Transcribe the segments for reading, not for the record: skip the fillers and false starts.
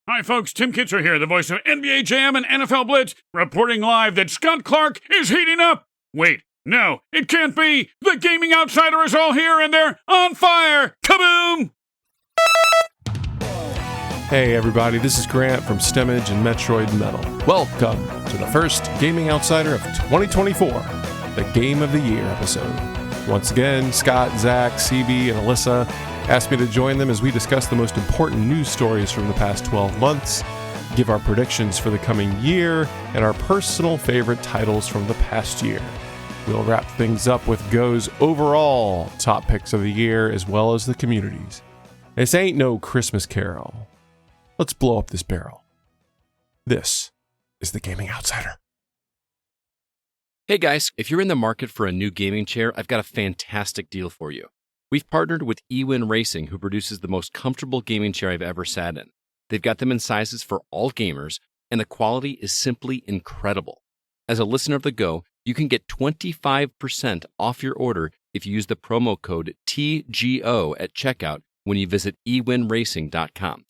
Hi folks, Tim Kitzer here, the voice of NBA Jam and NFL Blitz, reporting live that Scott Clark is heating up. Wait, no, it can't be. The Gaming Outsider is all here and they're on fire. Kaboom! Hey everybody, this is Grant from STEMage and Metroid Metal. Welcome to the first Gaming Outsider of 2024, the Game of the Year episode. Once again, Scott, Zack, CB, and Alyssa asked me to join them as we discuss the most important news stories from the past 12 months, give our predictions for the coming year, and our personal favorite titles from the past year. We'll wrap things up with Go's overall top picks of the year as well as the community's. This ain't no Christmas Carol. Let's blow up this barrel. This is the Gaming Outsider. Hey guys, if you're in the market for a new gaming chair, I've got a fantastic deal for you. We've partnered with eWin Racing, who produces the most comfortable gaming chair I've ever sat in. They've got them in sizes for all gamers, and the quality is simply incredible. As a listener of The Go, you can get 25% off your order if you use the promo code TGO at checkout when you visit ewinracing.com.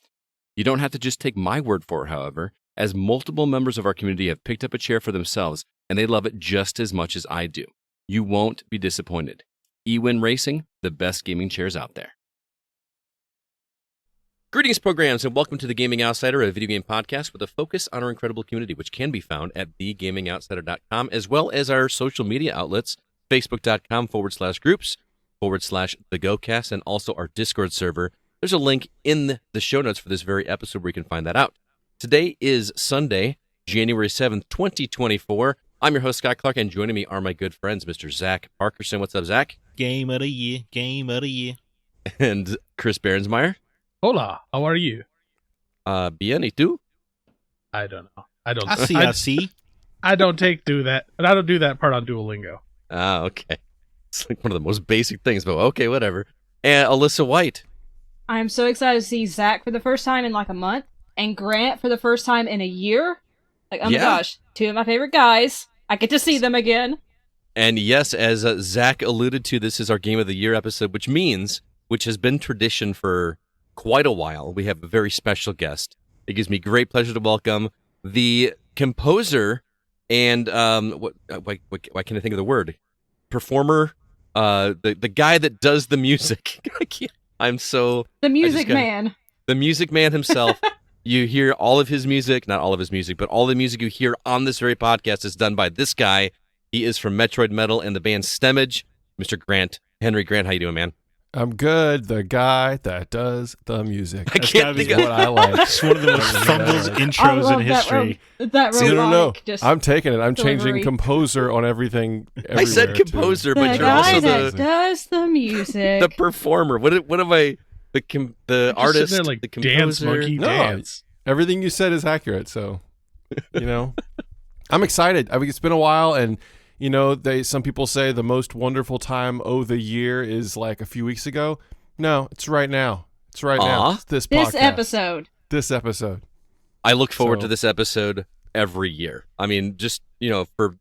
You don't have to just take my word for it, however, as multiple members of our community have picked up a chair for themselves, and they love it just as much as I do. You won't be disappointed. eWin Racing, the best gaming chairs out there. Greetings, programs, and welcome to the Gaming Outsider, a video game podcast with a focus on our incredible community, which can be found at thegamingoutsider.com, as well as our social media outlets, facebook.com/groups/thegocast, and also our Discord server. There's a link in the show notes for this very episode where you can find that out. Today is Sunday, January 7th, 2024. I'm your host, Scott Clark, and joining me are my good friends, Mr. Zack Parkerson. What's up, Zack? Game of the year, game of the year. And Chris Behrensmeyer. Hola, how are you? Bien, y tú? I don't know. I see. I don't do that. And I don't do that part on Duolingo. Ah, okay. It's like one of the most basic things, but okay, whatever. And Alyssa White. I'm so excited to see Zack for the first time in like a month, and Grant for the first time in a year. Like, oh my gosh, two of my favorite guys. I get to see them again. And yes, as Zack alluded to, this is our Game of the Year episode, which has been tradition for quite a while. We have a very special guest. It gives me great pleasure to welcome the composer and, why can't I think of the word? Performer, the guy that does the music. The music man. The music man himself. You hear all of his music, not all of his music, but all the music you hear on this very podcast is done by this guy. He is from Metroid Metal and the band STEMage, Mr. Grant. Henry Grant, how you doing, man? I'm good. The guy that does the music. I can't think of what I like. It's one of the most fumbles intros in history. That No. I'm taking it. I'm changing composer on everything. I said composer, too. but you're also that does the music. the performer. What am I? The artist, there like the composer. dance monkey dance. Everything you said is accurate. So, I'm excited. I mean, it's been a while, and some people say the most wonderful time of the year is like a few weeks ago. No, it's right now. It's right now. It's this podcast. This episode. I look forward to this episode every year. I mean, just for a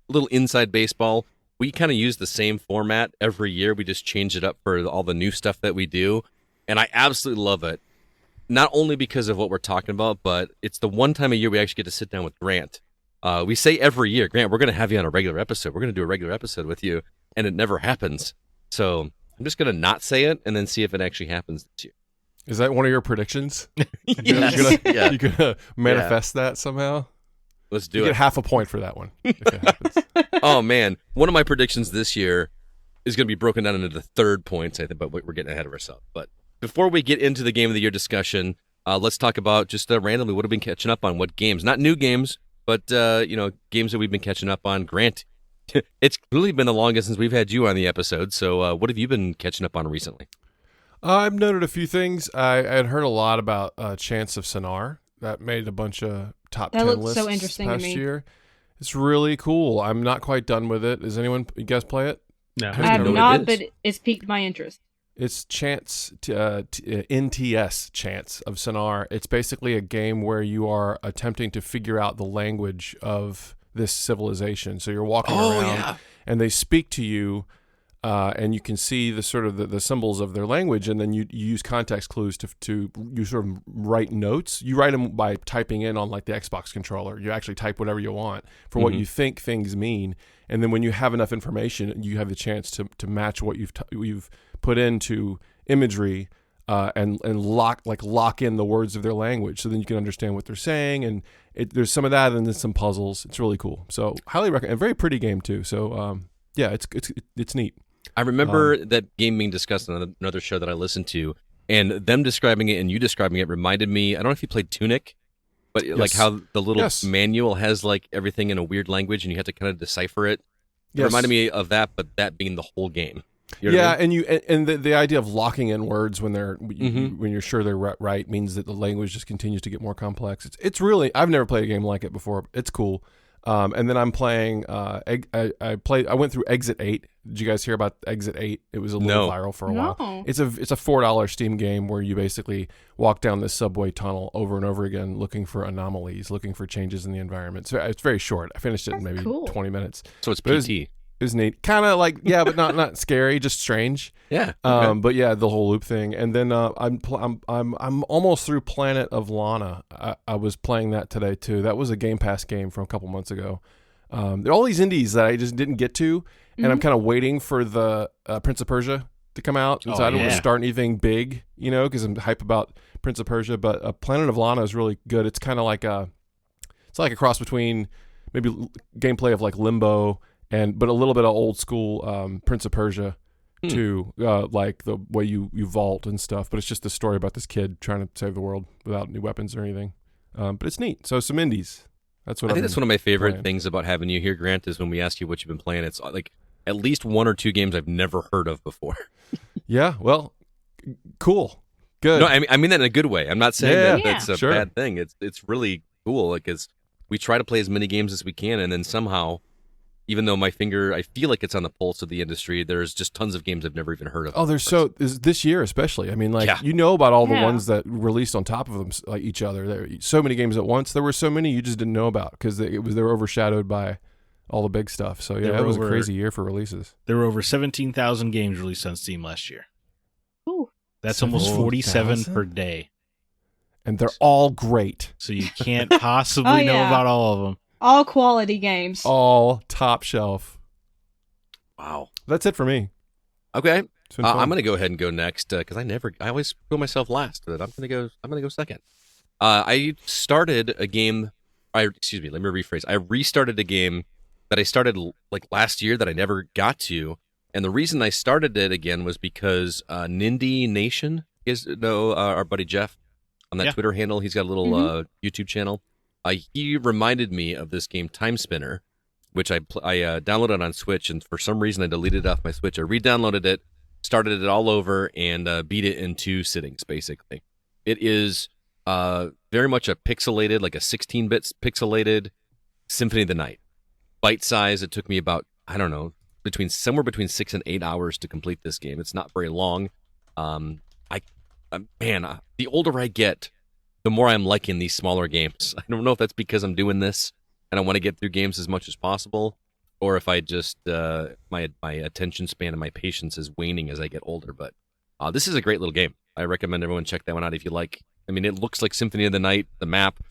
little inside baseball, we kind of use the same format every year. We just change it up for all the new stuff that we do. And I absolutely love it, not only because of what we're talking about, but it's the one time a year we actually get to sit down with Grant. We say every year, Grant, we're going to have you on a regular episode. We're going to do a regular episode with you, and it never happens. So I'm just going to not say it and then see if it actually happens this year. Is that one of your predictions? Yes. You're going to manifest that somehow? Let's do you it. Get half a point for that one if it happens. Oh, man. One of my predictions this year is going to be broken down into the third points, I think, but we're getting ahead of ourselves. But before we get into the Game of the Year discussion, let's talk about just randomly what have we been catching up on, what games. Not new games, but games that we've been catching up on. Grant, it's really been the longest since we've had you on the episode, so what have you been catching up on recently? I've noted a few things. I had heard a lot about Chants of Sonar. That made a bunch of top 10 lists so interesting past to me. year. It's really cool. I'm not quite done with it. Does you guys play it? No. I have not, but it's piqued my interest. It's Chants, NTS, Chants of Sonar. It's basically a game where you are attempting to figure out the language of this civilization. So you're walking around, and they speak to you and you can see the sort of the symbols of their language, and then you use context clues to you sort of write notes. You write them by typing in on like the Xbox controller. You actually type whatever you want for what you think things mean, and then when you have enough information, you have the chance to match what you've put into imagery. And lock in the words of their language, so then you can understand what they're saying. And there's some of that, and then some puzzles. It's really cool. So highly recommend. A very pretty game too. So yeah, it's neat. I remember that game being discussed on another show that I listened to, and them describing it and you describing it reminded me. I don't know if you played Tunic, but like how the little manual has like everything in a weird language, and you have to kind of decipher it. It reminded me of that, but that being the whole game. You know what I mean? and the idea of locking in words when when you're sure they're right means that the language just continues to get more complex. It's really, I've never played a game like it before. It's cool. And then I'm playing. I went through Exit 8. Did you guys hear about Exit 8? It was a little viral for a while. It's a $4 Steam game where you basically walk down this subway tunnel over and over again, looking for anomalies, looking for changes in the environment. So it's very short. I finished it in maybe 20 minutes. So it's PT. It was neat, kind of like but not scary, just strange. Yeah. But yeah, the whole loop thing, and then I'm almost through Planet of Lana. I was playing that today too. That was a Game Pass game from a couple months ago. There are all these indies that I just didn't get to, and I'm kind of waiting for the Prince of Persia to come out. So I don't want to start anything big, because I'm hype about Prince of Persia. But Planet of Lana is really good. It's kind of like a cross between maybe gameplay of like Limbo. But a little bit of old school Prince of Persia too, like the way you vault and stuff. But it's just the story about this kid trying to save the world without new weapons or anything. But it's neat. So some indies. That's what I think. That's one of my favorite things about having you here, Grant, is when we ask you what you've been playing. It's like at least one or two games I've never heard of before. Yeah. Well, cool. Good. No, I mean that in a good way. I'm not saying that's a bad thing. It's really cool because we try to play as many games as we can, and then somehow, even though my finger, I feel like it's on the pulse of the industry, there's just tons of games I've never even heard of. Oh, there's this year especially. I mean, like, about all the ones that released on top of them, like each other. There were so many games at once. There were so many you just didn't know about because they were overshadowed by all the big stuff. So yeah, it was a crazy year for releases. There were over 17,000 games released on Steam last year. Ooh. That's almost 47 per day. And they're all great. So you can't possibly know about all of them. All quality games. All top shelf. Wow. That's it for me. Okay. I'm going to go ahead and go next because I always put myself last, but I'm going to go second. I started a game. Let me rephrase. I restarted a game that I started like last year that I never got to. And the reason I started it again was because Nindy Nation, you guys know our buddy Jeff on that Twitter handle. He's got a little YouTube channel. He reminded me of this game, Time Spinner, which I downloaded on Switch, and for some reason I deleted it off my Switch. I re-downloaded it, started it all over, and beat it in 2 sittings, basically. It is very much a pixelated, like a 16-bit pixelated Symphony of the Night. Bite size, it took me about, I don't know, somewhere between 6 and 8 hours to complete this game. It's not very long. The older I get, the more I'm liking these smaller games. I don't know if that's because I'm doing this and I want to get through games as much as possible, or if I just my attention span and my patience is waning as I get older. But this is a great little game. I recommend everyone check that one out if you like. I mean, it looks like Symphony of the Night. The map,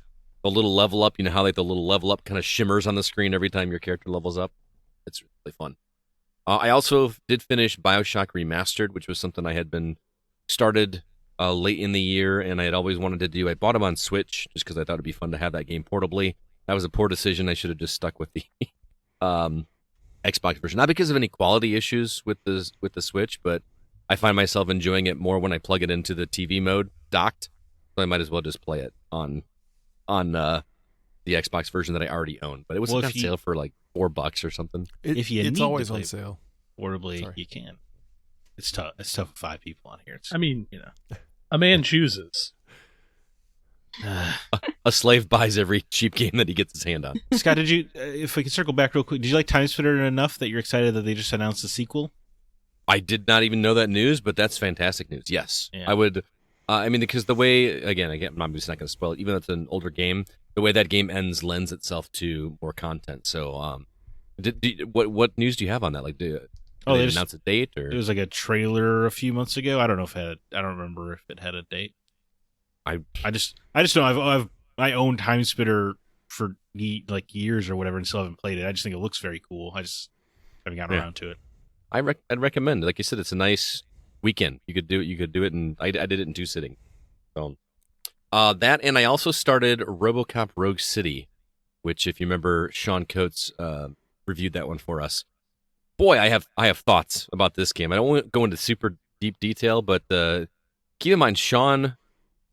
the little level up. You know how like the little level up kind of shimmers on the screen every time your character levels up. It's really fun. I also did finish BioShock Remastered, which was something I had been started late in the year, and I had always wanted to do. I bought them on Switch just because I thought it'd be fun to have that game portably. That was a poor decision. I should have just stuck with the Xbox version. Not because of any quality issues with the Switch, but I find myself enjoying it more when I plug it into the TV mode docked. So I might as well just play it on the Xbox version that I already own. But it was on sale for like $4 or something. It's always on sale. Portably, you can. It's tough. It's tough with 5 people on here. A man chooses. A slave buys every cheap game that he gets his hand on. Scott, did you? If we can circle back real quick, did you like Time Spinner enough that you're excited that they just announced a sequel? I did not even know that news, but that's fantastic news. Yes, I would. Because the way I'm just not going to spoil it. Even though it's an older game, the way that game ends lends itself to more content. So, what news do you have on that? Like, Did they announce a date? Or It was like a trailer a few months ago. I don't know if I don't remember if it had a date. I just know I own Time Spitter for like years or whatever and still haven't played it. I just think it looks very cool. I just haven't gotten around to it. I'd recommend. Like you said, it's a nice weekend. You could do it, and I did it in 2 sittings. So that, and I also started RoboCop Rogue City, which, if you remember, Sean Coates reviewed that one for us. Boy, I have thoughts about this game. I don't want to go into super deep detail, but keep in mind, Sean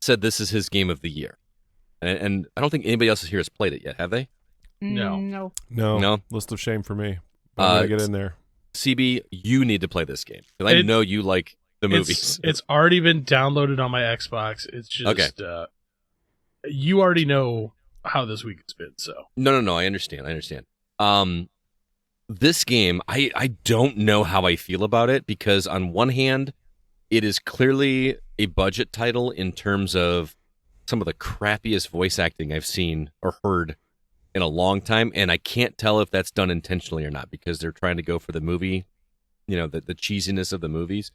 said this is his game of the year, and I don't think anybody else here has played it yet. Have they? No. No. List of shame for me. I'm gonna get in there. CB, you need to play this game because I know you like the movies. It's already been downloaded on my Xbox. It's just you already know how this week has been. So no, I understand. This game, I don't know how I feel about it because on one hand, it is clearly a budget title in terms of some of the crappiest voice acting I've seen or heard in a long time, and I can't tell if that's done intentionally or not because they're trying to go for the movie, the cheesiness of the movies,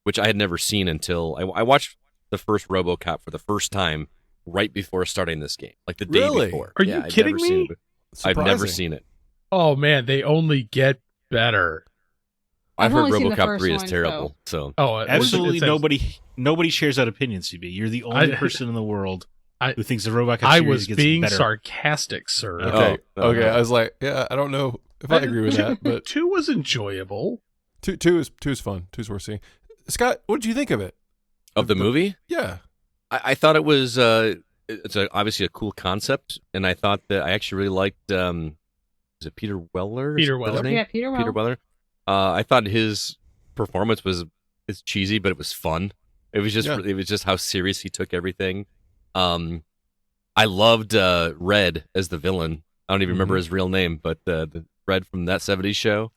which I had never seen until I watched the first RoboCop for the first time right before starting this game, like the day before. Are you kidding me? I've never seen it. Oh man, they only get better. I've heard only seen the RoboCop first 3 is one, terrible. So Absolutely nobody shares that opinion, CB. You're the only person in the world who thinks the RoboCop series I was gets being better. sarcastic, sir. Okay. I was like, yeah, I don't know if I agree with that, but 2 was enjoyable. Two is fun. 2's worth seeing. Scott, what did you think of it? Of the movie? Yeah, I thought it was obviously a cool concept, and I thought that I actually really liked. Is it Peter Weller? Peter Is that Weller. his name? Yeah, Peter Weller. I thought his performance it's cheesy, but it was fun. It was just how serious he took everything. I loved Red as the villain. I don't even remember his real name, but the Red from that '70s show,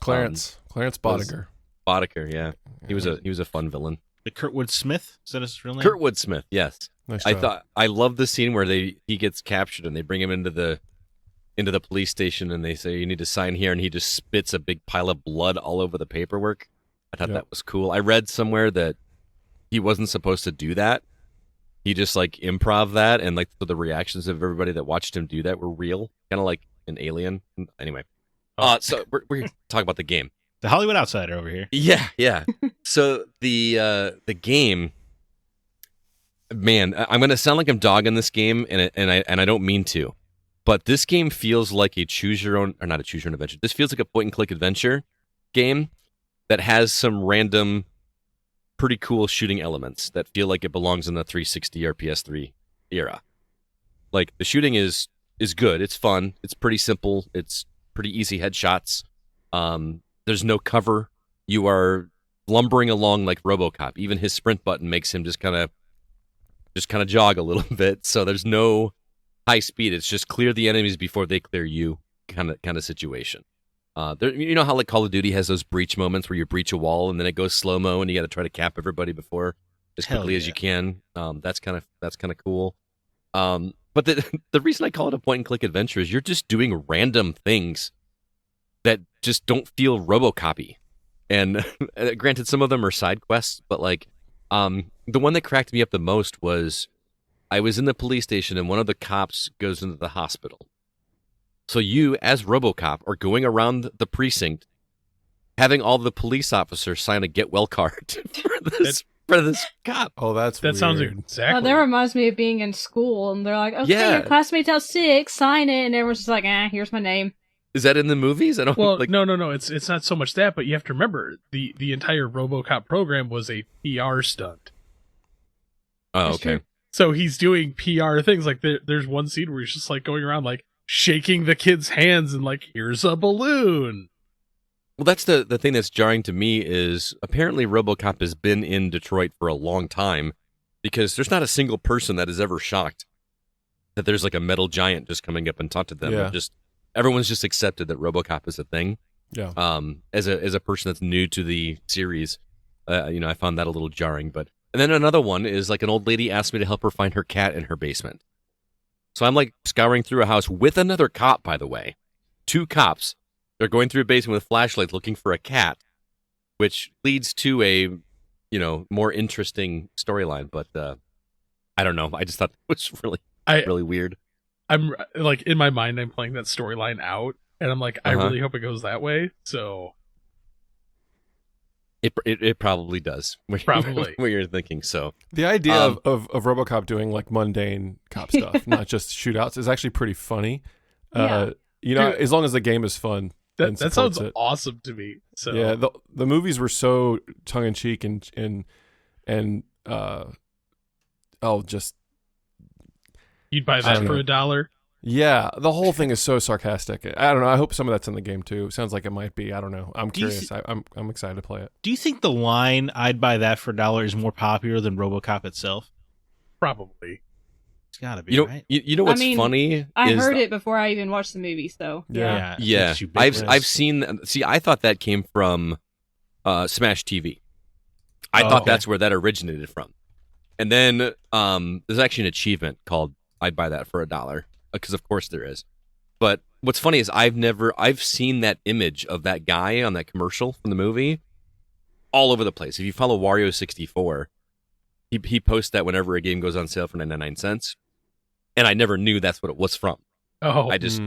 Clarence Boddicker. Boddicker, yeah, he was a fun villain. The Kurtwood Smith, is that his real name? Kurtwood Smith, yes. Nice job. I love the scene where he gets captured and they bring him into the police station and they say you need to sign here, and he just spits a big pile of blood all over the paperwork. I thought that was cool. I read somewhere that he wasn't supposed to do that. He just like improv that, and like the reactions of everybody that watched him do that were real, kind of like an alien. Anyway, so we're gonna talk about the game. The Hollywood Outsider over here. Yeah. So the game, man, I'm gonna sound like I'm dogging this game, and I don't mean to, but this game feels like a choose your own, or not a choose your own adventure. This feels like a point and click adventure game that has some random, pretty cool shooting elements that feel like it belongs in the 360 or PS3 era. Like the shooting is good. It's fun. It's pretty simple. It's pretty easy headshots. There's no cover. You are lumbering along like RoboCop. Even his sprint button makes him just kind of jog a little bit. So there's no high speed. It's just clear the enemies before they clear you kind of situation. You know how like Call of Duty has those breach moments where you breach a wall and then it goes slow mo and you got to try to cap everybody before as quickly as you can. That's kind of cool. But the reason I call it a point and click adventure is you're just doing random things that just don't feel RoboCop-y. And granted, some of them are side quests, but like the one that cracked me up the most was I was in the police station and one of the cops goes into the hospital. So you, as RoboCop, are going around the precinct, having all the police officers sign a get well card for this cop. Oh, that sounds exactly. Oh, that reminds me of being in school, and they're like, "Okay, your classmate's out sick, sign it," and everyone's just like, "Here's my name." Is that in the movies? I don't. Well, no. It's not so much that, but you have to remember the entire RoboCop program was a PR stunt. Oh, okay. So he's doing PR things. Like there's one scene where he's just like going around like shaking the kids' hands and like, here's a balloon. Well, that's the thing that's jarring to me is apparently RoboCop has been in Detroit for a long time because there's not a single person that is ever shocked that there's like a metal giant just coming up and talk to them. Yeah. Everyone's just accepted that RoboCop is a thing. Yeah. As a person that's new to the series, I found that a little jarring. But and then another one is like an old lady asked me to help her find her cat in her basement. So I'm like scouring through a house with another cop, by the way. 2 cops. They're going through a basement with flashlights looking for a cat. which leads to a more interesting storyline. But I don't know. I just thought it was really weird. I'm like in my mind, I'm playing that storyline out, and I'm like, I really hope it goes that way. So it probably does. Probably what you're thinking. So the idea of RoboCop doing like mundane cop stuff, not just shootouts, is actually pretty funny. Yeah. As long as the game is fun. That sounds awesome to me. So yeah, the movies were so tongue in cheek and just you'd buy that for $1. Yeah, the whole thing is so sarcastic. I don't know. I hope some of that's in the game too. Sounds like it might be. I don't know. I'm curious. I'm excited to play it. Do you think the line "I'd buy that for $1" is more popular than RoboCop itself? Probably. It's gotta be, right? You know what's funny? I heard it before I even watched the movie. So yeah. I've seen. See, I thought that came from Smash TV. I thought that's where that originated from. And then there's actually an achievement called "I'd buy that for $1." Because of course there is. But what's funny is I've seen that image of that guy on that commercial from the movie all over the place. If you follow Wario64, he posts that whenever a game goes on sale for 99 cents. And I never knew that's what it was from. Oh. I just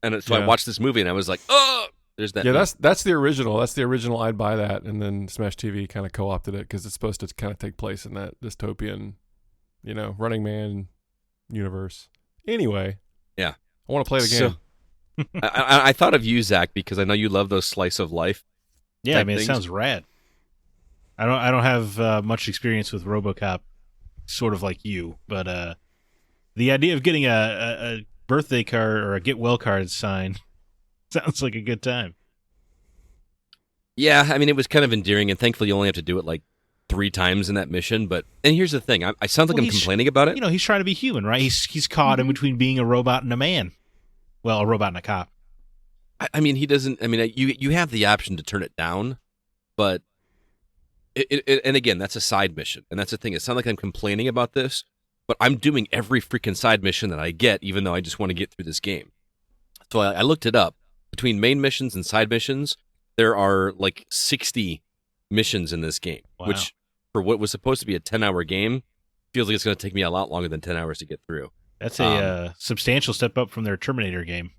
I watched this movie and I was like, oh, there's that. Yeah, that's the original. That's the original I'd buy that, and then Smash TV kind of co-opted it because it's supposed to kind of take place in that dystopian, Running Man universe. Anyway, yeah, I want to play the game. So, I thought of you, Zach, because I know you love those slice of life. Yeah, I mean, it sounds rad. I don't have much experience with RoboCop, sort of like you, but the idea of getting a birthday card or a get well card signed sounds like a good time. Yeah, I mean, it was kind of endearing, and thankfully you only have to do it like 3 times in that mission. And here's the thing: I sound like I'm complaining about it. He's trying to be human, right? He's caught in between being a robot and a man. Well, a robot and a cop. I mean, he doesn't. I mean, you have the option to turn it down, but and again, that's a side mission, and that's the thing. It sounds like I'm complaining about this, but I'm doing every freaking side mission that I get, even though I just want to get through this game. So I looked it up. Between main missions and side missions, there are like 60 missions in this game, which for what was supposed to be a 10-hour game feels like it's going to take me a lot longer than 10 hours to get through. That's a substantial step up from their Terminator game.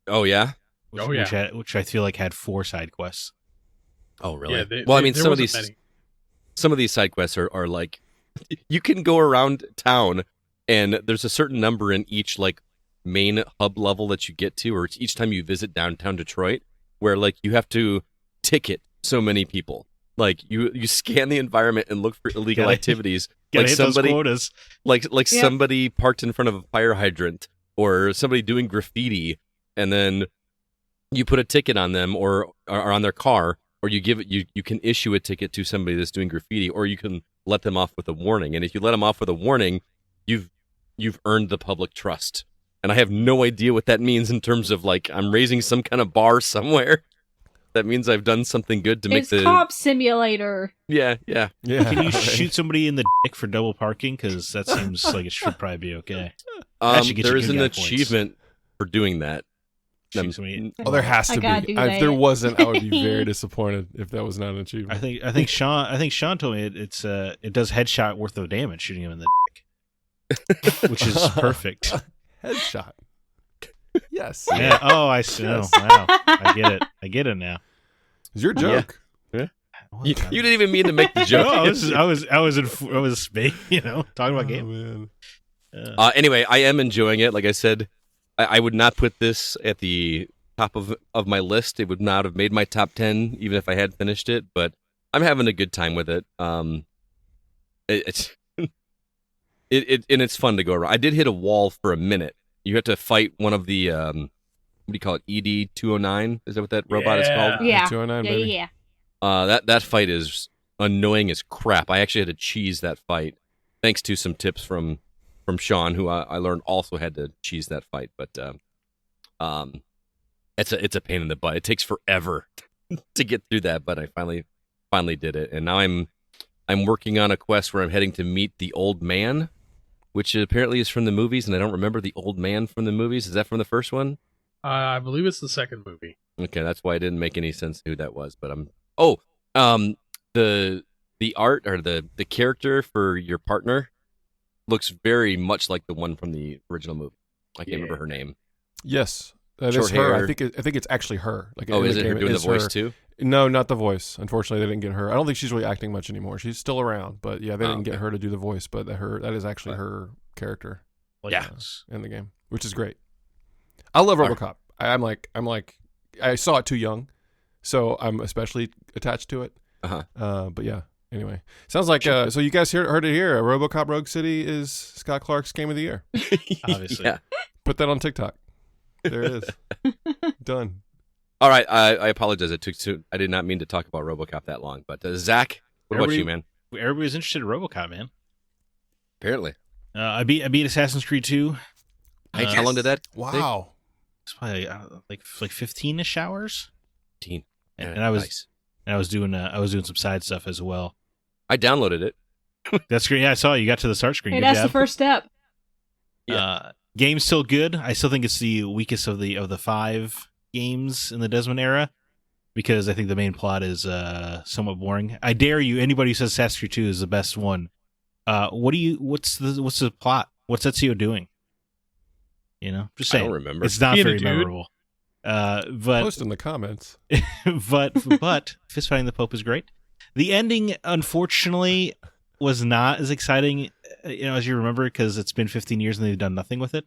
Oh yeah, which I feel like had 4 side quests. Oh really? Yeah, well, I mean, some of these side quests are like you can go around town and there's a certain number in each like main hub level that you get to, or each time you visit downtown Detroit, where like you have to ticket so many people. Like you scan the environment and look for illegal activities. Like somebody, like somebody parked in front of a fire hydrant, or somebody doing graffiti, and then you put a ticket on them or on their car, or you can issue a ticket to somebody that's doing graffiti, or you can let them off with a warning. And if you let them off with a warning, you've earned the public trust. And I have no idea what that means in terms of like I'm raising some kind of bar somewhere. That means I've done something good to make the cop simulator. Yeah. Can you shoot somebody in the dick for double parking? Because that seems like it should probably be okay. There is an achievement for doing that. There has to be. If there wasn't, I would be very disappointed if that was not an achievement. I think Sean told me it does headshot worth of damage shooting him in the dick, which is perfect. Headshot. Yes. Yeah. Oh, I see. Yes. Oh, wow. I get it now. It's your joke. Yeah. You didn't even mean to make the joke. No, I was talking about game. Man. Anyway, I am enjoying it. Like I said, I would not put this at the top of my list. It would not have made my top 10 even if I had finished it. But I'm having a good time with it. It's and it's fun to go around. I did hit a wall for a minute. You have to fight one of the what do you call it? ED-209? Is that what that robot is called? Yeah. 209, baby. Yeah. That fight is annoying as crap. I actually had to cheese that fight, thanks to some tips from Sean, who I learned also had to cheese that fight. But it's a pain in the butt. It takes forever to get through that, but I finally did it, and now I'm working on a quest where I'm heading to meet the old man, which apparently is from the movies, and I don't remember the old man from the movies. Is that from the first one? I believe it's the second movie. Okay, that's why it didn't make any sense who that was, but I'm Oh, the art or the character for your partner looks very much like the one from the original movie. I can't remember her name. Yes, that Short is her. hair. I think it's actually her. Like, Oh, in is the it her game, doing the it's voice her. too? No, not the voice. Unfortunately, they didn't get her. I don't think she's really acting much anymore. She's still around, but yeah, they didn't get her to do the voice. But that is actually her character. Yeah. In the game, which is great. I love RoboCop. I'm like, I saw it too young, so I'm especially attached to it. But yeah. Anyway, sounds like so you guys heard it here. RoboCop Rogue City is Scott Clark's game of the year. Obviously. Yeah. Put that on TikTok. There it is. Done. All right, I apologize. It took too. I did not mean to talk about RoboCop that long. But Zach, what about you, man? Everybody's interested in RoboCop, man. Apparently, I beat Assassin's Creed 2. How long did that? Wow. It's probably like 15-ish hours. 15. And I was doing some side stuff as well. I downloaded it. That's great. Yeah, I saw you got to the start screen. Hey, Good that's job. the first step. Game's still good. I still think it's the weakest of the 5 games in the Desmond era because I think the main plot is somewhat boring. I dare you, anybody who says Assassin's Creed 2 is the best one. What's the plot? What's Ezio doing? You know, just saying. I don't remember. It's not Being a very dude. memorable. But Post in the comments. but fist fighting the Pope is great. The ending, unfortunately, was not as exciting, as you remember, because it's been 15 years and they've done nothing with it.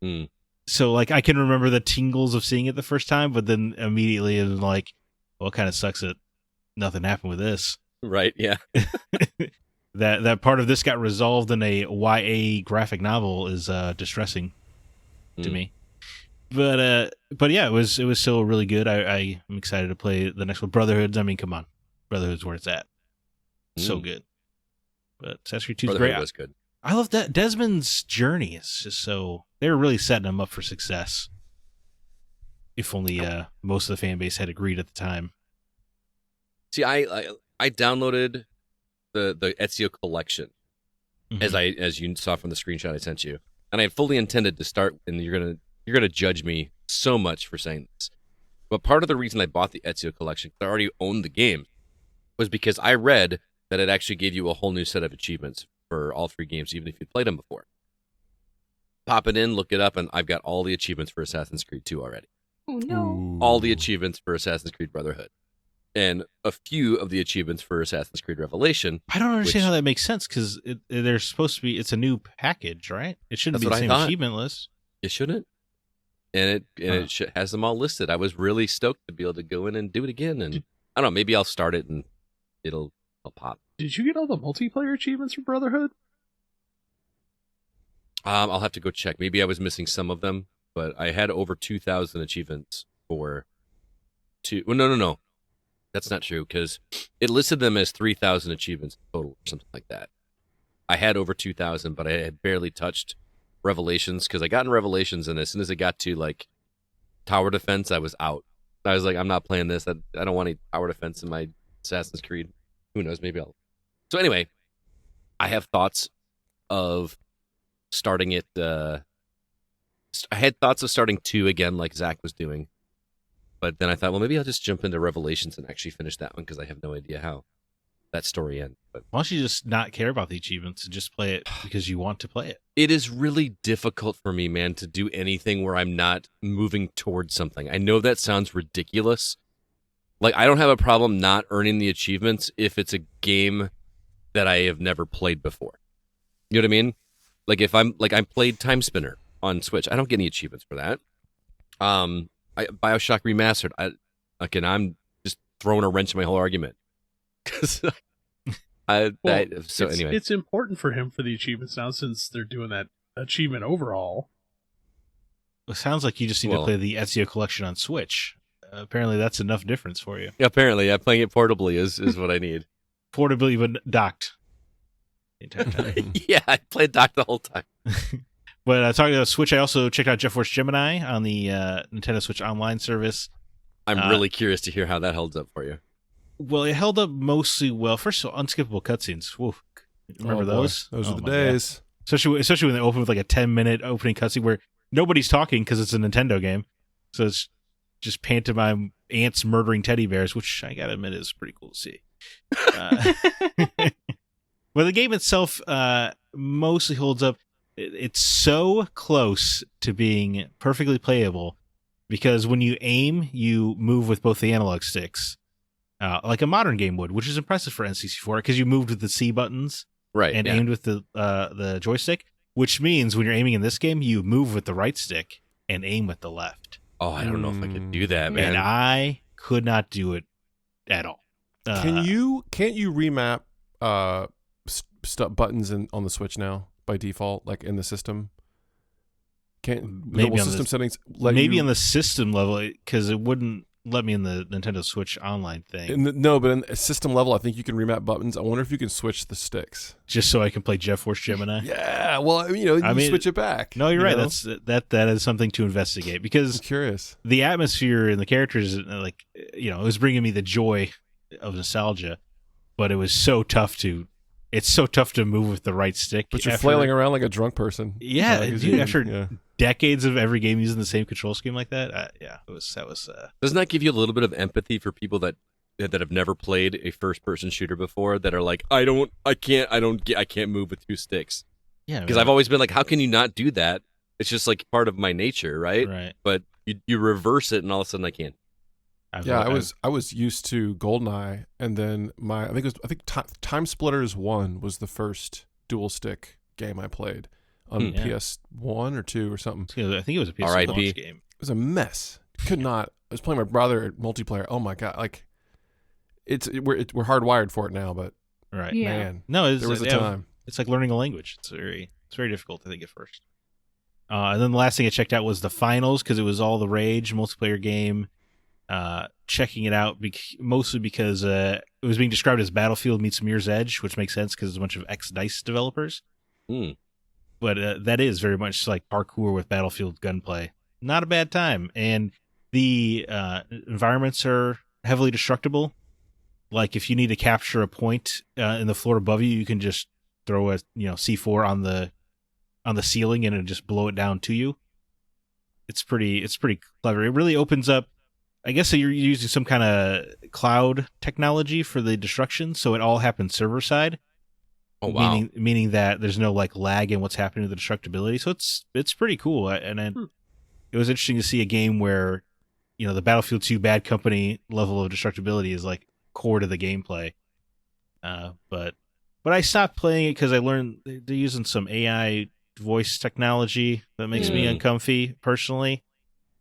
Mm. So, like, I can remember the tingles of seeing it the first time, but then immediately it was like, well, it kind of sucks that nothing happened with this. Right? Yeah. That part of this got resolved in a YA graphic novel is distressing to me. But yeah, it was still really good. I'm excited to play the next one. Brotherhood. I mean, come on, Brotherhood's where it's at. So good. But Assassin's Creed 2 is great. Was good. I love that Desmond's journey is just so they were really setting him up for success. If only most of the fan base had agreed at the time. See, I downloaded the Ezio collection as you saw from the screenshot I sent you, and I fully intended to start. And you're gonna judge me so much for saying this, but part of the reason I bought the Ezio collection, because I already owned the game, was because I read that it actually gave you a whole new set of achievements for all 3 games, even if you played them before. Pop it in, look it up, and I've got all the achievements for Assassin's Creed 2 already. Oh no! All the achievements for Assassin's Creed Brotherhood, and a few of the achievements for Assassin's Creed Revelation. I don't understand how that makes sense because they're supposed to be. It's a new package, right? It shouldn't be the same achievement list. It shouldn't, and it has them all listed. I was really stoked to be able to go in and do it again, and I don't know. Maybe I'll start it and it'll pop. Did you get all the multiplayer achievements for Brotherhood? I'll have to go check. Maybe I was missing some of them, but I had over 2,000 achievements for 2. Well, no. That's not true because it listed them as 3,000 achievements total or something like that. I had over 2,000, but I had barely touched Revelations because I got in Revelations, and as soon as it got to like tower defense, I was out. I was like, I'm not playing this. I don't want any tower defense in my Assassin's Creed. Who knows? Maybe I'll. So anyway, I have thoughts of starting it. I had thoughts of starting 2 again, like Zack was doing. But then I thought, well, maybe I'll just jump into Revelations and actually finish that one because I have no idea how that story ends. But why don't you just not care about the achievements and just play it because you want to play it? It is really difficult for me, man, to do anything where I'm not moving towards something. I know that sounds ridiculous. Like, I don't have a problem not earning the achievements if it's a game that I have never played before. You know what I mean? Like, if I played Time Spinner on Switch, I don't get any achievements for that. BioShock Remastered, I'm just throwing a wrench in my whole argument. Anyway. It's important for him for the achievements now since they're doing that achievement overhaul. It sounds like you just need to play the Ezio collection on Switch. Apparently that's enough difference for you. Apparently, playing it portably is what I need. Portably, but docked. The entire time. Yeah, I played docked the whole time. But talking about Switch, I also checked out Jet Force Gemini on the Nintendo Switch Online service. I'm really curious to hear how that holds up for you. Well, it held up mostly well. First of all, unskippable cutscenes. Woof. Remember those? Those are the days. Especially when they open with like a 10-minute opening cutscene where nobody's talking because it's a Nintendo game. So it's just pantomime ants murdering teddy bears, which I gotta admit is pretty cool to see. Well, the game itself mostly holds up. It's so close to being perfectly playable because when you aim, you move with both the analog sticks, like a modern game would, which is impressive for N64 because you moved with the C buttons and aimed with the joystick, which means when you're aiming in this game, you move with the right stick and aim with the left. Oh, I don't know if I could do that, man. And I could not do it at all. Can't you remap buttons on the Switch now by default, like in the system? Can't maybe system settings on the system level, because it wouldn't let me in the Nintendo Switch Online thing. No, but in a system level, I think you can remap buttons. I wonder if you can switch the sticks just so I can play Jet Force Gemini. Yeah, well, you switch it back. No, you're right. That is something to investigate because I'm curious. The atmosphere and the characters, like it was bringing me the joy of nostalgia, but it was so tough to. It's so tough to move with the right stick. But you're flailing around like a drunk person. Yeah, dude, after decades of every game using the same control scheme like that, that was. Doesn't that give you a little bit of empathy for people that have never played a first-person shooter before that are like, I can't move with two sticks. Yeah, because I've always been like, how can you not do that? It's just like part of my nature, right? Right. But you reverse it, and all of a sudden I can. I was used to GoldenEye, and then I think Time Splitters 1 was the first dual stick game I played on PS1 or 2 or something. I think it was a PS1 launch game. It was a mess. Could not. I was playing my brother at multiplayer. Oh my god! Like, we're hardwired for it now, but man, no, there was a time. It's like learning a language. It's very difficult, I think, at first. And then the last thing I checked out was the finals because it was all the rage multiplayer game. Checking it out mostly because it was being described as Battlefield meets Mirror's Edge, which makes sense because it's a bunch of ex-DICE developers. But that is very much like parkour with Battlefield gunplay. Not a bad time, and the environments are heavily destructible. Like if you need to capture a point in the floor above you, you can just throw a C4 on the ceiling and it'll just blow it down to you. It's pretty clever. It really opens up. I guess you're using some kind of cloud technology for the destruction, so it all happens server side. Oh wow! Meaning that there's no like lag in what's happening to the destructibility. So it's pretty cool, and it was interesting to see a game where the Battlefield 2 Bad Company level of destructibility is like core to the gameplay. But I stopped playing it because I learned they're using some AI voice technology that makes me uncomfy personally.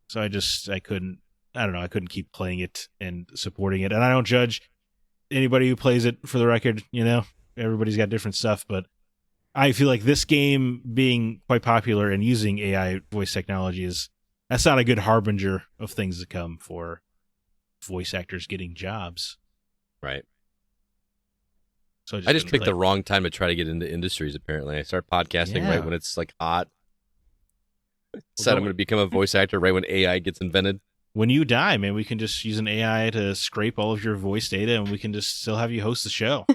So I couldn't. I don't know. I couldn't keep playing it and supporting it. And I don't judge anybody who plays it, for the record. Everybody's got different stuff. But I feel like this game being quite popular and using AI voice technology that's not a good harbinger of things to come for voice actors getting jobs. Right. So I just picked the wrong time to try to get into industries, apparently. I start podcasting right when it's like hot. Said I'm going to become a voice actor right when AI gets invented. When you die, man, we can just use an AI to scrape all of your voice data and we can just still have you host the show.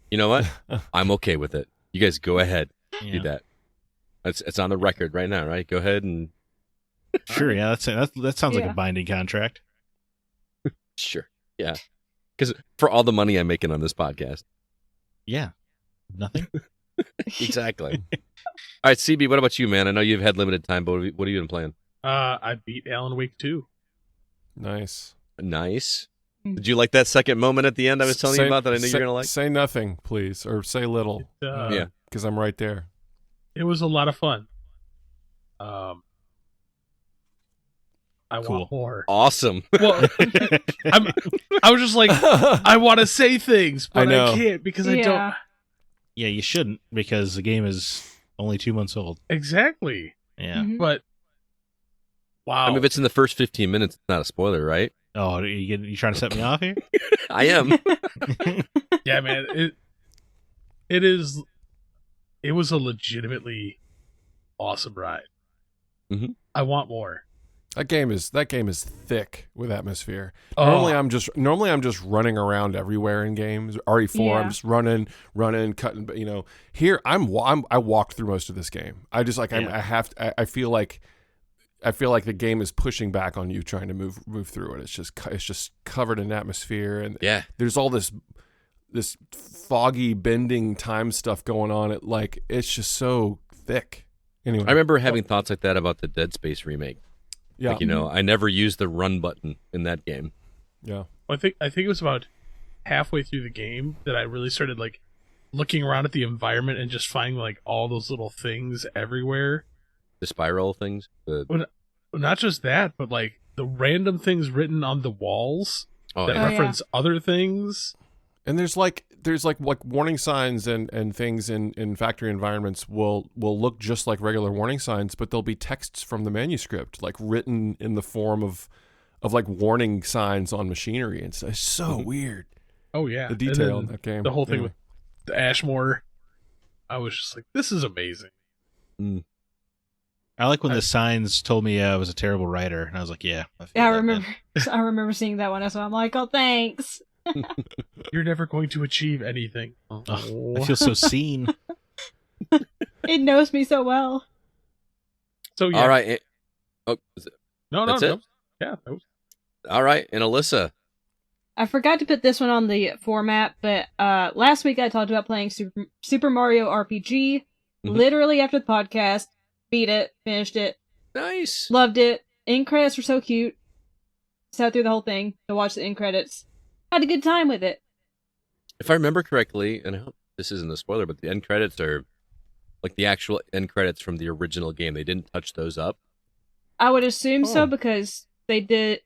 You know what? I'm okay with it. You guys go ahead. Do that. It's on the record right now, right? Go ahead and... Sure, yeah. That sounds like a binding contract. Sure, yeah. Because for all the money I'm making on this podcast. Yeah. Nothing? Exactly. All right, CB, what about you, man? I know you've had limited time, but what have you been playing? I beat Alan Wake 2. Nice. Did you like that second moment at the end I was telling you about that I knew you were going to like? Say nothing, please, or say little. Yeah. Because I'm right there. It was a lot of fun. I want more. Awesome. Well, I was just like, I want to say things, but I can't because I don't. Yeah, you shouldn't because the game is only 2 months old. Exactly. Yeah. But wow. I mean, if it's in the first 15 minutes, it's not a spoiler, right? Oh, you trying to set me off here? I am. Yeah, man. It was a legitimately awesome ride. Mm-hmm. I want more. That game is thick with atmosphere. Oh. Normally I'm just running around everywhere in games. RE4, I'm just running, cutting. Here I walked through most of this game. I just I feel like I feel like the game is pushing back on you trying to move through it. It's just covered in atmosphere, and there's all this foggy bending time stuff going on. It's just so thick. Anyway, I remember having thoughts like that about the Dead Space remake. Yeah, I never used the run button in that game. Yeah, I think it was about halfway through the game that I really started like looking around at the environment and just finding like all those little things everywhere. The spiral things. Well, not just that, but like the random things written on the walls that reference other things. And there's like warning signs and things in factory environments will look just like regular warning signs, but there'll be texts from the manuscript like written in the form of like warning signs on machinery and stuff. It's so weird. Oh yeah, the detail in that game. The whole thing with the Ashmore. I was just like, this is amazing. I like when the signs told me I was a terrible writer, and I was like, yeah. I remember. I remember seeing that one as well. I'm like, oh, thanks. You're never going to achieve anything. Oh, I feel so seen. It knows me so well. So yeah. All right. No. It? Yeah. That was... All right, and Alyssa. I forgot to put this one on the format, but last week I talked about playing Super Mario RPG. Literally after the podcast, beat it, finished it. Nice. Loved it. End credits were so cute. Sat through the whole thing to watch the end credits. Had a good time with it. If I remember correctly, and I hope this isn't a spoiler, but the end credits are like the actual end credits from the original game. They didn't touch those up. I would assume so because they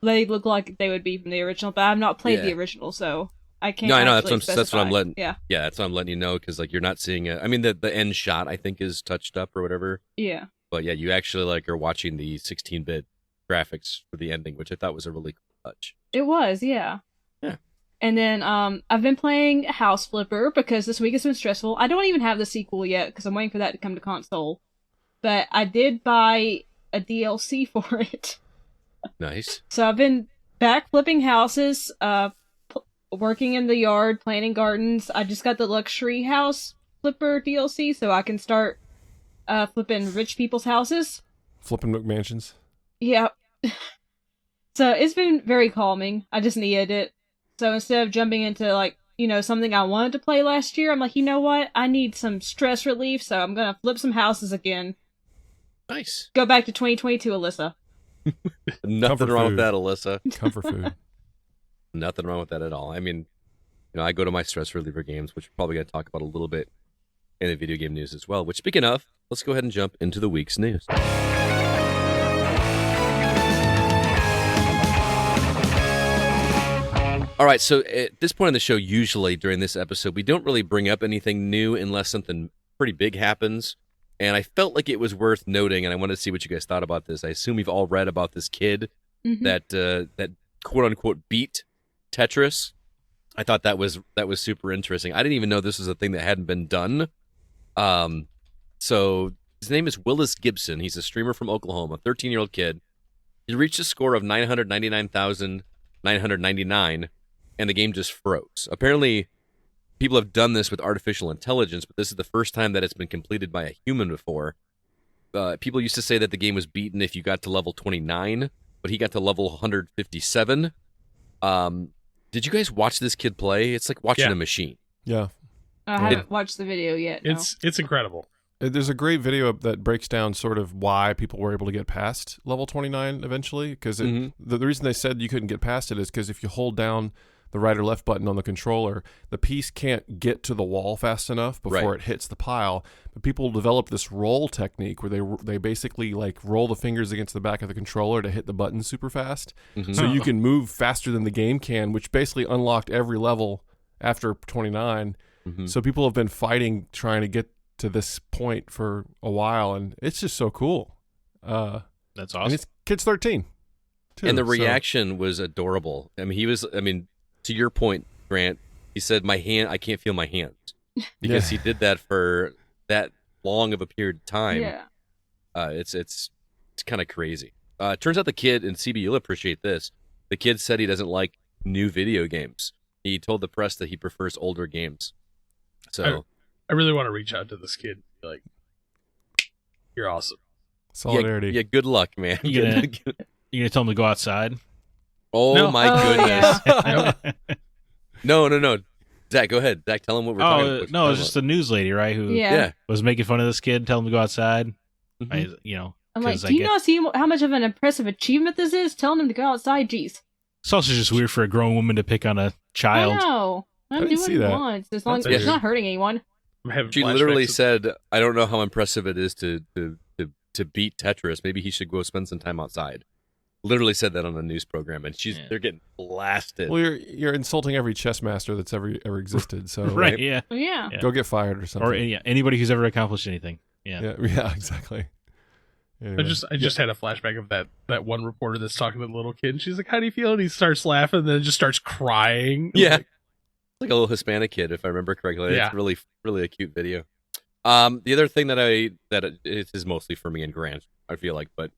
look like they would be from the original, but I've not played the original, so I can't. No, I know that's what I'm letting. Yeah, that's what I'm letting you know because like you're not seeing it. I mean, the end shot I think is touched up or whatever. Yeah. But yeah, you actually like are watching the 16-bit graphics for the ending, which I thought was a really cool touch. It was, yeah. Yeah. And then I've been playing House Flipper because this week has been stressful. I don't even have the sequel yet because I'm waiting for that to come to console. But I did buy a DLC for it. Nice. So I've been back flipping houses, working in the yard, planting gardens. I just got the Luxury House Flipper DLC so I can start flipping rich people's houses. Flipping McMansions. Yeah. So it's been very calming. I just needed it. So instead of jumping into like, something I wanted to play last year, I'm like, you know what? I need some stress relief, so I'm gonna flip some houses again. Nice. Go back to 2022, Alyssa. Nothing wrong with that, Alyssa. Comfort food. Nothing wrong with that at all. I mean, I go to my stress reliever games, which we're probably going to talk about a little bit in the video game news as well. Which, speaking of, let's go ahead and jump into the week's news. All right, so at this point in the show, usually during this episode, we don't really bring up anything new unless something pretty big happens. And I felt like it was worth noting, and I wanted to see what you guys thought about this. I assume you've all read about this kid that quote-unquote beat Tetris. I thought that was super interesting. I didn't even know this was a thing that hadn't been done. So his name is Willis Gibson. He's a streamer from Oklahoma, 13-year-old kid. He reached a score of 999,999, and the game just froze. Apparently, people have done this with artificial intelligence, but this is the first time that it's been completed by a human before. People used to say that the game was beaten if you got to level 29, but he got to level 157. Did you guys watch this kid play? It's like watching a machine. Yeah. I haven't watched the video yet. No. It's incredible. There's a great video that breaks down sort of why people were able to get past level 29 eventually, because the reason they said you couldn't get past it is because if you hold down the right or left button on the controller, the piece can't get to the wall fast enough before it hits the pile. But people developed this roll technique where they basically like roll the fingers against the back of the controller to hit the button super fast. So you can move faster than the game can, which basically unlocked every level after 29. So people have been fighting trying to get to this point for a while, and it's just so cool. That's awesome. And it's kid's 13 too, and the reaction was adorable. I mean, to your point, Grant, he said, I can't feel my hands. Because he did that for that long of a period of time. Yeah. It's kind of crazy. Turns out the kid, and CB, you'll appreciate this, the kid said he doesn't like new video games. He told the press that he prefers older games. So I really want to reach out to this kid and be like, you're awesome. Solidarity. Yeah, good luck, man. You gonna tell him to go outside? Oh No. my Oh, goodness. No. Zach, go ahead. Zach, tell him what we're talking about. No, it was just the news lady, right? Who Yeah. was making fun of this kid, telling him to go outside. Mhm. I'm like, 'cause do you not see how much of an impressive achievement this is? Telling him to go outside, jeez. It's also just weird for a grown woman to pick on a child. I know. I'm didn't doing see what he that. wants, as long as That's it's weird. not hurting anyone. I'm having She literally flashbacks. said, I don't know how impressive it is to beat Tetris. Maybe he should go spend some time outside. Literally said that on a news program, and they're getting blasted. Well, you're insulting every chess master that's ever existed. So Right? Yeah. Yeah. go get fired or something. Or anybody who's ever accomplished anything. Yeah. Yeah, exactly. Anyway. I just had a flashback of that one reporter that's talking to the little kid, and she's like, "How do you feel?" And he starts laughing, and then just starts crying. Yeah. Like a little Hispanic kid, if I remember correctly. Yeah. It's really, really a cute video. The other thing that it is mostly for me and Grant, I feel like, but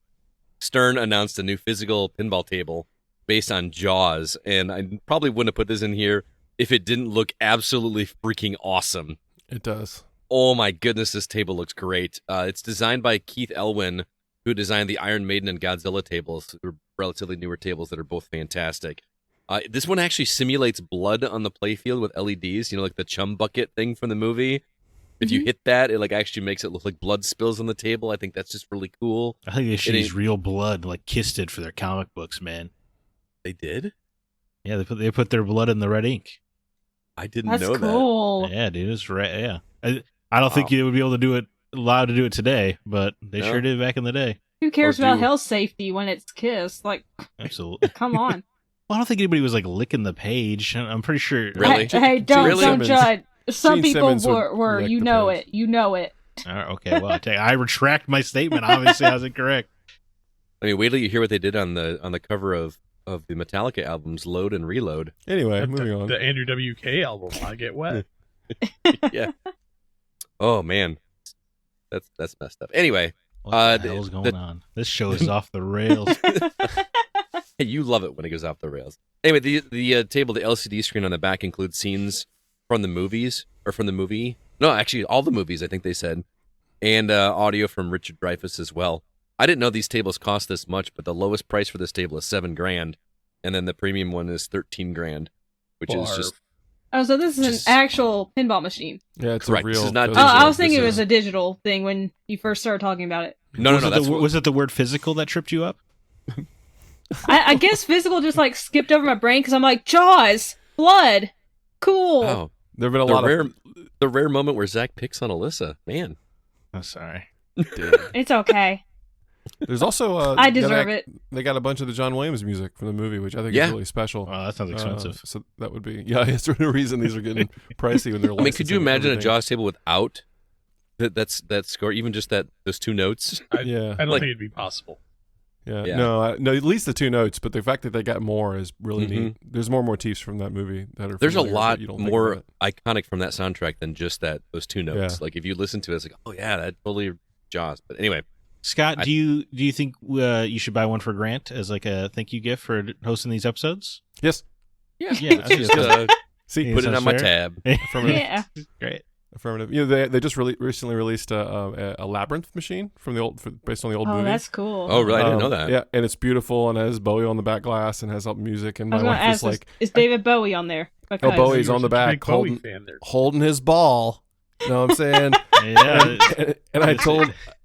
Stern announced a new physical pinball table based on Jaws, and I probably wouldn't have put this in here if it didn't look absolutely freaking awesome. It does. Oh my goodness, this table looks great. It's designed by Keith Elwin, who designed the Iron Maiden and Godzilla tables. They're relatively newer tables that are both fantastic. This one actually simulates blood on the playfield with LEDs, like the chum bucket thing from the movie. If you hit that, it actually makes it look like blood spills on the table. I think that's just really cool. I think they should use real blood, like Kissed it, for their comic books, man. They did? Yeah, they put their blood in the red ink. I didn't That's know cool. Yeah, dude, it's right. Yeah, I don't think you would be able to do it, allowed to do it today, but they sure did back in the day. Who cares Or about do- health safety when it's Kiss? Like, Absolutely. come on. Well, I don't think anybody was licking the page. I'm pretty sure. Really? Hey, don't Really? judge. Some Gene people Simmons would were. lick You the know page. it. You know it. Okay, well, I retract my statement. Obviously, I was incorrect. that. I mean, wait till you hear what they did on the cover of the Metallica albums, Load and Reload. Anyway, moving on. The Andrew WK album, I Get Wet. Yeah. Oh man, that's messed up. Anyway, What the hell's going on? This show is off the rails. you love it when it goes off the rails. Anyway, the table, the LCD screen on the back includes scenes from the movies or from the movie. No, actually, all the movies. I think they said, and audio from Richard Dreyfuss as well. I didn't know these tables cost this much, but the lowest price for this table is $7,000, and then the premium one is $13,000, which is just. Oh, so this is an actual pinball machine. Yeah, it's Correct. a real. This is not Oh, digital. I was thinking it This was a digital thing when you first started talking about it. No. That's Was it the word physical that tripped you up? I guess physical just skipped over my brain because I'm like, Jaws, blood, cool. wow. There have been a lot of. The rare moment where Zach picks on Alyssa, man. I'm sorry. It's okay. There's also. I deserve it. They got a bunch of the John Williams music from the movie, which I think Yeah. is really special. Oh, that sounds expensive. So that would be. Yeah, it's the reason these are getting pricey when they're. I mean, could you licensing imagine a everything. Jaws table without that score? Even just those two notes. Yeah. I don't Like- think it'd be possible. Yeah. Yeah. No, at least the two notes, but the fact that they got more is really Mhm. neat. There's more motifs from that movie that are. There's a familiar, but lot you don't think more about iconic from that soundtrack than just those two notes. Yeah. Like if you listen to it, it's like, oh yeah, that totally Jaws. But anyway, Scott, do you think you should buy one for Grant as like a thank you gift for hosting these episodes? it. Yes. yeah, Yeah, I think just See, Yeah, put it sounds on my fair. tab. affirmative. Yeah. Great. Affirmative. They just recently released a labyrinth machine from the based on the old Oh, movie. that's cool. Oh, really? I didn't know that. Yeah, and it's beautiful and has Bowie on the back glass and has all music. And I my was going to wife ask, is like, is David Bowie on there? Because Bowie's You're on the such a back big Bowie holding fan there. holding his ball. You know what I'm saying? Yeah. and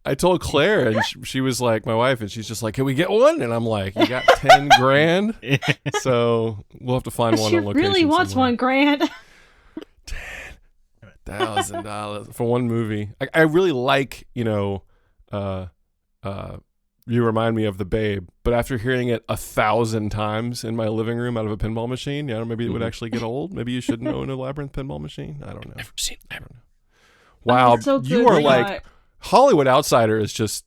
I told Claire, and she was like, my wife, and she's just like, can we get one? And I'm like, you got $10,000, so we'll have to find one she on location. really wants somewhere. one, Grant. $1,000 for one movie. I really like, you remind me of The Babe, but after hearing it 1,000 times in my living room out of a pinball machine, maybe it would actually get old. Maybe you shouldn't own a Labyrinth pinball machine. I don't know. Never seen that. Wow, It's so you good, are like Scott. Hollywood Outsider is just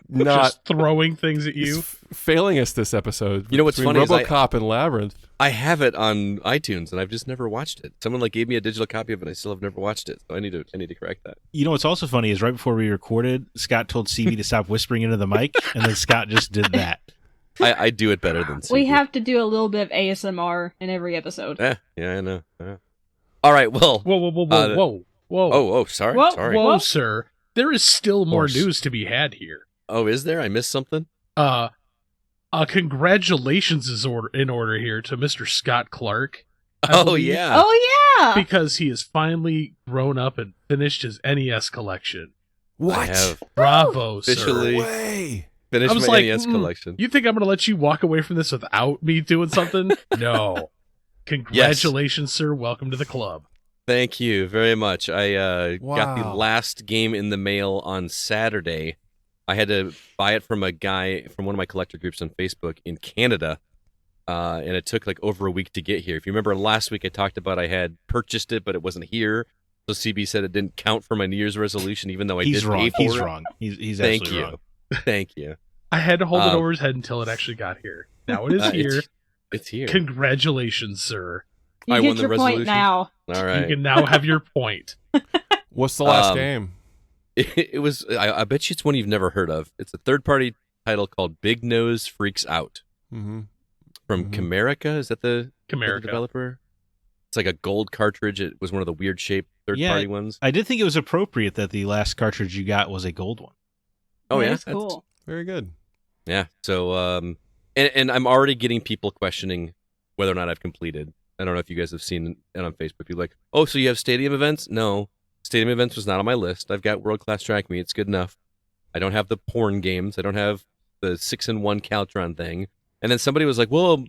not Just throwing things at you. failing us this episode. You know what's Between funny is RoboCop and Labyrinth. I have it on iTunes, and I've just never watched it. Someone gave me a digital copy of it, and I still have never watched it. So I need to correct that. You know what's also funny is right before we recorded, Scott told CB to stop whispering into the mic, and then Scott just did that. I do it better than We CB. have to do a little bit of ASMR in every episode. Yeah, I know. All right, well. Whoa. Oh, sorry. Whoa, sorry. Whoa, Whoa. sir. There is still more Horse. news to be had here. Oh, is there? I missed something? Congratulations is in order here to Mr. Scott Clark. Oh, yeah. Oh yeah. Because he has finally grown up and finished his NES collection. What? I have Bravo, officially No way. finished I was my like, NES collection. You think I'm going to let you walk away from this without me doing something? No. Congratulations, sir. Welcome to the club. Thank you very much. I got the Wow. last game in the mail on Saturday. I had to buy it from a guy from one of my collector groups on Facebook in Canada, and it took like over a week to get here. If you remember last week, I talked about I had purchased it, but it wasn't here. So CB said it didn't count for my New Year's resolution, even though I He's did wrong. pay for He's it. wrong. He's Thank absolutely you. wrong. Thank you. I had to hold it over his head until it actually got here. Now it is here. It's here. Congratulations, sir. You I get won the your point resolution. now. All right. You can now have your point. What's the last game? It was. I bet you it's one you've never heard of. It's a third-party title called Big Nose Freaks Out Mm-hmm. from Mhm. Chimerica. Is that the Chimerica. developer? It's like a gold cartridge. It was one of the weird shaped third-party ones. I did think it was appropriate that the last cartridge you got was a gold one. Oh yeah, That's cool. Very good. Yeah. So and I'm already getting people questioning whether or not I've completed. I don't know if you guys have seen it on Facebook. People are like, oh, so you have stadium events? No, stadium events was not on my list. I've got world class track meets. Good enough. I don't have the porn games. I don't have the 6-in-1 Caltron thing. And then somebody was like, well,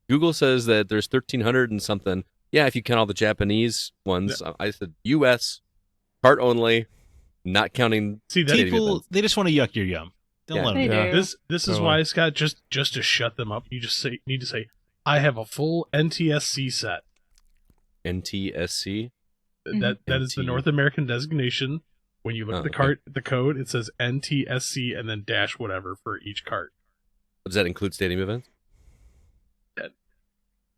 Google says that there's 1,300 and something. Yeah, if you count all the Japanese ones. Yeah. I said U.S. part only, not counting. See that stadium People, events. they just want to yuck your yum. Don't Yeah. let They them. Yeah. do. this is Totally. why, Scott, just to shut them up, you just need to say, I have a full NTSC set. NTSC. That is the NT. North American designation. When you look at the okay. cart, the code, it says NTSC and then dash whatever for each cart. Does that include stadium events? Yeah.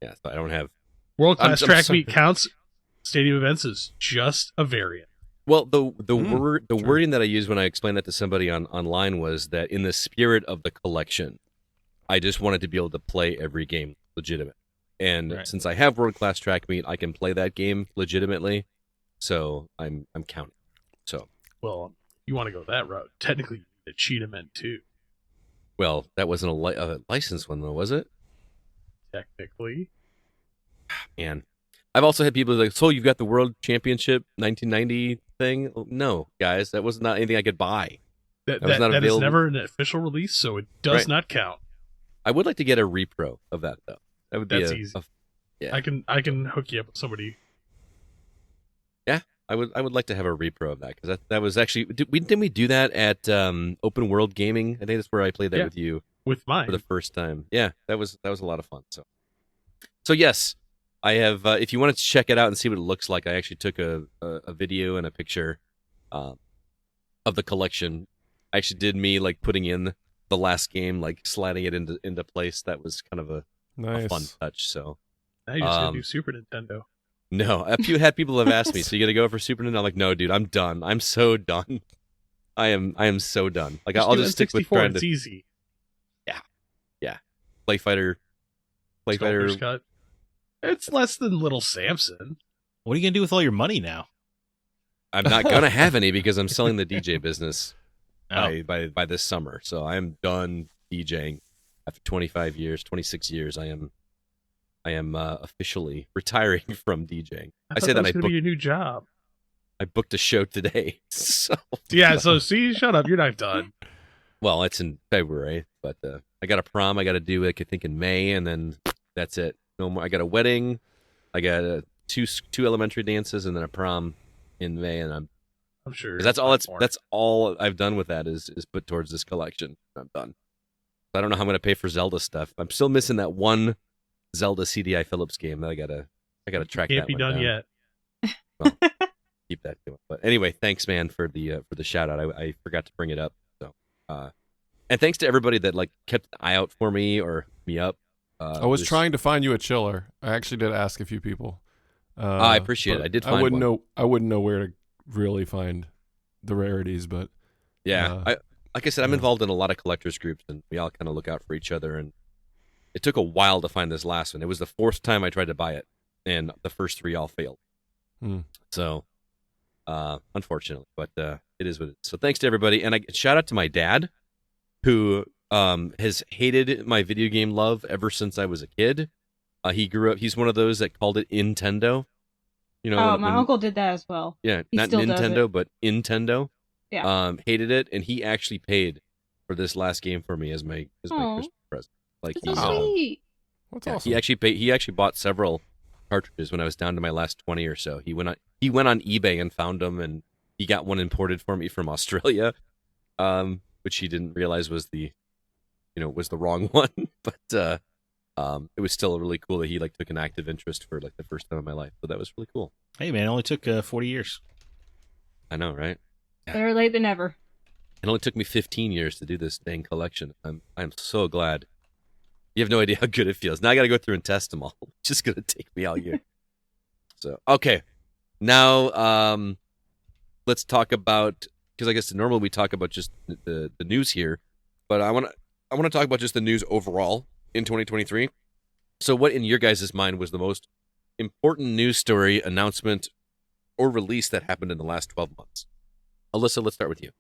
Yeah, so I don't have. World class I'm track sorry. meet counts. Stadium events is just a variant. Well, the wording that I used when I explained that to somebody online was that in the spirit of the collection, I just wanted to be able to play every game legitimate. And Right. since I have world class track meet, I can play that game legitimately. So I'm counting. So Well, you want to go that route. Technically, you need a Cheetahman too. well, that wasn't a licensed one though, was it? Technically. And I've also had people like, so you've got the World Championship 1990 thing? Oh, no, guys, that was not anything I could buy. That was not is available. never an official release, so it does Right. not count. I would like to get a repro of that though. That would be That's easy. yeah. I can hook you up with somebody. I would like to have a repro of that because that was actually didn't we do that at Open World Gaming? I think that's where I played that Yeah. with you With mine. for the first time. Yeah, that was a lot of fun. So yes, I have. If you wanted to check it out and see what it looks like, I actually took a video and a picture of the collection. I actually did me like putting in the last game, like sliding it into place. That was kind of a Nice. fun touch. So Now you just gotta um, do Super Nintendo. no, a few people have asked me, so you gonna go for Super Nintendo? I'm like, no, dude, I'm done. I'm so done. I am so done. Like I'll do just stick with N64, trying it's to easy. play fighter. Sculptor's Cut. It's less than Little Samson. What are you gonna do with all your money now? I'm not gonna have any because I'm selling the DJ business Oh. by this summer. So I'm done DJing after 25 years, 26 years. I am officially retiring from DJing. I thought say that was I gonna be your new job. booked a show today. So Yeah, so see, shut up, you're not done. well, it's in February, but I got a prom I got to do. I think in May, and then that's it. No more. I got a wedding. I got two elementary dances, and then a prom in May, and I'm sure. that's all. it's not more. That's all I've done with that is put towards this collection. I'm done. I don't know how I'm gonna pay for Zelda stuff. I'm still missing that one Zelda CDI Phillips game that I gotta track. Can't that be one done down. yet. Well, keep that going. But anyway, thanks, man, for the shout out. I forgot to bring it up. So, and thanks to everybody that like kept an eye out for me or hooked me up. I was trying to find you a chiller. I actually did ask a few people. I appreciate it. but I did I find wouldn't one. know. I wouldn't know where to really find the rarities, but Yeah, like I said, I'm yeah. involved in a lot of collectors groups, and we all kind of look out for each other. And it took a while to find this last one. It was the fourth time I tried to buy it, and the first three all failed. Hmm. So, unfortunately, but it is what it is. So thanks to everybody, and shout out to my dad. who has hated my video game love ever since I was a kid. He grew up. He's one of those that called it Nintendo. You know, my uncle did that as well. Yeah, He not still does Nintendo, it. but Nintendo. Yeah. Hated it, and he actually paid for this last game for me as my Christmas present. Like That's so sweet. That's yeah, awesome. he actually paid. He actually bought several cartridges when I was down to my last 20 or so. He went on eBay and found them, and he got one imported for me from Australia, which he didn't realize was the wrong one. But it was still really cool that he like took an active interest for like the first time in my life. So that was really cool. Hey man, it only took 40 years. I know, right? Better late than never. It only took me 15 years to do this dang collection. I'm so glad. You have no idea how good it feels. Now I got to go through and test them all. It's just going to take me all year. So, okay. Now, let's talk about, because I guess normally we talk about just the news here, but I want to talk about just the news overall in 2023. So what in your guys' mind was the most important news story, announcement, or release that happened in the last 12 months? Alyssa, let's start with you.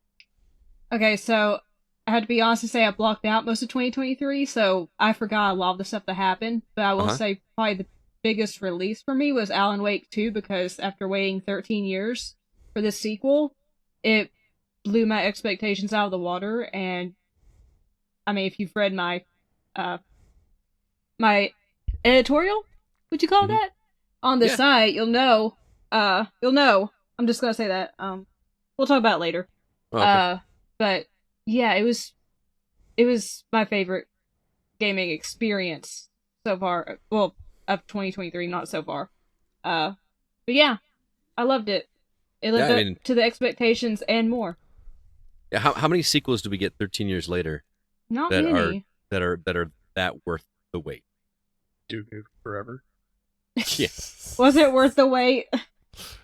Okay, so I had to be honest and say I blocked out most of 2023, so I forgot a lot of the stuff that happened. But I will say probably the biggest release for me was Alan Wake 2, because after waiting 13 years for this sequel, it blew my expectations out of the water. And I mean, if you've read my my editorial, would you call that, on the site, you'll know. I'm just gonna say that. We'll talk about it later. Okay. But yeah, it was my favorite gaming experience so far. Well, of 2023, not so far. But yeah, I loved it. It lived up to the expectations and more. Yeah, how many sequels do we get 13 years later? Not that many. are that worth the wait? Duke forever. Yeah. Was it worth the wait?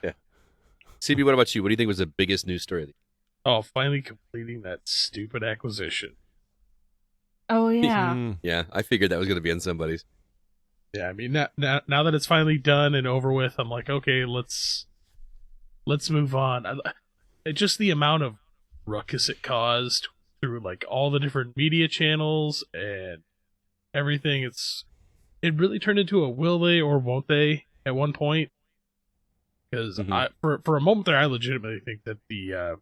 Yeah. CB, what about you? What do you think was the biggest news story of the year? Oh, finally completing that stupid acquisition. Oh, yeah. Yeah, I figured that was going to be on somebody's. Yeah, I mean, now that it's finally done and over with, I'm like, okay, let's move on. Just the amount of ruckus it caused through like all the different media channels and everything, it really turned into a will they or won't they at one point. Because for a moment there, I legitimately think that the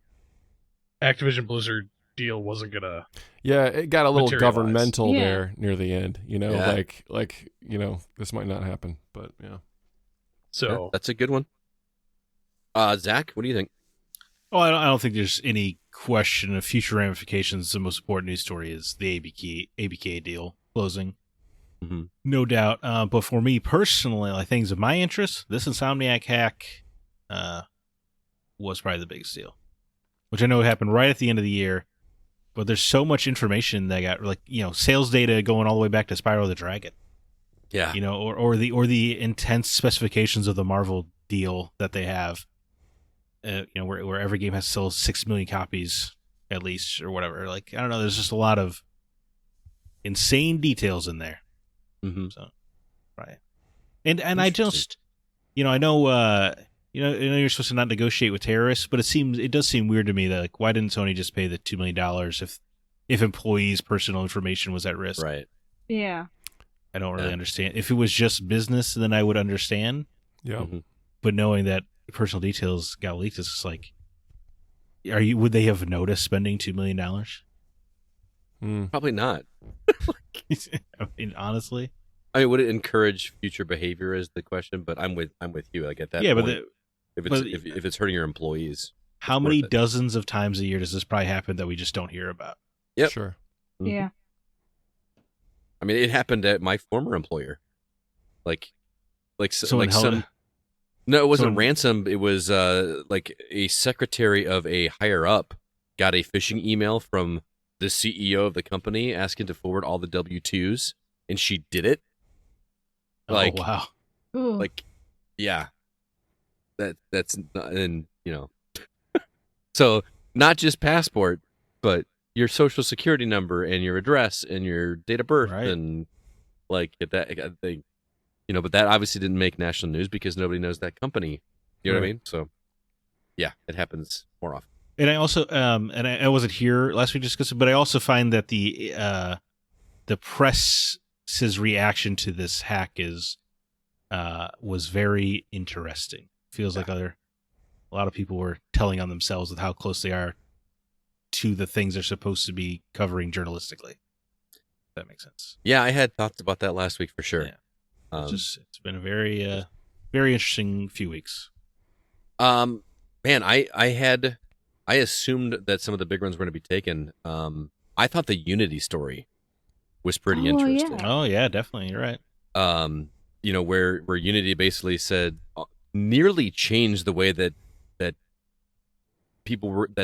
Activision Blizzard deal wasn't gonna. Yeah, it got a little governmental there near the end. You know, like this might not happen, but yeah. So that's a good one. Zach, what do you think? Oh, I don't think there's any question of future ramifications. The most important news story is the ABK deal closing. Mm-hmm. No doubt. But for me personally, like things of my interest, this Insomniac hack was probably the biggest deal, which I know happened right at the end of the year. But there's so much information that got sales data going all the way back to Spyro the Dragon. Yeah. Or the intense specifications of the Marvel deal that they have. Where every game has to sell 6 million copies at least or whatever. Like, I don't know, there's just a lot of insane details in there. Mm-hmm. So, right. And I just, I know, you're supposed to not negotiate with terrorists, but it does seem weird to me that, like, why didn't Sony just pay the $2 million if employees' personal information was at risk? Right. Yeah. I don't really understand. If it was just business, then I would understand. Yeah. Mm-hmm. But knowing that personal details got leaked, it's just like, would they have noticed spending $2 million? Probably not. I mean, honestly, would it encourage future behavior is the question? But I'm with you. Like at that point, if it's hurting your employees, how many dozens of times a year does this probably happen that we just don't hear about? Yep. Sure. Mm-hmm. Yeah. I mean, it happened at my former employer. No, it wasn't ransom. It was like a secretary of a higher up got a phishing email from the CEO of the company asking to forward all the W-2s, and she did it. Oh, wow. Like, yeah. That's and so not just passport, but your social security number and your address and your date of birth, right. And like that thing. But that obviously didn't make national news because nobody knows that company. You know what I mean? So, yeah, it happens more often. And I also, and I wasn't here last week discussing, but I also find that the press's reaction to this hack was very interesting. Feels like a lot of people were telling on themselves with how close they are to the things they're supposed to be covering journalistically. If that makes sense. Yeah, I had thoughts about that last week for sure. Yeah. It's been a very interesting few weeks. Man, I assumed that some of the big ones were going to be taken. I thought the Unity story was pretty interesting. Oh yeah, definitely. You're right. Where Unity basically said nearly changed the way that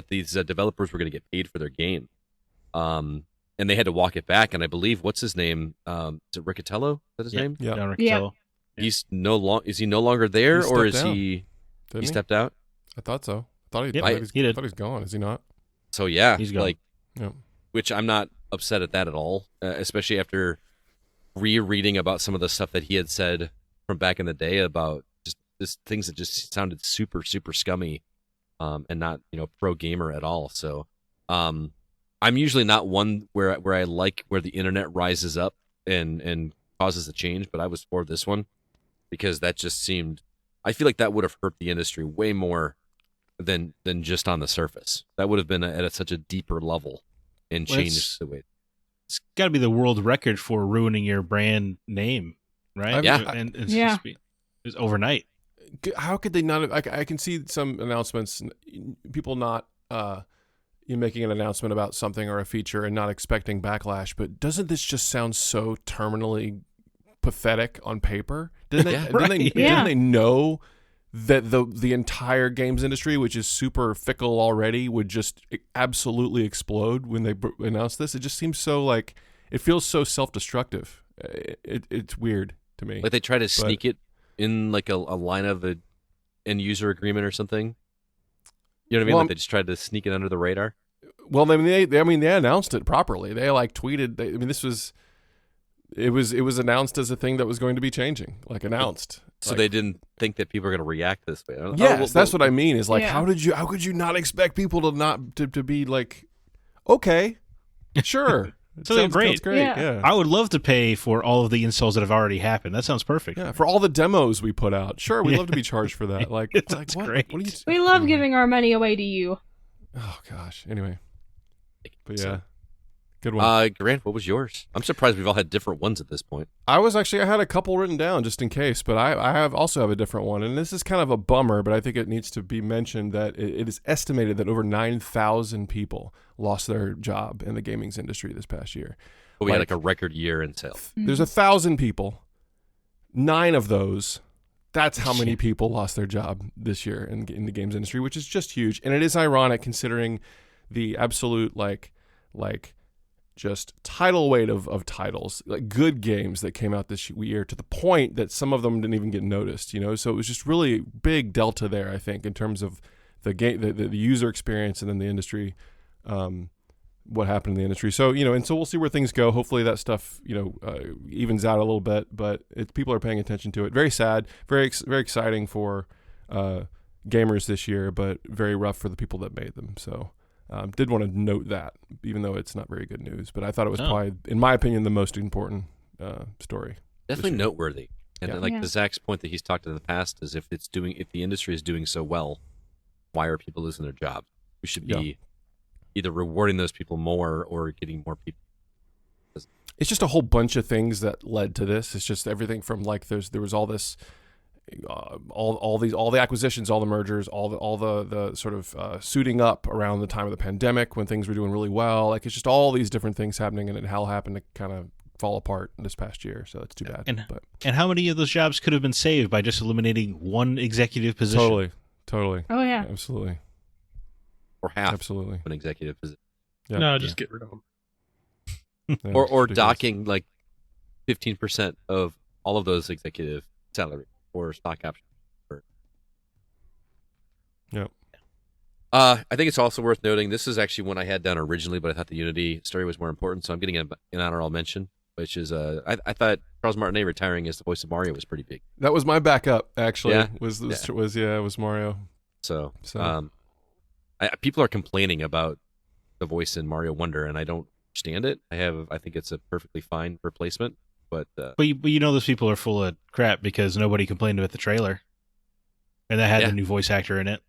these developers were going to get paid for their game. And they had to walk it back. And I believe, what's his name? Is it Riccatello? Is that his name? Yeah, John Riccatello. Yeah. Is he no longer there, or is he stepped out? I thought so. I thought he did. I thought he's gone. Is he not? So yeah, he's gone. Which I'm not upset at that at all, especially after rereading about some of the stuff that he had said from back in the day about just things that just sounded super, super scummy, and not pro gamer at all. So I'm usually not one where I like where the internet rises up and causes a change, but I was for this one because that just seemed. I feel like that would have hurt the industry way more than just on the surface. That would have been at such a deeper level and changed the way. It's got to be the world record for ruining your brand name, right? Yeah. And it's overnight. How could they not have, I can see some announcements, people not making an announcement about something or a feature and not expecting backlash, but doesn't this just sound so terminally pathetic on paper? Didn't they know that the entire games industry, which is super fickle already, would just absolutely explode when they announced this? It just seems so it feels so self-destructive. It's weird to me. Like they try to sneak it in like a line of an end user agreement or something. You know what I mean? Like they just tried to sneak it under the radar. Well, they announced it properly. They tweeted. It was announced as a thing that was going to be changing, announced. So they didn't think that people were going to react this way. Yes, that's what I mean. Is how could you not expect people to be like, okay, sure. So great. Yeah. I would love to pay for all of the installs that have already happened. That sounds perfect. Yeah, for all the demos we put out. Sure, we'd love to be charged for that. That's what? great. What are you We love giving our money away to you. Oh gosh. Anyway, but yeah, good one. Grant, what was yours? I'm surprised we've all had different ones at this point. I had a couple written down just in case, but I also have a different one, and this is kind of a bummer, but I think it needs to be mentioned that it is estimated that over 9,000 people lost their job in the gaming industry this past year. But we had a record year in sales. There's 1,000 people. 9 of those. That's how many people lost their job this year in the games industry, which is just huge. And it is ironic considering the absolute just tidal weight of titles, good games that came out this year, to the point that some of them didn't even get noticed. So it was just really big delta there, I think, in terms of the game, the user experience, and then the industry, what happened in the industry. So and so we'll see where things go. Hopefully that stuff evens out a little bit, but people are paying attention to it. Very sad, very exciting for gamers this year, but very rough for the people that made them. So. Did want to note that, even though it's not very good news, but I thought it was probably, in my opinion, the most important story. Definitely noteworthy. And to Zach's point that he's talked in the past, is if the industry is doing so well, why are people losing their jobs? We should be either rewarding those people more or getting more people. It's just a whole bunch of things that led to this. It's just everything from there was all this. All the acquisitions, all the mergers, all the sort of suiting up around the time of the pandemic when things were doing really well. It's just all these different things happening, and it all happened to kind of fall apart this past year. So it's too bad. And how many of those jobs could have been saved by just eliminating one executive position? Totally. Oh yeah, absolutely. Or half. Absolutely. An executive position. Yeah. No, just get rid of them. Yeah, or docking 15% of all of those executive salary. Or stock options. Yep. I think it's also worth noting, this is actually one I had down originally, but I thought the Unity story was more important, so I'm getting an honorable mention, which is I thought Charles Martinet retiring as the voice of Mario was pretty big. That was my backup, actually. Yeah? Was Mario. So People are complaining about the voice in Mario Wonder, and I don't understand it. I think it's a perfectly fine replacement, but you know those people are full of crap because nobody complained about the trailer, and that had the new voice actor in it.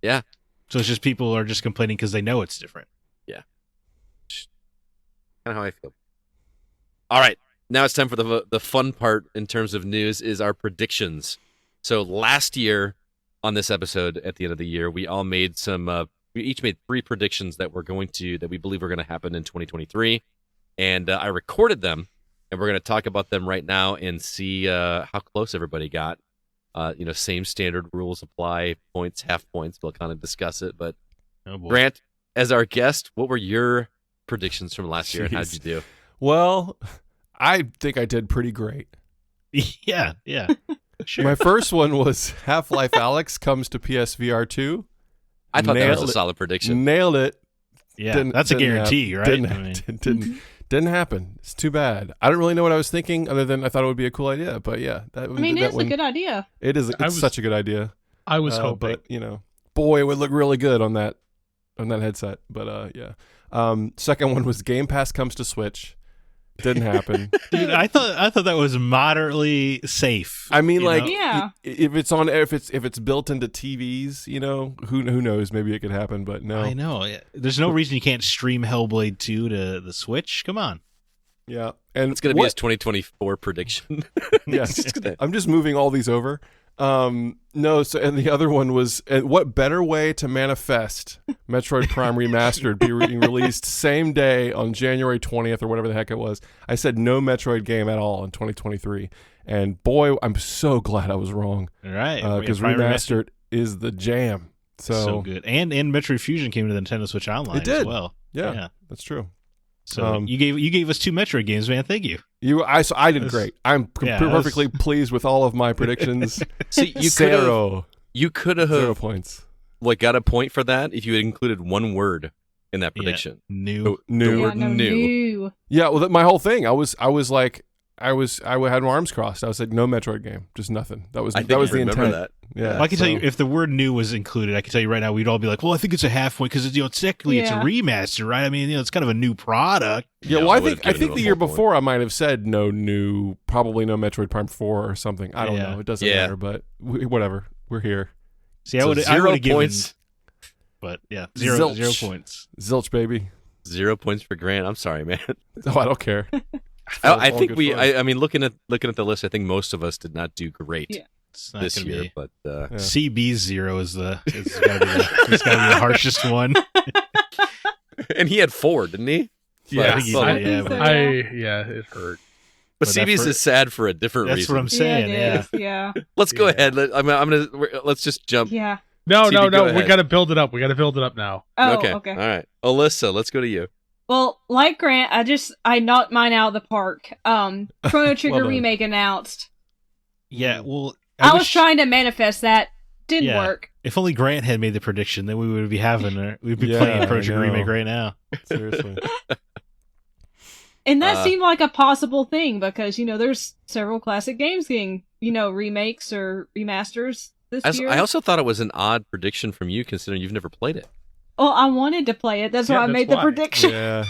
Yeah. So it's just people are just complaining because they know it's different. Yeah. Kind of how I feel. All right. Now it's time for the fun part in terms of news is our predictions. So last year on this episode at the end of the year, we all made we each made 3 predictions that we believe are going to happen in 2023. And I recorded them, and we're going to talk about them right now and see how close everybody got. Same standard rules apply, points, half points. We'll kind of discuss it. But Grant, as our guest, what were your predictions from last year, and how did you do? Well, I think I did pretty great. Yeah. Sure. My first one was Half-Life Alyx comes to PSVR 2. I thought that was a solid prediction. Nailed it. Yeah, that's a guarantee, right? Didn't happen. It's too bad. I don't really know what I was thinking, other than I thought it would be a cool idea. But yeah, it is a good idea. It is. It's such a good idea. I was hoping, but boy, it would look really good on that headset. But yeah. Second one was Game Pass comes to Switch. Didn't happen. Dude, I thought that was moderately safe. I mean, if it's built into TVs, who knows? Maybe it could happen, but no. I know. There's no reason you can't stream Hellblade 2 to the Switch. Come on. Yeah, and it's going to be his 2024 prediction. Yes, I'm just moving all these over. No, so and the other one was, what better way to manifest Metroid Prime Remastered being released same day on January 20th or whatever the heck it was. I said no Metroid game at all in 2023, and boy, I'm so glad I was wrong. All right, because Remastered is the jam. So good, and Metroid Fusion came to the Nintendo Switch Online. It did. As well. Yeah, that's true. So you gave us 2 Metroid games, man. Thank you. I did great. I'm perfectly pleased with all of my predictions. See, you could have 0 points. Got a point for that if you had included one word in that prediction. New. The word new. Yeah, well, my whole thing, I had my arms crossed. I was like, no Metroid game, just nothing. That was the intent. That. Yeah, well, I can tell you, if the word new was included, I can tell you right now, we'd all be like, well, I think it's a half point because technically it's a remaster, right? I mean, it's kind of a new product. Yeah, well, I think the year before I might have said probably no Metroid Prime 4 or something. I don't know. It doesn't matter, but whatever. We're here. See, I would have given points. But yeah, zero points. Zilch, baby. 0 points for Grant. I'm sorry, man. Oh, I don't care. I think I mean, looking at the list, I think most of us did not do great this year. But CB's 0 is gotta be the harshest one. And he had 4, didn't he? Yeah, it hurt. But CB's is sad for a different reason. That's what I'm saying. Yeah. Let's go ahead. Let's just jump. Yeah. No. We got to build it up. We got to build it up now. Oh, okay. All right. Alyssa, let's go to you. Well, like Grant, I knocked mine out of the park. Chrono Trigger remake announced. Yeah, well, I was trying to manifest that. Didn't work. If only Grant had made the prediction, then we would be we'd be playing Chrono Trigger remake right now. Seriously. And that seemed like a possible thing because there's several classic games getting remakes or remasters this year. I also thought it was an odd prediction from you, considering you've never played it. Well, I wanted to play it. That's why I made the prediction. Yeah.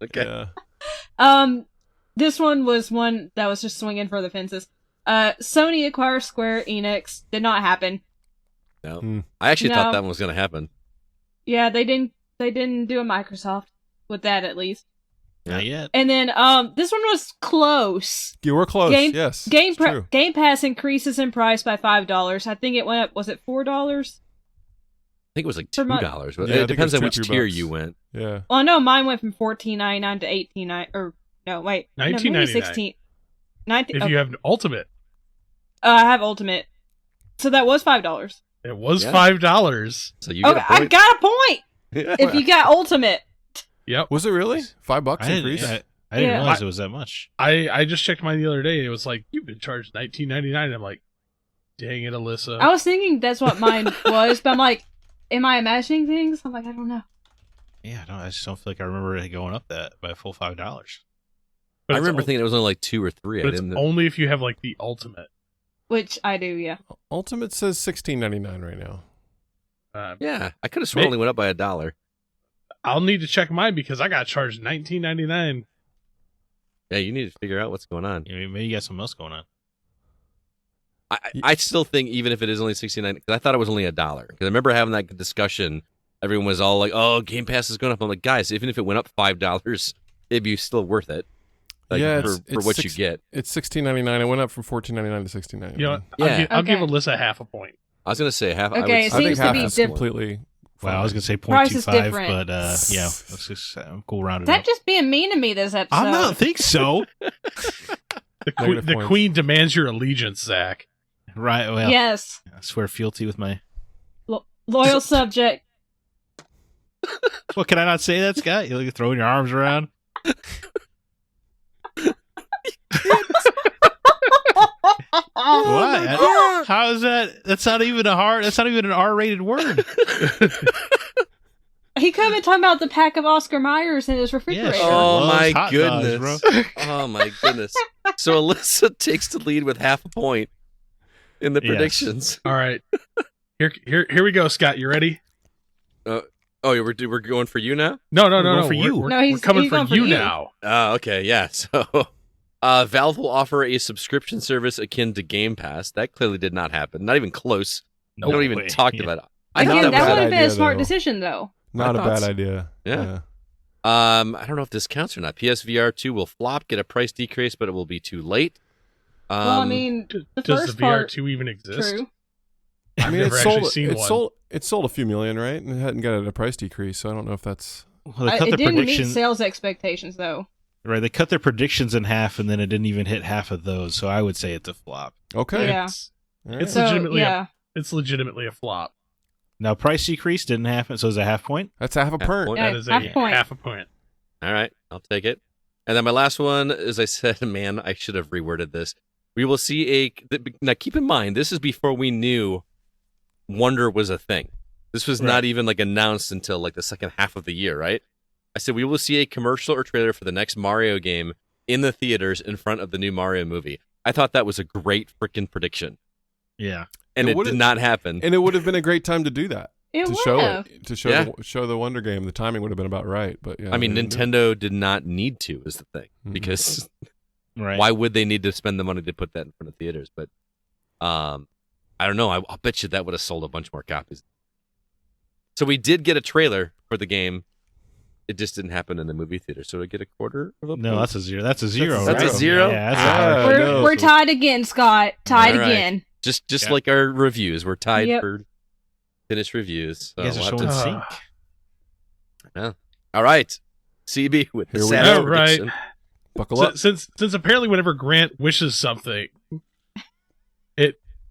Okay. Yeah. This one was one that was just swinging for the fences. Sony acquires Square Enix. Did not happen. No. I actually thought that one was going to happen. Yeah, they didn't do a Microsoft with that at least. Not yet. And then this one was close. You were close. Yes. Game Pass increases in price by $5. I think it went up. Was it $4? I think it was like $2. But it depends on which tier you went. Yeah. Well, no, mine went from $14.99 to $18.99. Or no, wait, $19.99. If you have Ultimate. I have Ultimate, so that was $5. It was $5. So you get a point. I got a point. If you got Ultimate. Yep. Was it really $5 increase? I didn't realize it was that much. I just checked mine the other day, and it was like, you've been charged $19.99. I'm like, dang it, Alyssa. I was thinking that's what mine was, but I'm like, am I imagining things? I'm like, I don't know. Yeah, no, I just don't feel like I remember it going up that by a full $5. But I remember thinking it was only like 2 or 3. But it's only if you have like the Ultimate. Which I do, yeah. Ultimate says $16.99 right now. Yeah, I could have sworn it only went up by $1. I'll need to check mine because I got charged $19.99. Yeah, you need to figure out what's going on. Yeah, maybe you got something else going on. I still think even if it is only $69, because I thought it was only $1. Because I remember having that discussion. Everyone was all like, "Oh, Game Pass is going up." I'm like, guys, even if it went up $5, it'd be still worth it. Like, yeah, for what you get. It's $16.99. It went up from $14.99 to $16.99. You know, Yeah. I'll give Alyssa half a point. I was gonna say half. Okay, I seems think to half be is diff- completely. Well, I was gonna say Price is 0.25, different. but yeah, let's just cool round it Zach up. just being mean to me this episode. I don't think so. The Negative points. queen demands your allegiance, Zach. Right. Well, Yes. I swear fealty with my. Loyal subject. What can I not say that, Scott? You're like throwing your arms around. What? How is that? That's not even That's not even an R-rated word. He could have been talking about the pack of Oscar Mayers in his refrigerator. Yeah, sure. Oh Loves my hot dogs, goodness! bro. Oh my goodness! So Alyssa takes the lead with half a point in the Yes. predictions. All right. Here we go, Scott. You ready? Oh, we're going for you now? No. going for you. We're, No, we're he's coming going for for you you. now. Oh, okay, yeah. So, Valve will offer a subscription service akin to Game Pass. That clearly did not happen. Not even close. No We don't even way. talk Yeah. about it. Again, Not a that bad would have been a idea, smart though. decision, though. Not a I thought bad so. idea. Yeah. I don't know if this counts or not. PSVR 2 will flop, get a price decrease, but it will be too late. Well, I mean, the Does first the VR part, 2 even exist? true. I've I mean, never it actually sold. seen It one. sold a few million, right? And it hadn't got a price decrease, so I don't know if that's. Well, they cut It the didn't meet prediction. sales expectations, though. Right, they cut their predictions in half, and then it didn't even hit half of those. So I would say it's a flop. Okay. Yeah. It's, All right. it's So, legitimately yeah. it's legitimately a flop. Now, price decrease didn't happen, so it's a half point. That's half a Half point. point. Yeah, That is half a point. half a point. All right, I'll take it. And then my last one, as I said, man, I should have reworded this. We will see now keep in mind, this is before we knew Wonder was a thing. This was not even like announced until like the second half of the year, right? I said we will see a commercial or trailer for the next Mario game in the theaters in front of the new Mario movie. I thought that was a great freaking prediction. Yeah. And It it would've- did not happen. And it would have been a great time to do that. It To would show have. it, to show Yeah. show the Wonder Game. The timing would have been about right, but yeah. I mean, they didn't do it. Nintendo did not need to, is the thing. Mhm. Because Right. why would they need to spend the money to put that in front of theaters? But I don't know. I'll bet you that would have sold a bunch more copies. So we did get a trailer for the game. It just didn't happen in the movie theater. So we get a quarter of a No, point? that's a zero. That's a zero. That's a right? zero? Yeah, that's Ah, a hard We're, no. we're tied again, Scott. Tied All right. again. Just Yeah. like our reviews. We're tied Yep. for finished reviews. So You guys are we'll so in have to- sync. All right. CB with the Here we sad go. All right. prediction. Buckle up. Since apparently whenever Grant wishes something,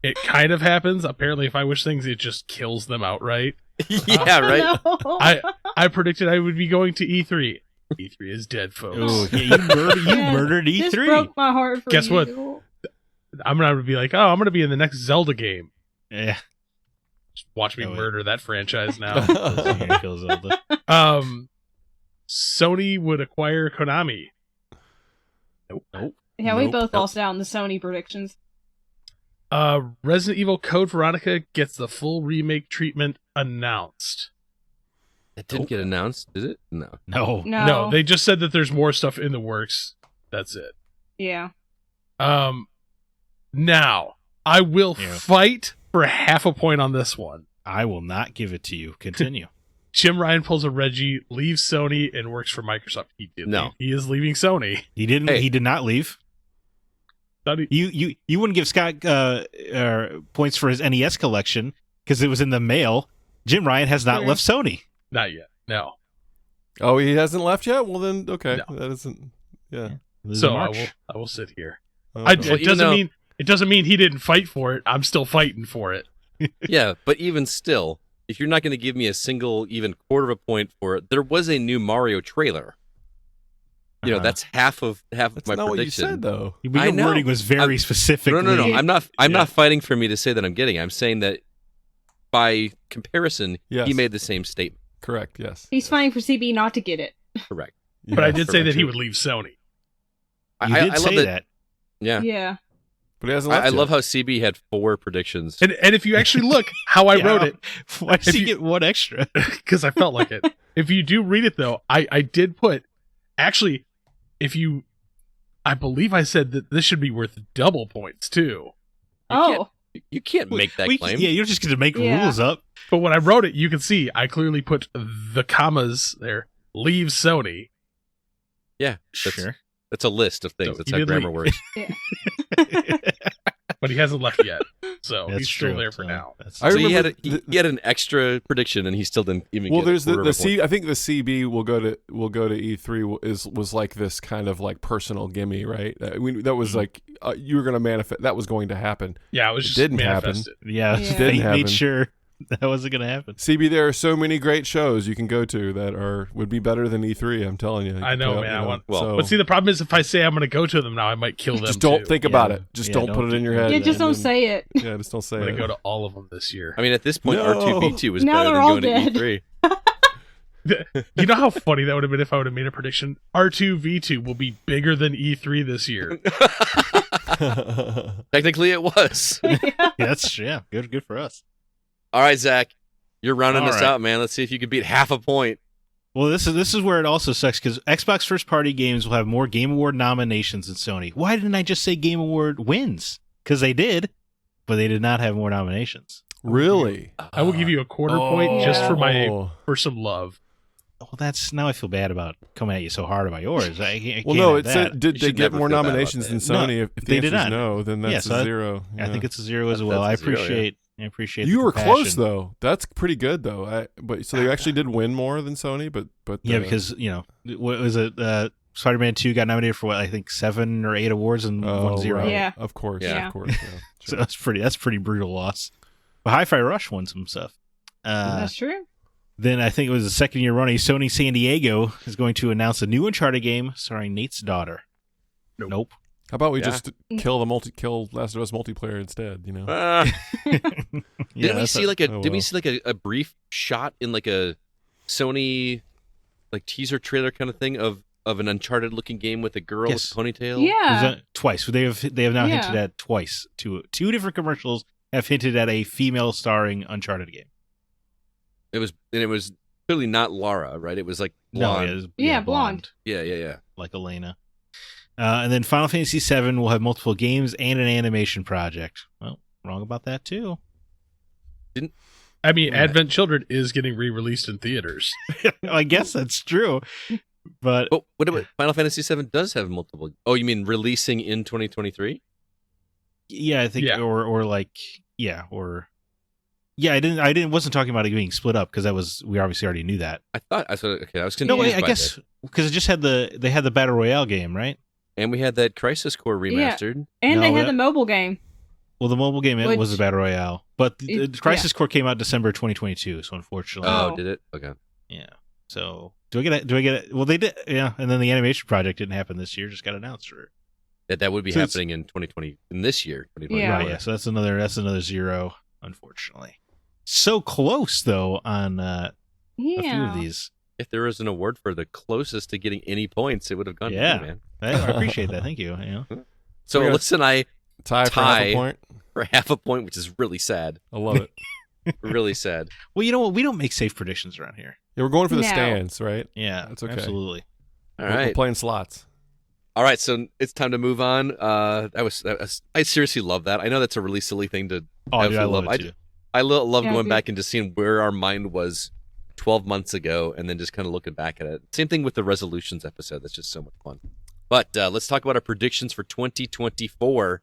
it kind of happens. Apparently, if I wish things, it just kills them outright. Yeah, right. No. I predicted I would be going to E3. E3 is dead, folks. Oh, yeah, you Yeah, murdered This E3. broke my heart for Guess what? you. I'm gonna be like, oh, I'm gonna be in the next Zelda game. Yeah. Just watch me Oh, wait. murder that franchise now. Yeah, kills Zelda. Sony would acquire Konami. Yeah, we Nope. both lost out on the Sony predictions. Resident Evil Code Veronica gets the full remake treatment announced. It didn't get announced, did it? No. No. No. They just said that there's more stuff in the works. That's it. Yeah. Now I will Yeah. fight for half a point on this one. I will not give it to you. Continue. Jim Ryan pulls a Reggie, leaves Sony, and works for Microsoft. He did. No. leave. He is leaving Sony. He didn't. Hey. He did not leave. Thought he- You wouldn't give Scott points for his NES collection because it was in the mail. Jim Ryan has not Sure. left Sony. Not yet. No. Oh, he hasn't left yet. Well, then okay, No. that isn't. Yeah. This is So March. I will sit here. Okay. It even doesn't though- mean he didn't fight for it. I'm still fighting for it. Yeah, but even still, if you're not going to give me a single, even quarter of a point for it, there was a new Mario trailer. You know, Uh-huh. that's half of That's my not what you prediction. said, though. But I your know. wording was very specific. No. I'm not. I'm Yeah. not fighting for me to say that I'm getting. I'm saying that by comparison, Yes. he made the same statement. Correct. Yes. He's fighting for CB not to get it. Correct. But I Yes. did say that he Correct. would leave Sony. You did I say love that. Yeah. Yeah. But he hasn't left I yet. love how CB had 4 predictions. And if you actually look how I wrote it, Why does he get one extra? because I felt like it. If you do read it though, I did put, actually, I believe I said that this should be worth double points too. You can't make that claim. Yeah, you're just going to make Yeah. rules up. But when I wrote it, you can see I clearly put the commas there. Leave Sony. Yeah, that's a list of things. So That's he how did grammar leave. works. But he hasn't left yet, so That's he's true. still there for So now. that's- I So he remember had an extra prediction, and he still didn't even. Well, get there's a quarter the of a point. C. I think the CB will go to E3 was like this kind of like personal gimme, right? I mean, that was like you were going to manifest. That was going to happen. Yeah, it was It just didn't happen. manifested. Yeah, Yeah. Didn't he happen. made sure that wasn't going to happen. CB, there are so many great shows you can go to that would be better than E3. I'm telling you. I know, You man. I want. Well, But see, the problem is if I say I'm going to go to them now, I might kill them. just don't too. think Yeah. about it. Just Yeah, don't don't put it in do your that. head. Yeah, just and don't then- say it. Yeah, just don't say I'm going it. to go to all of them this year. I mean, at this point, No. R2V2 was Now better they're than all going to dead. E3. You know how funny that would have been if I would have made a prediction? R2V2 will be bigger than E3 this year. Technically, it was. Yeah, good for us. All right, Zach, you're rounding All us right. out, man. Let's see if you can beat half a point. Well, this is where it also sucks because Xbox first party games will have more Game Award nominations than Sony. Why didn't I just say Game Award wins? Because they did, but they did not have more nominations. Really? I will give you a quarter point just Oh. for some love. Well, that's now I feel bad about coming at you so hard about yours. I can't Well, no, have it that. said, did You they should get never more feel bad about nominations than that. Sony? No, If the they answer did is not. no, then that's Yeah, so a zero. I think it's a zero as That's well. a I zero, yeah. appreciate. You the were compassion. close though. That's pretty good though. So they actually did win more than Sony, but Yeah, because what was it? Spider-Man 2 got nominated for what I think 7 or 8 awards and won 0. right. Yeah. Of course, Yeah. of course. Yeah. So that's pretty brutal loss. But Hi-Fi Rush won some stuff. That's true. Then I think it was the second year running. Sony San Diego is going to announce a new Uncharted game starring Nate's daughter. Nope. How about we Yeah. just kill Last of Us multiplayer instead? You know. Didn't we that's see well. a brief shot in like a Sony like teaser trailer kind of thing of an Uncharted looking game with a girl Yes. with a ponytail? Yeah. twice. They have now Yeah. hinted at twice. Two different commercials have hinted at a female starring Uncharted game. It was clearly not Lara, right? It was like blonde. No, it was, Yeah, blonde. Yeah. like Elena. And then Final Fantasy VII will have multiple games and an animation project. Well, wrong about that too. I mean, Yeah. Advent Children is getting re-released in theaters. I guess that's true, but Oh, what about Final Fantasy VII does have multiple? Oh, you mean releasing in 2023? yeah, I think Yeah. I wasn't talking about it being split up because we obviously already knew that. I thought I was confused. No, wait, I by guess that. because it just had they had the Battle Royale game, right? And we had that Crisis Core remastered. And they No, had that- the mobile game. Well, the mobile game Which- was the Battle Royale, but the It- Crisis Core came out December 2022, so unfortunately, Oh, Oh. did it? Okay. yeah. So do I get it? Well, they did, yeah. And then the animation project didn't happen this year; just got announced for. That would be So it's- happening in 2020 in this year. 2020. Yeah. Right, yeah. So that's another zero, unfortunately. So close though on a few Yeah. of these. If there was an award for the closest to getting any points, it would have gone to Yeah. you, man. I appreciate that. Thank you. So We got- Alyssa and I Tie for half Tie. a point. for half a point, which is really sad. I love it. Really sad. Well, you know what? We don't make safe predictions around here. Yeah, we're going for the No. stands, right? Yeah, That's okay. Absolutely. All We're right. playing slots. All right, so it's time to move on. I seriously love that. I know that's a really silly thing to Oh, dude, I absolutely love it too. I love Yeah, going dude. back and just seeing where our mind was 12 months ago and then just kind of looking back at it. Same thing with the resolutions episode. That's just so much fun. But let's talk about our predictions for 2024.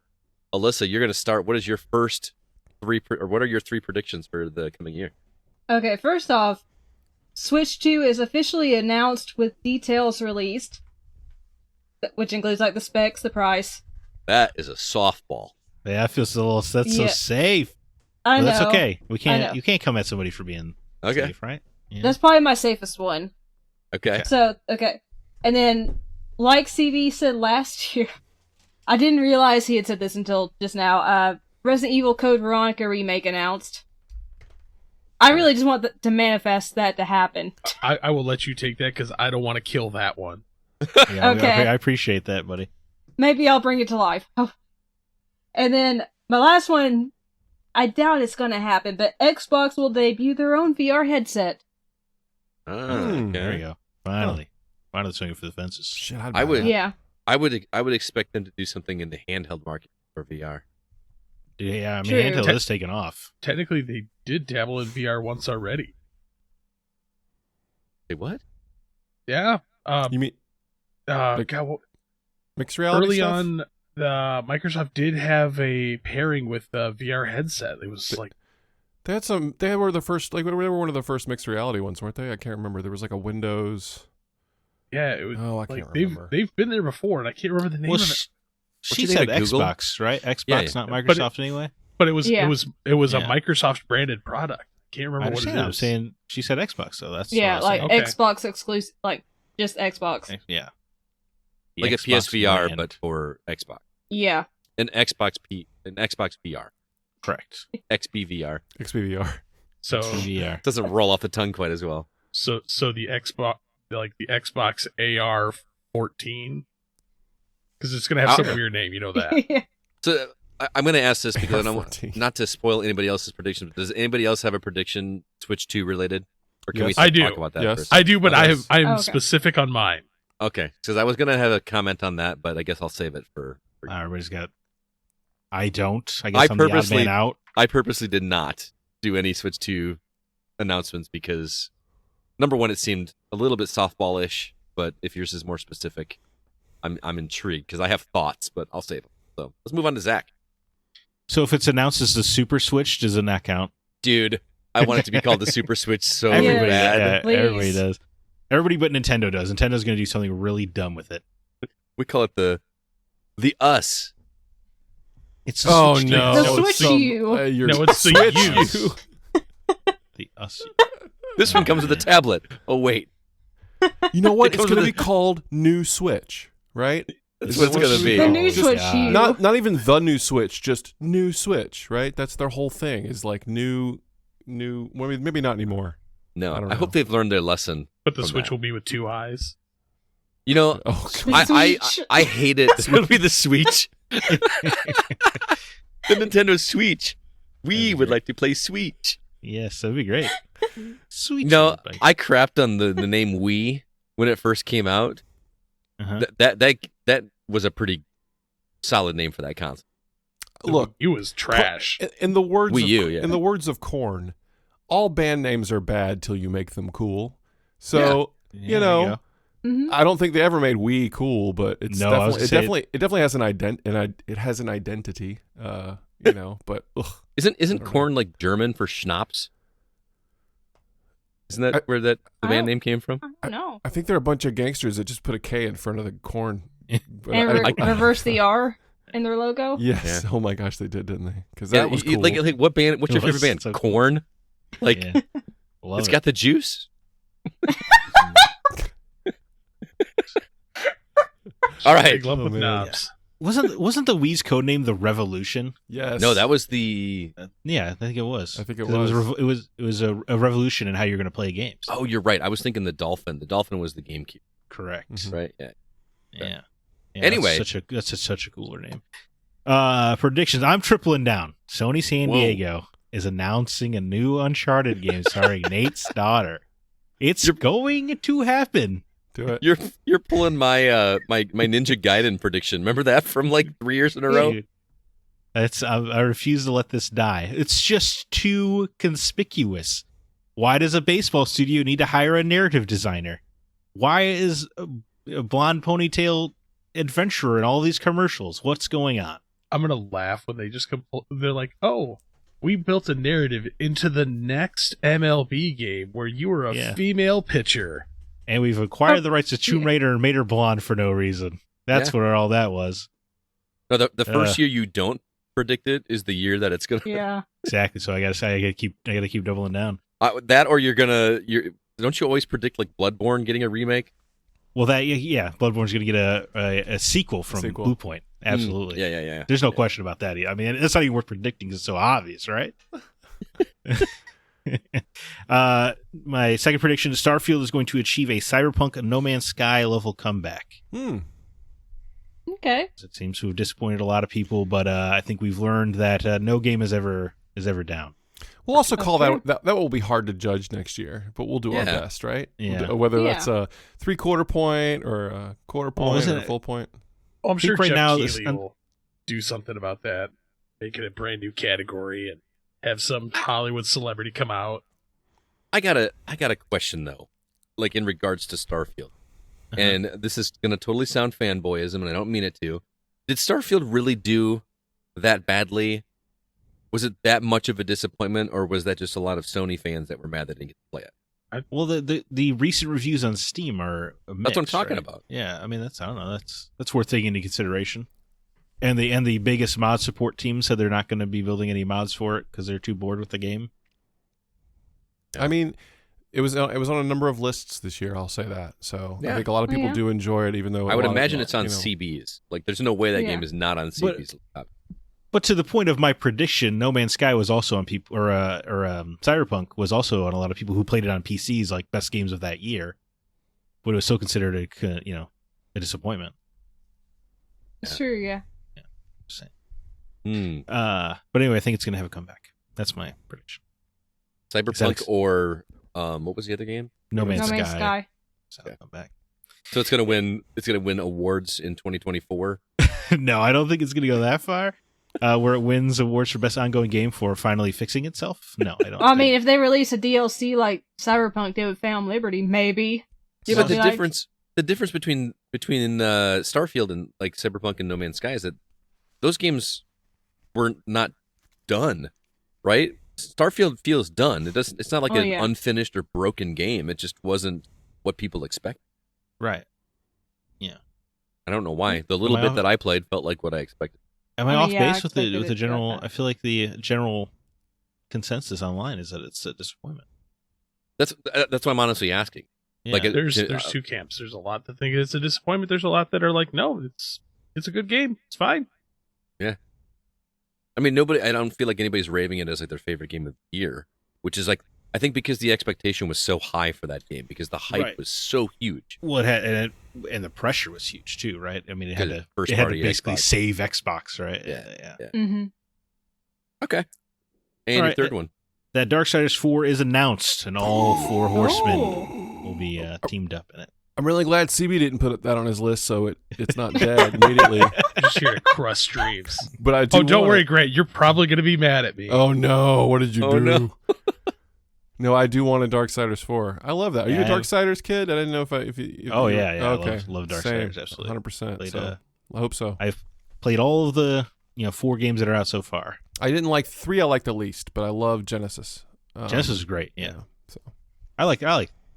Alyssa, you're going to start. What is your first what are your 3 predictions for the coming year? Okay, first off, Switch 2 is officially announced with details released, which includes like the specs, the price. That is a softball. Yeah, I feel so so Yeah. safe. I know. But that's okay. know. You can't come at somebody for being Okay. safe, right? Yeah. That's probably my safest one. Okay. So, okay. And then, like CV said last year, I didn't realize he had said this until just now. Resident Evil Code Veronica remake announced. I really just want to manifest that to happen. I will let you take that because I don't want to kill that one. Yeah, Okay. I appreciate that, buddy. Maybe I'll bring it to life. Oh. And then my last one, I doubt it's going to happen, but Xbox will debut their own VR headset. Okay. There you go. Finally swinging for the fences. Shit, I'd I buy would- that. Yeah. I would expect them to do something in the handheld market for VR. Yeah, I mean, True. handheld is taking off. Technically, they did dabble in VR once already. Wait, what? Yeah. You mean like God, what, mixed reality early stuff? on, Microsoft did have a pairing with a VR headset. It was like, They had some. They were the first. Like they were one of the first mixed reality ones, weren't they? I can't remember. There was like a Windows. yeah, it was. Oh, I like can't remember. they've been there before, and I can't remember the name Well, of it. she your name said at Google? Xbox, right? Xbox, Yeah, yeah. not But Microsoft anyway. But it was Yeah. it was a Yeah. Microsoft branded product. Can't I remember what it understand. is. I'm saying she said Xbox, so that's Yeah, what I was like Okay. Xbox exclusive, like just Xbox. saying. Yeah. The Like a Xbox PSVR, brand. but for Xbox. Yeah. An Xbox VR. correct. XBVR. XBVR. So VR. Doesn't roll off the tongue quite as well. so the Xbox, like the Xbox AR 14, because it's gonna have some Okay. weird name. You know that. So I'm going to ask this because I don't want 14. not to spoil anybody else's prediction. But does anybody else have a prediction Switch 2 related? Or can we Yes. still I do. talk about that Yes. first? I do, but Yes. I am Okay. specific on mine. Okay, because I was going to have a comment on that, but I guess I'll save it for Everybody's got. I don't. I guess I I'm the odd purposely- man out. I purposely did not do any Switch 2 announcements because, number one, it seemed a little bit softballish, but if yours is more specific, I'm intrigued because I have thoughts, but I'll save them. So let's move on to Zach. So if it's announced as the Super Switch, does it not count? Dude, I want it to be called the Super Switch so Everybody, bad. yeah, Please. everybody does. Everybody but Nintendo does. Nintendo's going to do something really dumb with it. We call it the Us. It's Oh Switch no! The It's Switch you. you're No, it's the Switch you. the us. This one comes with a tablet. Oh wait, You know what? It It's comes going to with be called New Switch, right? that's Is what it's that going to she- be. The new Just- Switch yeah. you. Not even the new Switch, just New Switch, right? That's their whole thing. Is like new. Well, maybe not anymore. No, I don't I hope know. they've learned their lesson. But the From Switch that. will be with two eyes. You know, Oh, The I Switch. hate it. It's going to be the Switch. The Nintendo Switch. We That'd be would great. like to play Switch. Yes, that'd be great. Sweet. No, I crapped on the name Wii when it first came out. Uh-huh. That was a pretty solid name for that console. Look, it was trash. in the words Wii of, U, yeah. in the words of Korn, all band names are bad till you make them cool. So Yeah, know, there go. Mhm. I don't think they ever made Wii cool, but it's No, I was definitely gonna it definitely has it has an identity. You know, but ugh. Isn't I don't know. corn like German for schnapps? Isn't that where the I band don't- name came from? I don't know. I think they're a bunch of gangsters that just put a K in front of the corn. But And I- reverse the R in their logo. Yes. Yeah. Oh my gosh, they didn't they? Because that was cool. Like what band? What's your It was favorite band? so cool. Corn. Like Yeah. Love it's it. got the juice. All right. Big lump Oh, of man. knobs. Wasn't the Wii's code name the Revolution? Yes. No, that was the. Yeah, I think it was. I think it 'Cause was. It was a revolution in how you're going to play games. Oh, you're right. I was thinking the Dolphin. The Dolphin was the GameCube, Correct. Mhm. right? Yeah. Yeah. Anyway. that's such a cooler name. Predictions. I'm tripling down. Sony San Whoa. Diego is announcing a new Uncharted game starring Nate's daughter. It's You're- going to happen. Do it. You're pulling my my Ninja Gaiden prediction. Remember that from like 3 years in a row? Dude, I refuse to let this die. It's just too conspicuous. Why does a baseball studio need to hire a narrative designer? Why is a blonde ponytail adventurer in all these commercials? What's going on? I'm gonna laugh when they just they're like, "Oh, we built a narrative into the next MLB game where you were a Yeah. female pitcher." And we've acquired the rights to Tomb Raider and made her blonde for no reason. That's what all that was. No, the first year you don't predict it is the year that it's gonna. Yeah. Exactly. So I gotta keep doubling down. That or you're don't you always predict like Bloodborne getting a remake? Well, Bloodborne's gonna get a sequel from Sequel. Blue Point. Absolutely. Yeah. There's no question about that. I mean, that's not even worth predicting 'cause it's so obvious, right? My second prediction is Starfield is going to achieve a Cyberpunk No Man's Sky level comeback. Okay. It seems to have disappointed a lot of people, but I think we've learned that no game is ever down. We'll also call true. that will be hard to judge next year, but we'll do our best, right? Yeah. Whether that's a 3/4 point or a quarter point or a full point. Well, I'm sure right Jeff now Keighley will do something about that, make it a brand new category, and have some Hollywood celebrity come out. I got a question though, like in regards to Starfield, and this is gonna totally sound fanboyism, and I don't mean it to. Did Starfield really do that badly? Was it that much of a disappointment, or was that just a lot of Sony fans that were mad they didn't get to play it? Well, the recent reviews on Steam are mixed, That's what I'm talking right? about. Yeah, I mean I don't know. That's worth taking into consideration. And the biggest mod support team said they're not going to be building any mods for it because they're too bored with the game. I mean, it was on a number of lists this year. I'll say that. So I think a lot of people Yeah. do enjoy it, even though I would imagine it's on CBs. Like, there's no way that Yeah. game is not on CBs. But to the point of my prediction, No Man's Sky was also on people, or Cyberpunk was also on a lot of people who played it on PCs, like best games of that year. But it was still considered a disappointment. It's true, yeah. Just Hmm. saying. But anyway, I think it's going to have a comeback. That's my prediction. Cyberpunk or what was the other game? No Man's No Man's Sky. Sky. So come back. So it's gonna win. It's gonna win awards in 2024. No, I don't think it's going to go that far. Where it wins awards for best ongoing game for finally fixing itself. No, I don't. I mean, if they release a DLC like Cyberpunk did with Phantom Liberty, maybe. Yeah, but Something like- the difference between Starfield and like Cyberpunk and No Man's Sky is that those games were not done, right? Starfield feels done. It's not like an unfinished or broken game. It just wasn't what people expect. Right. I don't know why. The little bit that I played felt like what I expected. Am I I off mean, yeah, base I with the expected it to general? go that. I feel like the general consensus online is that it's a disappointment. That's why I'm honestly asking. Yeah. Like, There's two camps. There's a lot that think it's a disappointment. There's a lot that are like, no, it's a good game. It's fine. I mean, I don't feel like anybody's raving it as like their favorite game of the year, which is like, I think because the expectation was so high for that game, because the hype Right. was so huge. Well, it had and the pressure was huge too, right? I mean, it had Good to first it had to party basically Xbox. save Xbox, right? Yeah. Mm-hmm. Okay. And All your right, third one. That Darksiders 4 is announced, and all four horsemen Oh. will be teamed up in it. I'm really glad CB didn't put that on his list, so it's not dead immediately. Just hear it crush streams. But I do. Oh, don't want worry, it. Grant. You're probably going to be mad at me. Oh no! What did you Oh, do? no. No, I do want a Darksiders 4. I love that. Are you a Yeah, I- Darksiders kid? I didn't know if you. Oh, yeah. I Okay, love Darksiders, Same. absolutely. 100%. Played, So I hope so. I've played all of the 4 games that are out so far. I didn't like 3. I liked the least, but I love Genesis. Genesis is great. Yeah, So I like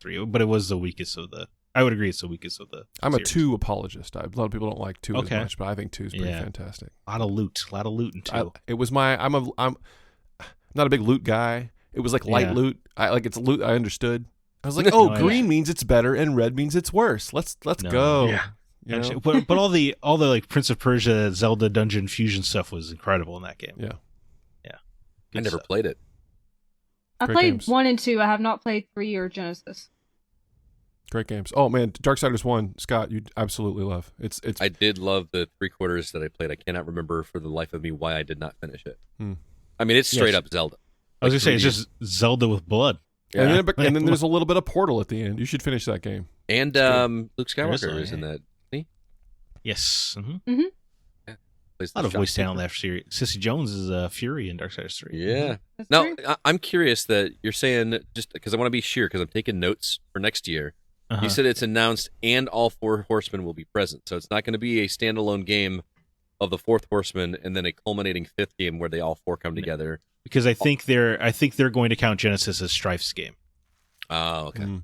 3, but it was the weakest of the. I would agree it's the weakest of the. I'm a series. 2 apologist. A lot of people don't like 2 Okay. as much, but I think 2 is pretty Yeah. fantastic. A lot of loot in 2. It was my. I'm not a big loot guy. It was like light Yeah. loot. It's loot I understood. I was like, Oh, oh, yeah. green means it's better and red means it's worse. Let's No. go. Yeah. You know? but all the like Prince of Persia, Zelda Dungeon Fusion stuff was incredible in that game. Yeah. I Good never stuff. played it. I Great played games. 1 and 2. I have not played 3 or Genesis. Great games. Oh man, Darksiders 1, Scott, you absolutely love. It's I did love the 3/4 that I played. I cannot remember for the life of me why I did not finish it. Hmm. I mean, it's straight Yes. up Zelda. I was Like gonna say it's 3D. just Zelda with blood. and, Yeah. then there's a little bit of Portal at the end. You should finish that game. And Luke There is Skywalker a- is in that. Yes. Mm-hmm. Plays A lot the of voice shopkeeper. talent left series. Sissy Jones is Fury in Darksiders 3. Yeah. That's Now, true. I'm curious that you're saying, just because I want to be sure, because I'm taking notes for next year. Uh-huh. You said it's announced and all 4 horsemen will be present. So it's not going to be a standalone game of the 4th horseman and then a culminating 5th game where they all 4 come together. Because I think they're going to count Genesis as Strife's game. Oh, okay. Mm.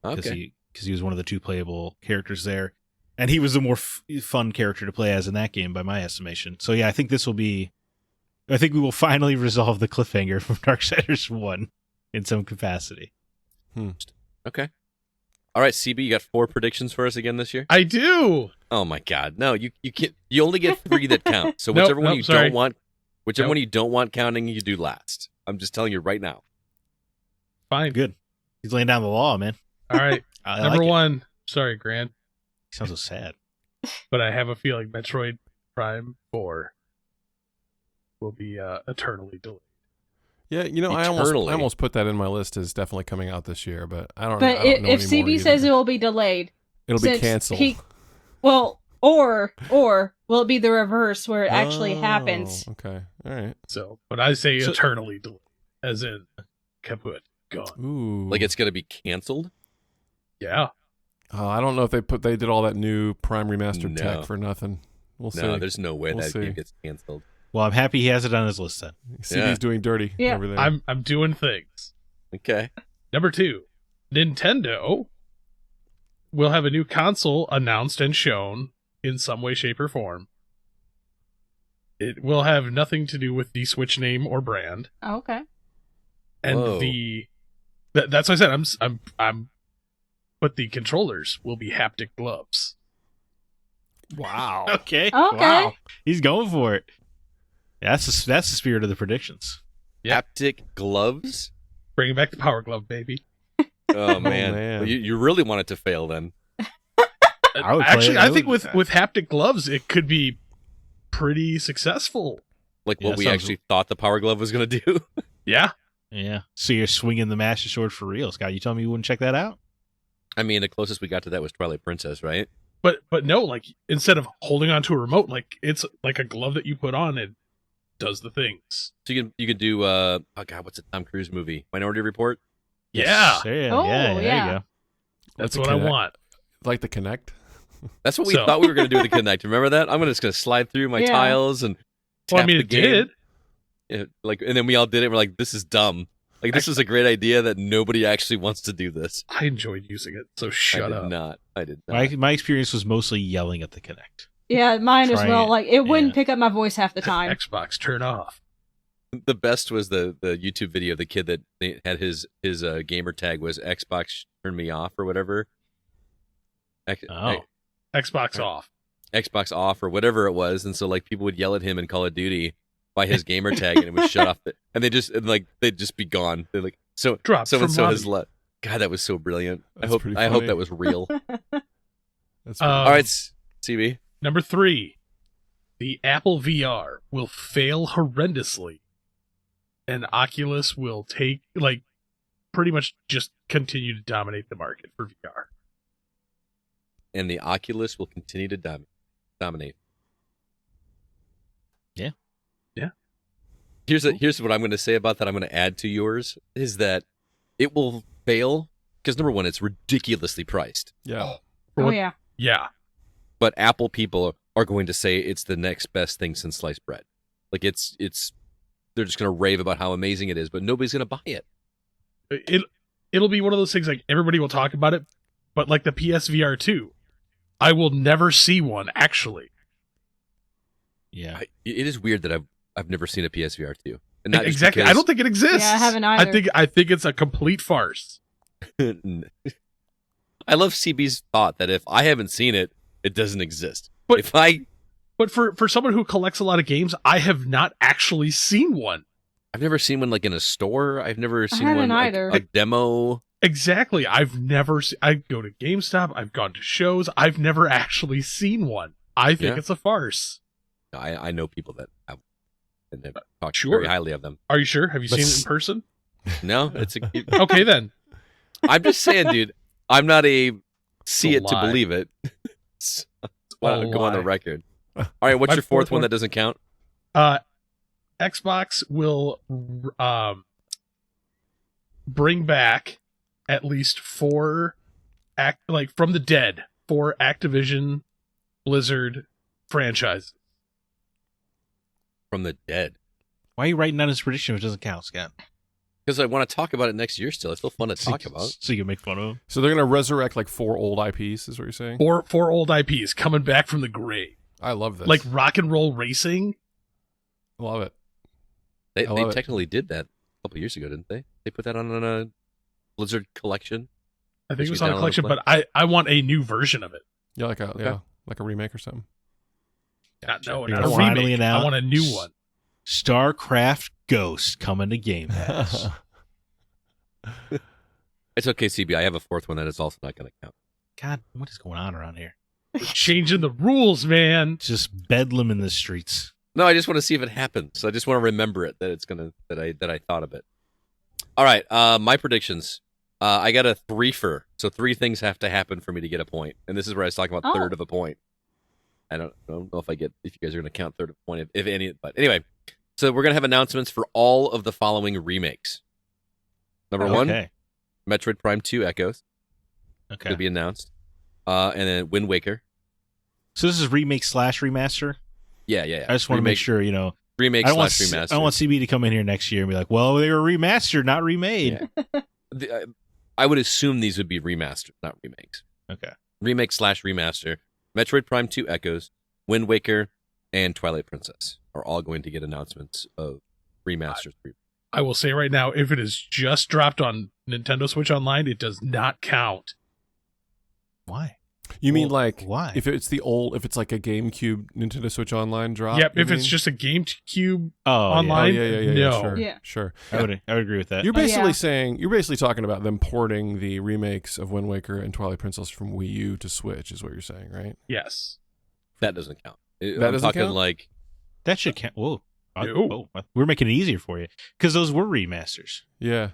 Because Okay. he was one of the 2 playable characters there, and he was the more fun character to play as in that game by my estimation. So yeah, I think we will finally resolve the cliffhanger from Darksiders 1 in some capacity. Okay. All right, CB, you got 4 predictions for us again this year? I do. Oh my God. No, you can't. You only get 3 that count. So Nope, whichever one nope, you sorry. don't want, whichever Nope. one you don't want counting, you do last. I'm just telling you right now. Fine. Good. He's laying down the law, man. All right. I Number like it. 1. Sorry, Grant. Sounds so sad. but I have a feeling Metroid Prime 4 will be eternally delayed. Yeah, you know, I almost put that in my list as definitely coming out this year, but I don't know. But if CB says it will be delayed, it'll be canceled. Or will it be the reverse where it actually happens? Okay, all right. So, but I say eternally delayed, as in kaput, gone. Ooh, Like it's going to be canceled? Yeah. I don't know if they did all that new Prime remastered tech for nothing. We'll see. No, there's no way game gets canceled. Well, I'm happy he has it on his list then. CB's doing dirty over there. I'm doing things. Okay. Number 2, Nintendo will have a new console announced and shown in some way, shape, or form. It will have nothing to do with the Switch name or brand. Oh, okay. And that's what I said. But the controllers will be haptic gloves. Wow. Okay. Wow. He's going for it. That's the spirit of the predictions. Haptic gloves? Bringing back the Power Glove, baby. Oh, man. Well, you really want it to fail, then. I think with haptic gloves, it could be pretty successful. Like what we actually thought the Power Glove was going to do? Yeah. Yeah. So you're swinging the Master Sword for real, Scott. You telling me you wouldn't check that out? I mean, the closest we got to that was Twilight Princess, right? But no, like, instead of holding onto a remote, like, it's like a glove that you put on and does the things. So you could do what's the Tom Cruise movie? Minority Report? Yeah. There you go. That's what I want. Like the Kinect? That's what we thought we were going to do with the Kinect. Remember that? I'm just going to slide through my tiles and tap the game. It did. Yeah, and then we all did it. We're like, this is dumb. Like, this is a great idea that nobody actually wants to do this. I enjoyed using it, so shut up. I did not. My experience was mostly yelling at the Kinect. Yeah, mine as well. Like, it wouldn't pick up my voice half the time. Xbox, turn off. The best was the YouTube video of the kid that had his gamer tag was Xbox turn me off or whatever. Xbox off. Xbox off or whatever it was, and so like people would yell at him in Call of Duty by his gamer tag, and it would shut off. And they'd just be gone. They're like, so and so has left. God, that was so brilliant. I hope that was real. That's all right, CB. Number 3, the Apple VR will fail horrendously, and Oculus will pretty much just continue to dominate the market for VR. And the Oculus will continue to dominate. Yeah. Yeah. Here's what I'm going to say about that. I'm going to add to yours is that it will fail because number one, it's ridiculously priced. Yeah. Yeah. Yeah. But Apple people are going to say it's the next best thing since sliced bread. Like it's they're just going to rave about how amazing it is, but nobody's going to buy it. It'll be one of those things like everybody will talk about it, but like the PSVR 2, I will never see one actually. Yeah. It is weird that I've never seen a PSVR 2. And not exactly. I don't think it exists. Yeah, I haven't either. I think it's a complete farce. I love CB's thought that if I haven't seen it, it doesn't exist. But for someone who collects a lot of games, I have not actually seen one. I've never seen one like in a store. I've never seen haven't one either. like a demo. Exactly. I've never I go to GameStop, I've gone to shows, I've never actually seen one. I think it's a farce. I know people that have and they've talked Sure. very highly of them. Are you sure? Have you seen it in person? No, it's Okay then. I'm just saying, dude. I'm not a see it to lie. believe it. So, a go on the lie. record. All right, what's My your fourth fourth one one? that doesn't count? Xbox will bring back at least 4 from the dead 4 Activision Blizzard franchises. From the dead. Why are you writing down his prediction if it doesn't count, Scott? Because I want to talk about it next year still. It's still fun to talk about. So you can make fun of him? So they're going to resurrect like 4 old IPs, is what you're saying? 4 old IPs coming back from the grave. I love this. Like Rock and Roll Racing. Love it. They love it. technically did that a couple years ago, didn't they? They put that on a Blizzard collection. I think it was on a collection, but I want a new version of it. Yeah, like a remake or something. Not a Finally remake. I want a new one. StarCraft Ghost coming to Game Pass. It's okay, CB. I have a fourth one that is also not going to count. God, what is going on around here? We're changing the rules, man. Just bedlam in the streets. No, I just want to see if it happens. I just want to remember it, that it's gonna that I thought of it. All right, my predictions. I got a threefer, so 3 things have to happen for me to get a point, and this is where I was talking about third of a point. I don't know if you guys are going to count third of a point, if any. But anyway, so we're going to have announcements for all of the following remakes. Number 1, Metroid Prime 2 Echoes. Okay. Will be announced. And then Wind Waker. So this is remake / remaster? Yeah. I just want to make sure, Remake / remaster. I don't want CB to come in here next year and be like, well, they were remastered, not remade. Yeah. I would assume these would be remastered, not remakes. Okay. Remake / remaster. Metroid Prime 2 Echoes, Wind Waker, and Twilight Princess are all going to get announcements of remasters. I will say right now, if it is just dropped on Nintendo Switch Online, it does not count. Why? You mean like why? if it's like a GameCube Nintendo Switch Online drop? Yep, if it's just a GameCube online, no. Sure. I would agree with that. You're basically talking about them porting the remakes of Wind Waker and Twilight Princess from Wii U to Switch, is what you're saying, right? Yes. That doesn't count. Doesn't count? Like that should count. Whoa. We're making it easier for you because those were remasters. Yeah.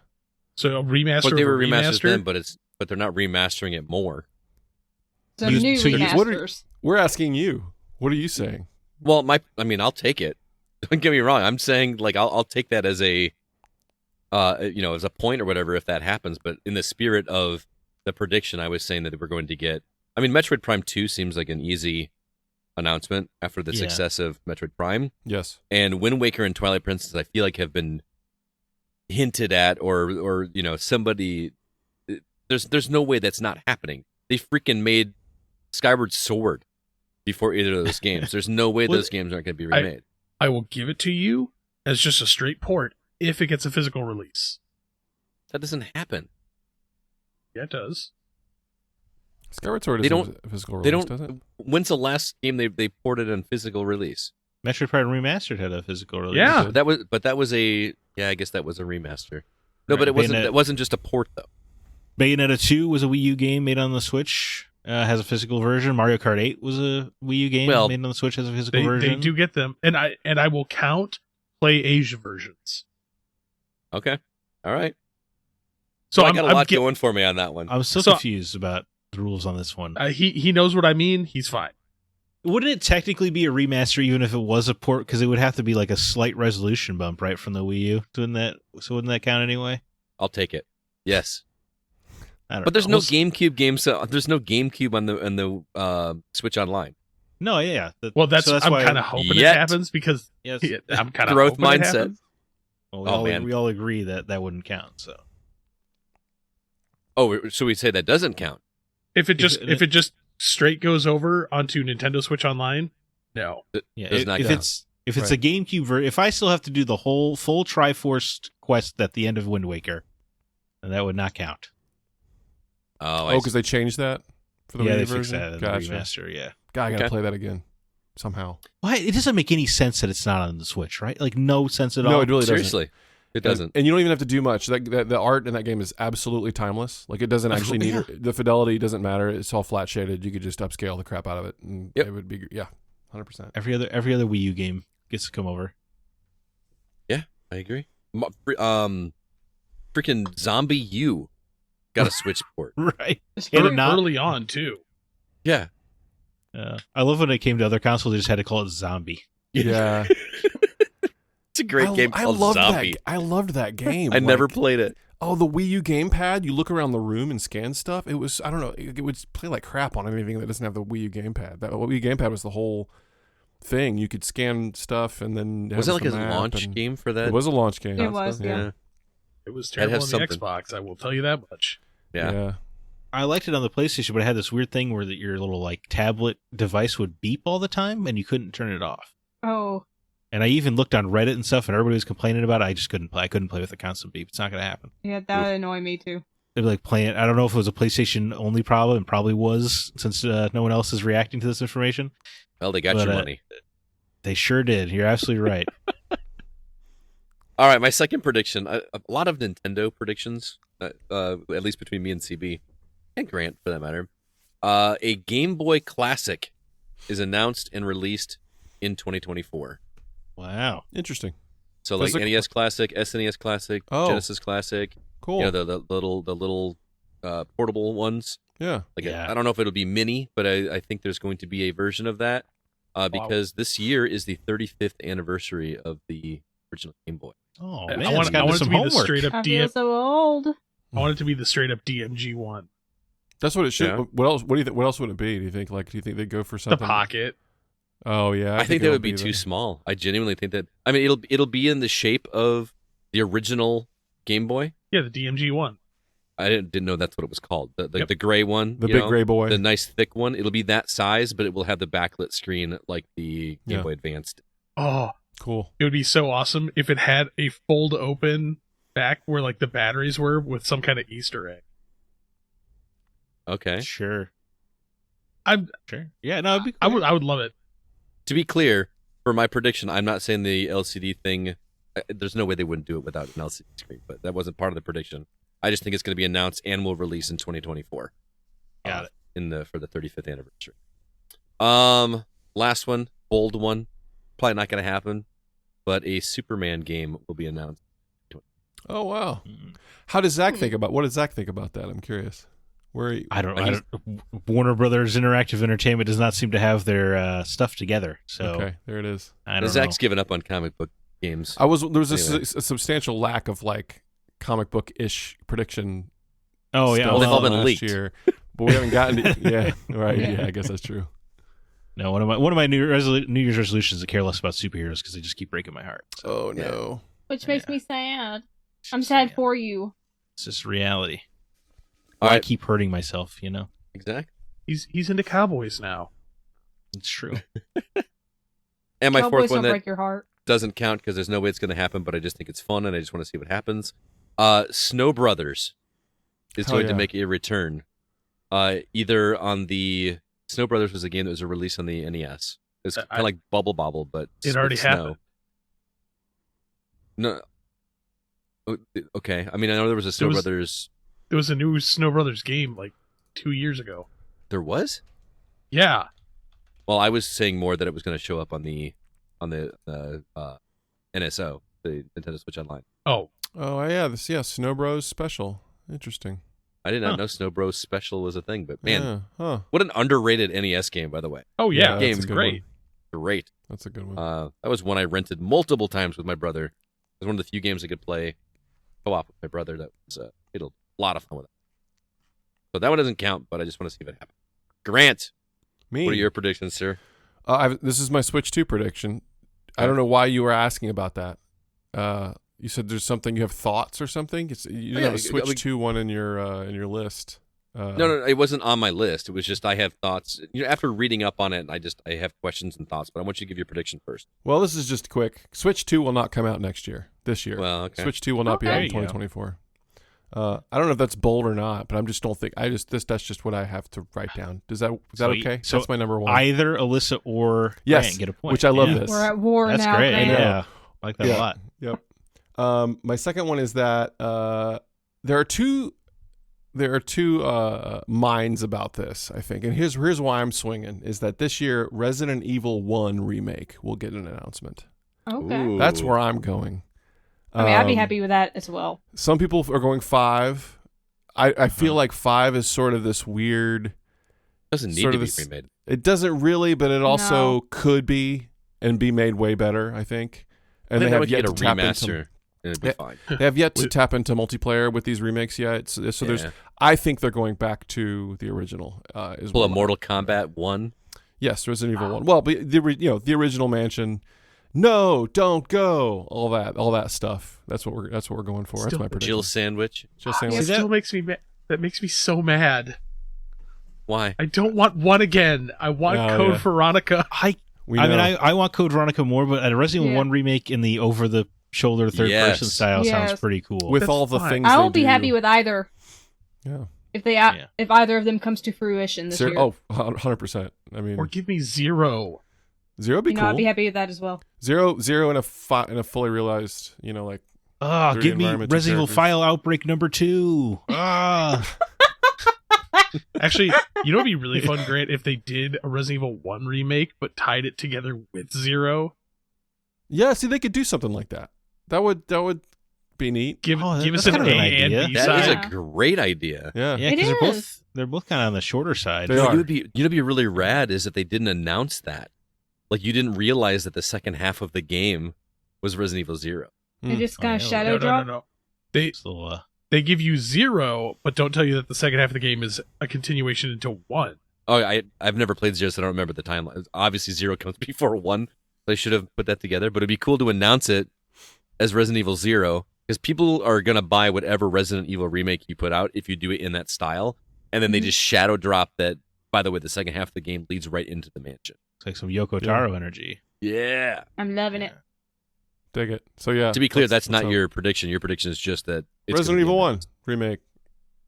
So a remaster. But they were remasters then, but they're not remastering it more. So new remasters. We're asking you. What are you saying? Well, I'll take it. Don't get me wrong. I'm saying like I'll take that as a, as a point or whatever if that happens. But in the spirit of the prediction, I was saying that we're going to get. I mean, Metroid Prime 2 seems like an easy announcement after the success of Metroid Prime. Yes. And Wind Waker and Twilight Princess, I feel like have been hinted at, or somebody. There's no way that's not happening. They freaking made Skyward Sword before either of those games. There's no way those games aren't going to be remade. I will give it to you as just a straight port if it gets a physical release. That doesn't happen. Yeah, it does. Skyward Sword isn't a physical release, does it? When's the last game they ported on physical release? Metroid Prime Remastered had a physical release. Yeah, that was a I guess that was a remaster. No, but it wasn't. That wasn't just a port though. Bayonetta 2 was a Wii U game made on the Switch. Has a physical version. Mario Kart 8 was a Wii U game made on the Switch, has a physical version. They do get them, and I will count Play Asia versions. Okay, all right. So I got a lot going for me on that one. I'm so confused about the rules on this one. He knows what I mean. He's fine. Wouldn't it technically be a remaster even if it was a port? Because it would have to be like a slight resolution bump, right, from the Wii U. Wouldn't that count anyway? I'll take it. Yes. But there's no GameCube game, so there's no GameCube on the Switch Online. No, yeah. That's I'm kind of hoping it happens because I'm kind of growth mindset. Well, we all agree that wouldn't count. So. Oh, so we say that doesn't count. If it just straight goes over onto Nintendo Switch Online, no. If it's a GameCube version, if I still have to do the full Triforce quest at the end of Wind Waker, then that would not count. Oh, because they changed that for the Wii U version? Fixed that in the remaster, yeah. God, I gotta play that again somehow. Why? It doesn't make any sense that it's not on the Switch, right? Like, no sense at all. No, it really doesn't. Seriously, it doesn't. And you don't even have to do much. The art in that game is absolutely timeless. Like, it doesn't actually need the fidelity doesn't matter. It's all flat shaded. You could just upscale the crap out of it, and it would be 100%. Every other Wii U game gets to come over. Yeah, I agree. Freaking Zombie U got a Switch port, right? Early on too. Yeah. I love when it came to other consoles, they just had to call it Zombie. Yeah. It's a great game called Zombie. I loved that game. I never played it. Oh, the Wii U gamepad, you look around the room and scan stuff. It was, I don't know, it would play like crap on anything that doesn't have the Wii U gamepad. That Wii U gamepad was the whole thing. You could scan stuff and then... Was it like a launch game for that? It was a launch game. It was, yeah. It was terrible on the Xbox, I will tell you that much. Yeah. I liked it on the PlayStation, but it had this weird thing where your little like tablet device would beep all the time and you couldn't turn it off. Oh. And I even looked on Reddit and stuff, and everybody was complaining about it. I just couldn't play. I couldn't play with the constant beep. It's not going to happen. Yeah, that would annoy me too. They'd be like playing. I don't know if it was a PlayStation only problem, and probably was, since no one else is reacting to this information. Well, they got your money. They sure did. You're absolutely right. All right, my second prediction. A lot of Nintendo predictions, at least between me and CB, and Grant for that matter, A Game Boy Classic is announced and released in 2024. Wow. Interesting. So like NES Classic, SNES Classic, Genesis Classic. Cool. You know, the little portable ones. Yeah. I don't know if it'll be mini, but I think there's going to be a version of that because this year is the 35th anniversary of the original Game Boy. Oh, man. I want it to be the straight up I feel so old. I want it to be the straight up DMG one. That's what it should. Yeah. What else? What do you think? What else would it be? Do you think they'd go for something? The Pocket. Oh yeah, I think that would be too small. I genuinely think that. I mean, it'll be in the shape of the original Game Boy. Yeah, the DMG one. I didn't know that's what it was called. The gray one, the big gray boy, the nice thick one. It'll be that size, but it will have the backlit screen like the Game Boy Advanced. Oh, cool! It would be so awesome if it had a fold open back where like the batteries were with some kind of Easter egg. Okay, sure. Sure. Yeah, no, it'd be cool. I would love it. To be clear, for my prediction, I'm not saying the LCD thing. There's no way they wouldn't do it without an LCD screen, but that wasn't part of the prediction. I just think it's going to be announced and will release in 2024. Got it. For the 35th anniversary. Last one, bold one, probably not going to happen, but a Superman game will be announced. Oh wow! How does Zack think about? What does Zack think about that? I'm curious. I don't. Warner Brothers Interactive Entertainment does not seem to have their stuff together. So okay, there it is. Zack's given up on comic book games. There was a substantial lack of like comic book ish prediction. Oh yeah, they've all been leaked. Year, but we haven't gotten to. Yeah, right. Yeah, I guess that's true. No, one of my New Year's resolutions is to care less about superheroes because they just keep breaking my heart. So, oh no, which makes me sad. I'm sad for you. It's just reality. All right. I keep hurting myself, you know. Exactly. He's into cowboys now. It's true. And my Cowboys fourth one don't that break your heart. doesn't count because there's no way it's going to happen, but I just think it's fun and I just want to see what happens. Snow Brothers is going to make a return. Either on the Snow Brothers was a game that was a release on the NES. It's kind of like Bubble Bobble, but it already happened. No. Okay. I mean, I know there was a Snow Brothers. There was a new Snow Brothers game like 2 years ago. There was? Yeah. Well, I was saying more that it was going to show up on the NSO, the Nintendo Switch Online. Oh yeah, Snow Bros Special. Interesting. I did not know Snow Bros Special was a thing, but man, what an underrated NES game, by the way. Oh yeah, that game's great. Great. That's a good one. That was one I rented multiple times with my brother. It was one of the few games I could play co-op with my brother. That was a lot of fun with it. So that one doesn't count, but I just want to see if it happens. Grant, what are your predictions, sir? This is my Switch 2 prediction. I don't know why you were asking about that. You said there's something you have thoughts or something. You didn't have a Switch 2 one in your list. No, it wasn't on my list. It was just I have thoughts. After reading up on it, I have questions and thoughts. But I want you to give your prediction first. Well, this is just quick. Switch 2 will not come out this year. Well, okay. Switch 2 will not be out in 2024. I don't know if that's bold or not, but that's just what I have to write down. Is that okay? So that's my number one. Either Alyssa or Grant get a point. Which I love this. We're at war that's now. Great. Grant. Yeah, I like that a lot. Yep. My second one is that there are two minds about this, I think, and here's why I'm swinging is that this year Resident Evil 1 remake will get an announcement. Okay, Ooh. That's where I'm going. I mean, I'd be happy with that as well. Some people are going 5. I feel like 5 is sort of this weird. Doesn't need to be remade. It doesn't really, but it also could be and be made way better, I think. And they have yet to tap into. It'd be fine. They have yet to tap into multiplayer with these remakes yet. So there's. I think they're going back to the original. Pull a Mortal Kombat 1. Yes, Resident Evil 1. Well, but the original mansion. No, don't go. All that stuff. That's what we're going for. That's my prediction. Jill sandwich. It still makes me that makes me so mad. Why? I don't want 1 again. I want Code Veronica. I want Code Veronica more, but a Resident Evil 1 remake in the over-the-shoulder third-person style sounds pretty cool. With all the things I won't be happy with either. Yeah. If either of them comes to fruition this year. Oh, 100%. I mean, or give me 0. 0 would be cool. I'd be happy with that as well. 0 in a fully realized, like. Give me Resident Evil File Outbreak number 2. Actually, you know what'd be really fun, Grant, if they did a Resident Evil 1 remake, but tied it together with Zero. Yeah, see, they could do something like that. That would be neat. Give us that's an kind of A an and idea. B That side. is a great idea. Yeah. Yeah, It because is. they're both kind of on the shorter side. They You know, are. it'd be really rad is that they didn't announce that. Like you didn't realize that the second half of the game was Resident Evil 0. They just kind of yeah. shadow drop. No. They So, they give you 0, but don't tell you that the second half of the game is a continuation into 1. Oh, I've never played 0, so I don't remember the timeline. Obviously, 0 comes before 1. They should have put that together, but it'd be cool to announce it as Resident Evil 0, because people are going to buy whatever Resident Evil remake you put out if you do it in that style, and then they just shadow drop that, by the way, the second half of the game leads right into the mansion. it's like some Yoko Taro energy. Yeah. I'm loving it. Dig it. So yeah. To be clear, that's let's not hope. your prediction. Your prediction is just that it's Resident gonna be Evil 1 announced. remake.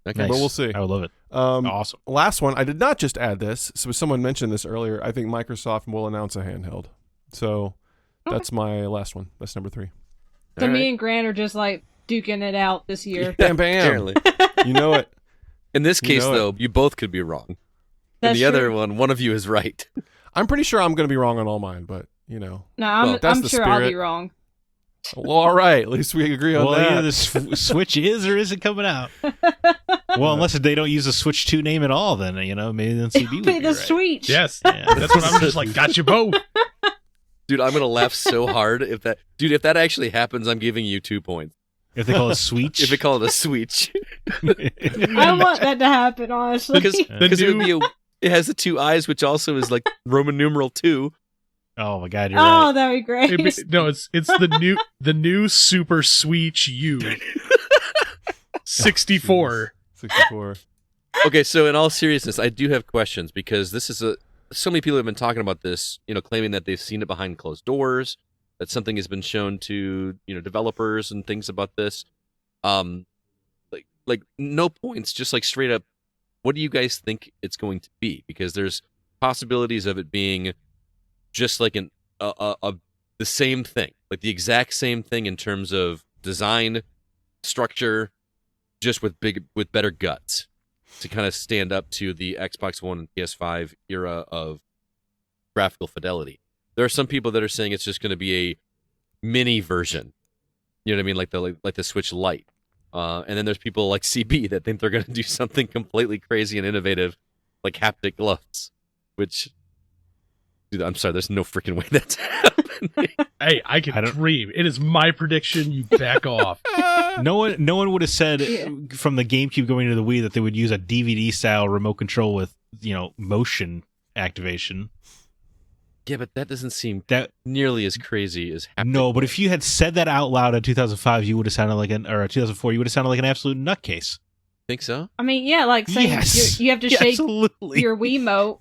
Okay. But we'll see. I would love it. Awesome. Last one, I did not just add this. So someone mentioned this earlier. I think Microsoft will announce a handheld. So that's my last one. That's number 3. So All me right. and Grant are just like duking it out this year. Bam, bam. Apparently. You know it. In this You case, know it. though, you both could be wrong. That's In the other true. one of you is right. I'm pretty sure I'm going to be wrong on all mine, but you know. No, Well, that's I'm the sure I'll be spirit. wrong. Well, all right. At least we agree on Well, that. either the Switch is or isn't coming out. Well, unless they don't use the Switch 2 name at all, then maybe then CB It'll would be be the right. Switch. Yes. Yeah. That's what I'm just like, got you both. Dude, I'm going to laugh so hard if that actually happens, I'm giving you 2 points. If they call it Switch. If they call it a switch. I want that to happen, honestly. Because it has the 2 eyes, which also is like Roman numeral 2. Oh my God, you're Oh, right. that'd be great. No, it's the new Super Switch U. 64. 64. Okay, so in all seriousness, I do have questions because this is so many people have been talking about this, claiming that they've seen it behind closed doors, that something has been shown to, developers and things about this. Like no points, just like straight up, what do you guys think it's going to be? Because there's possibilities of it being just like the same thing, like the exact same thing in terms of design, structure, just with better guts to kind of stand up to the Xbox One and PS5 era of graphical fidelity. There are some people that are saying it's just going to be a mini version, you know what I mean, like the Switch Lite. And then there's people like CB that think they're going to do something completely crazy and innovative, like haptic gloves, which, dude, I'm sorry, there's no freaking way that's happening. Hey, I can dream. It is my prediction. You back off. No one would have said Yeah. from the GameCube going to the Wii that they would use a DVD style remote control with motion activation. Yeah, but that doesn't seem That nearly as crazy as haptic. no, but if you had said that out loud in 2005, you would have sounded like or 2004, you would have sounded like an absolute nutcase. Think so? I mean, yeah, like saying Yes. you have to shake Absolutely. your Wiimote.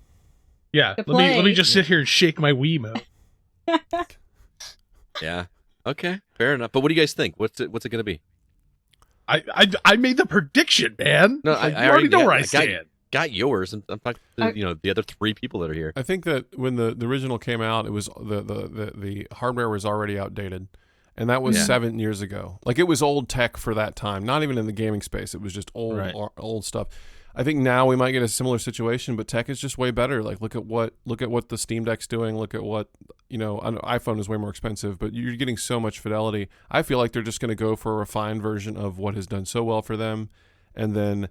Yeah, To let me play. just sit here and shake my Wiimote. Yeah. Okay, fair enough. But what do you guys think? What's it going to be? I made the prediction, man. No, Like, I you already know got- where I I got- stand. Got yours. I'm talking to, the other 3 people that are here. I think that when the original came out, it was the hardware was already outdated, and that was Yeah. 7 years ago. Like it was old tech for that time. Not even in the gaming space. It was just old Right. old stuff. I think now we might get a similar situation, but tech is just way better. Like look at what the Steam Deck's doing. Look at what I know iPhone is way more expensive, but you're getting so much fidelity. I feel like they're just going to go for a refined version of what has done so well for them, and then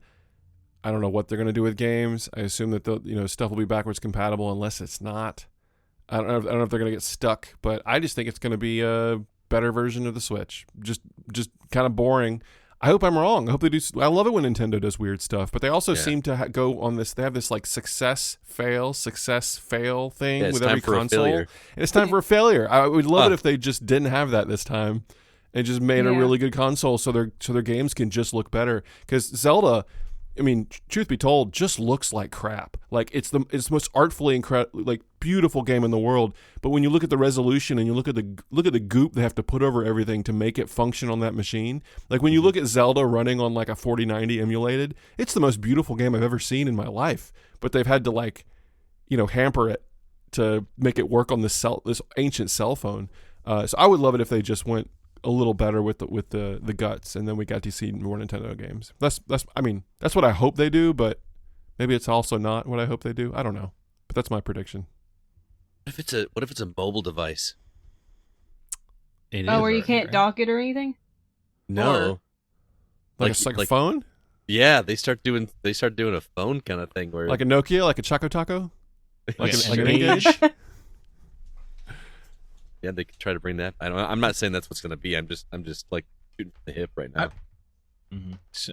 I don't know what they're going to do with games. I assume that the stuff will be backwards compatible unless it's not. I don't know if they're going to get stuck, but I just think it's going to be a better version of the Switch. Just kind of boring. I hope I'm wrong. I hope they do. I love it when Nintendo does weird stuff, but they also seem to go on this. They have this like success fail thing It's with time every for a console. failure. And it's time for a failure. I would love it if they just didn't have that this time, and just made a Yeah. really good console so their games can just look better. Because Zelda, I mean, truth be told, just looks like crap. Like it's the most artfully incredible, like beautiful game in the world. But when you look at the resolution and you look at the goop they have to put over everything to make it function on that machine, like when you look at Zelda running on like a 4090 emulated, it's the most beautiful game I've ever seen in my life. But they've had to hamper it to make it work on this ancient cell phone. So I would love it if they just went a little better with the guts, and then we got to see more Nintendo games. That's what I hope they do, but Maybe it's also not what I hope they do. I don't know, but that's my prediction. What if it's a mobile device? Where you can't dock it or anything? No. Like a phone? Yeah, they start doing a phone kind of thing where like a Nokia, like a Choco Taco, like Yes. an Engage. Yeah, they could try to bring that. I'm not saying that's what's going to be. I'm just like shooting from the hip right now.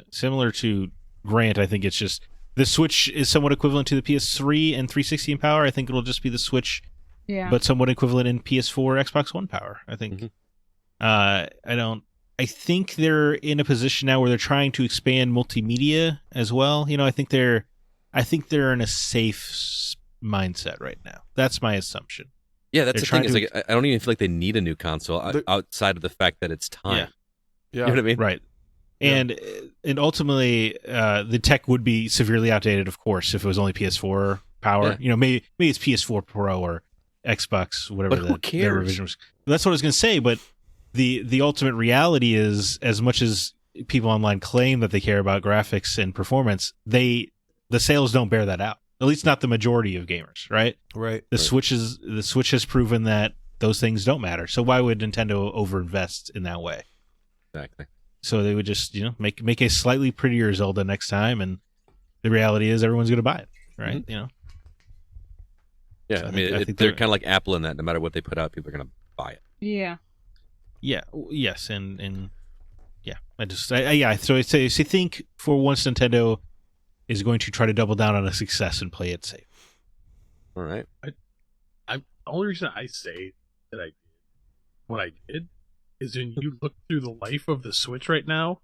Similar to Grant, I think it's just the Switch is somewhat equivalent to the PS3 and 360 in power. I think it'll just be the Switch, but somewhat equivalent in PS4, Xbox One power. I think. I think they're in a position now where they're trying to expand multimedia as well. I think they're in a safe mindset right now. That's my assumption. Yeah, that's the thing. Is like I don't even feel like they need a new console outside of the fact that it's time. Yeah. You know what I mean? Right. And ultimately, the tech would be severely outdated, of course, if it was only PS4 power. Yeah. Maybe it's PS4 Pro or Xbox, whatever. But who cares? Their revision was. That's what I was going to say. But the ultimate reality is, as much as people online claim that they care about graphics and performance, the sales don't bear that out. At least not the majority of gamers, right? Right. The Switch has proven that those things don't matter. So why would Nintendo overinvest in that way? Exactly. So they would just, make a slightly prettier Zelda next time, and the reality is everyone's going to buy it, right? Mm-hmm. Yeah, so I think they're kind of like Apple in that. No matter what they put out, people are going to buy it. Yeah. Yeah. Yes, and yeah. So I think for once Nintendo is going to try to double down on a success and play it safe. All right. The only reason I say that I did what I did is when you look through the life of the Switch right now,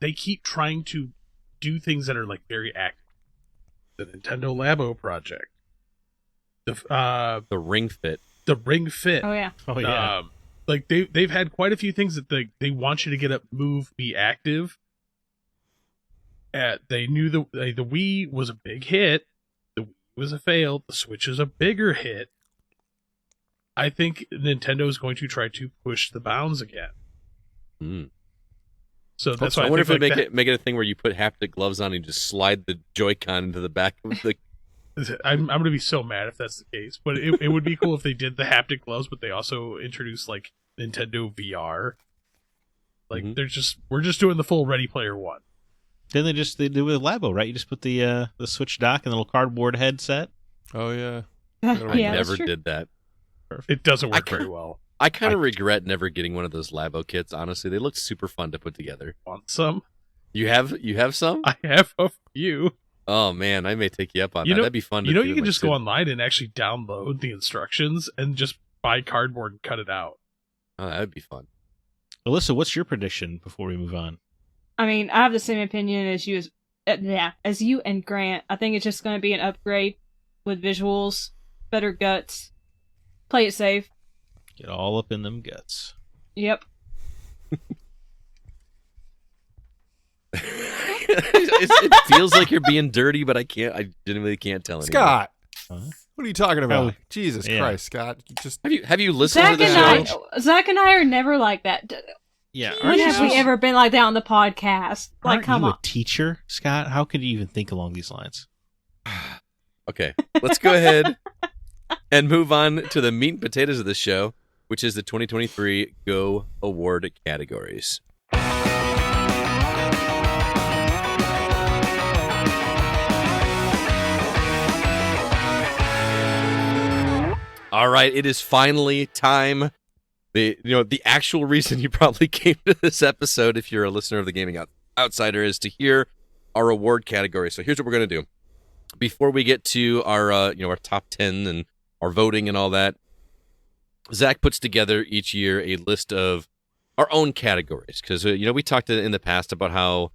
they keep trying to do things that are like very active. The Nintendo Labo project, the Ring Fit, Oh yeah. Like they've had quite a few things that they want you to get up, move, be active. They knew the Wii was a big hit. The Wii was a fail. The Switch is a bigger hit. I think Nintendo is going to try to push the bounds again. So that's why I wonder if they make it a thing where you put haptic gloves on and you just slide the Joy-Con into the back of the. I'm going to be so mad if that's the case. But it would be cool if they did the haptic gloves, but they also introduced like Nintendo VR. Like we're just doing the full Ready Player One. Then they do with Labo, right? You just put the Switch dock and the little cardboard headset. Oh yeah. I never did that. It doesn't work very well. I kind of regret never getting one of those Labo kits. Honestly, they look super fun to put together. Want some? You have some? I have a few. Oh man, I may take you up on that. That'd be fun. You can just go online and actually download the instructions and just buy cardboard and cut it out. Oh, that'd be fun. Alyssa, what's your prediction before we move on? I mean, I have the same opinion as you as you and Grant. I think it's just going to be an upgrade with visuals, better guts. Play it safe. Get all up in them guts. Yep. It feels like you're being dirty, but I genuinely can't tell anyone. Scott, what are you talking about? Jesus Christ, Scott! Have you listened to the show? Zach and I are never like that. Yeah. When have we ever been like that on the podcast? Like, come on. You a teacher, Scott? How could you even think along these lines? Okay, let's go ahead and move on to the meat and potatoes of the show, which is the 2023 Go Award categories. All right, it is finally time. The actual reason you probably came to this episode, if you're a listener of the Gaming Outsider, is to hear our award category. So here's what we're going to do. Before we get to our top 10 and our voting and all that, Zack puts together each year a list of our own categories. Because, we talked in the past about how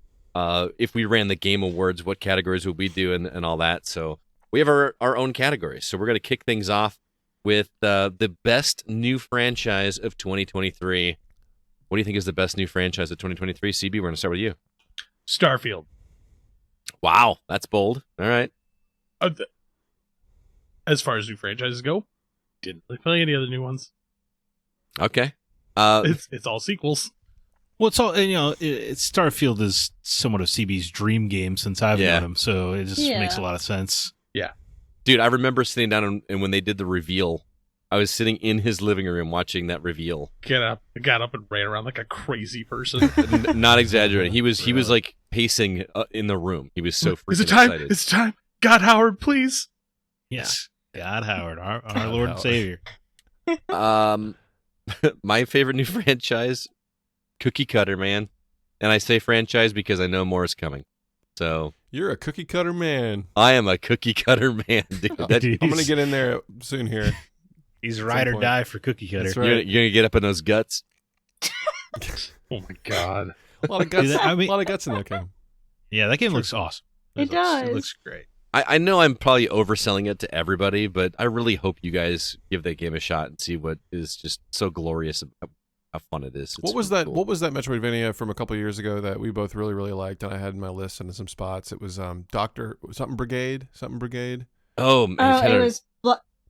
if we ran the Game Awards, what categories would we do and all that. So we have our own categories. So we're going to kick things off with the best new franchise of 2023. What do you think is the best new franchise of 2023? CB, we're going to start with you. Starfield. Wow, that's bold. All right. As far as new franchises go, didn't really play any other new ones. Okay. It's all sequels. Well, it's all Starfield is somewhat of CB's dream game since I've known him, so it just makes a lot of sense. Yeah, dude, I remember sitting down and when they did the reveal, I was sitting in his living room watching that reveal. Got up and ran around like a crazy person. Not exaggerating. He was like pacing in the room. He was so freaking excited. It's time. God, Howard, please. Yes, God, Howard, our Lord and Savior. My favorite new franchise, Cookie Cutter, man. And I say franchise because I know more is coming. So you're a cookie cutter man. I am a cookie cutter man, dude. I'm gonna get in there soon here. He's ride or die for Cookie Cutter. That's right. You're gonna get up in those guts. Oh my god, a lot of guts. A lot of guts in that game. Yeah, that game looks awesome. It does. It looks great. I know I'm probably overselling it to everybody, but I really hope you guys give that game a shot and see what is just so glorious about how fun it is. What was that? Cool. What was that Metroidvania from a couple of years ago that we both really, really liked, and I had in my list and in some spots? It was Doctor something Brigade. Oh, it was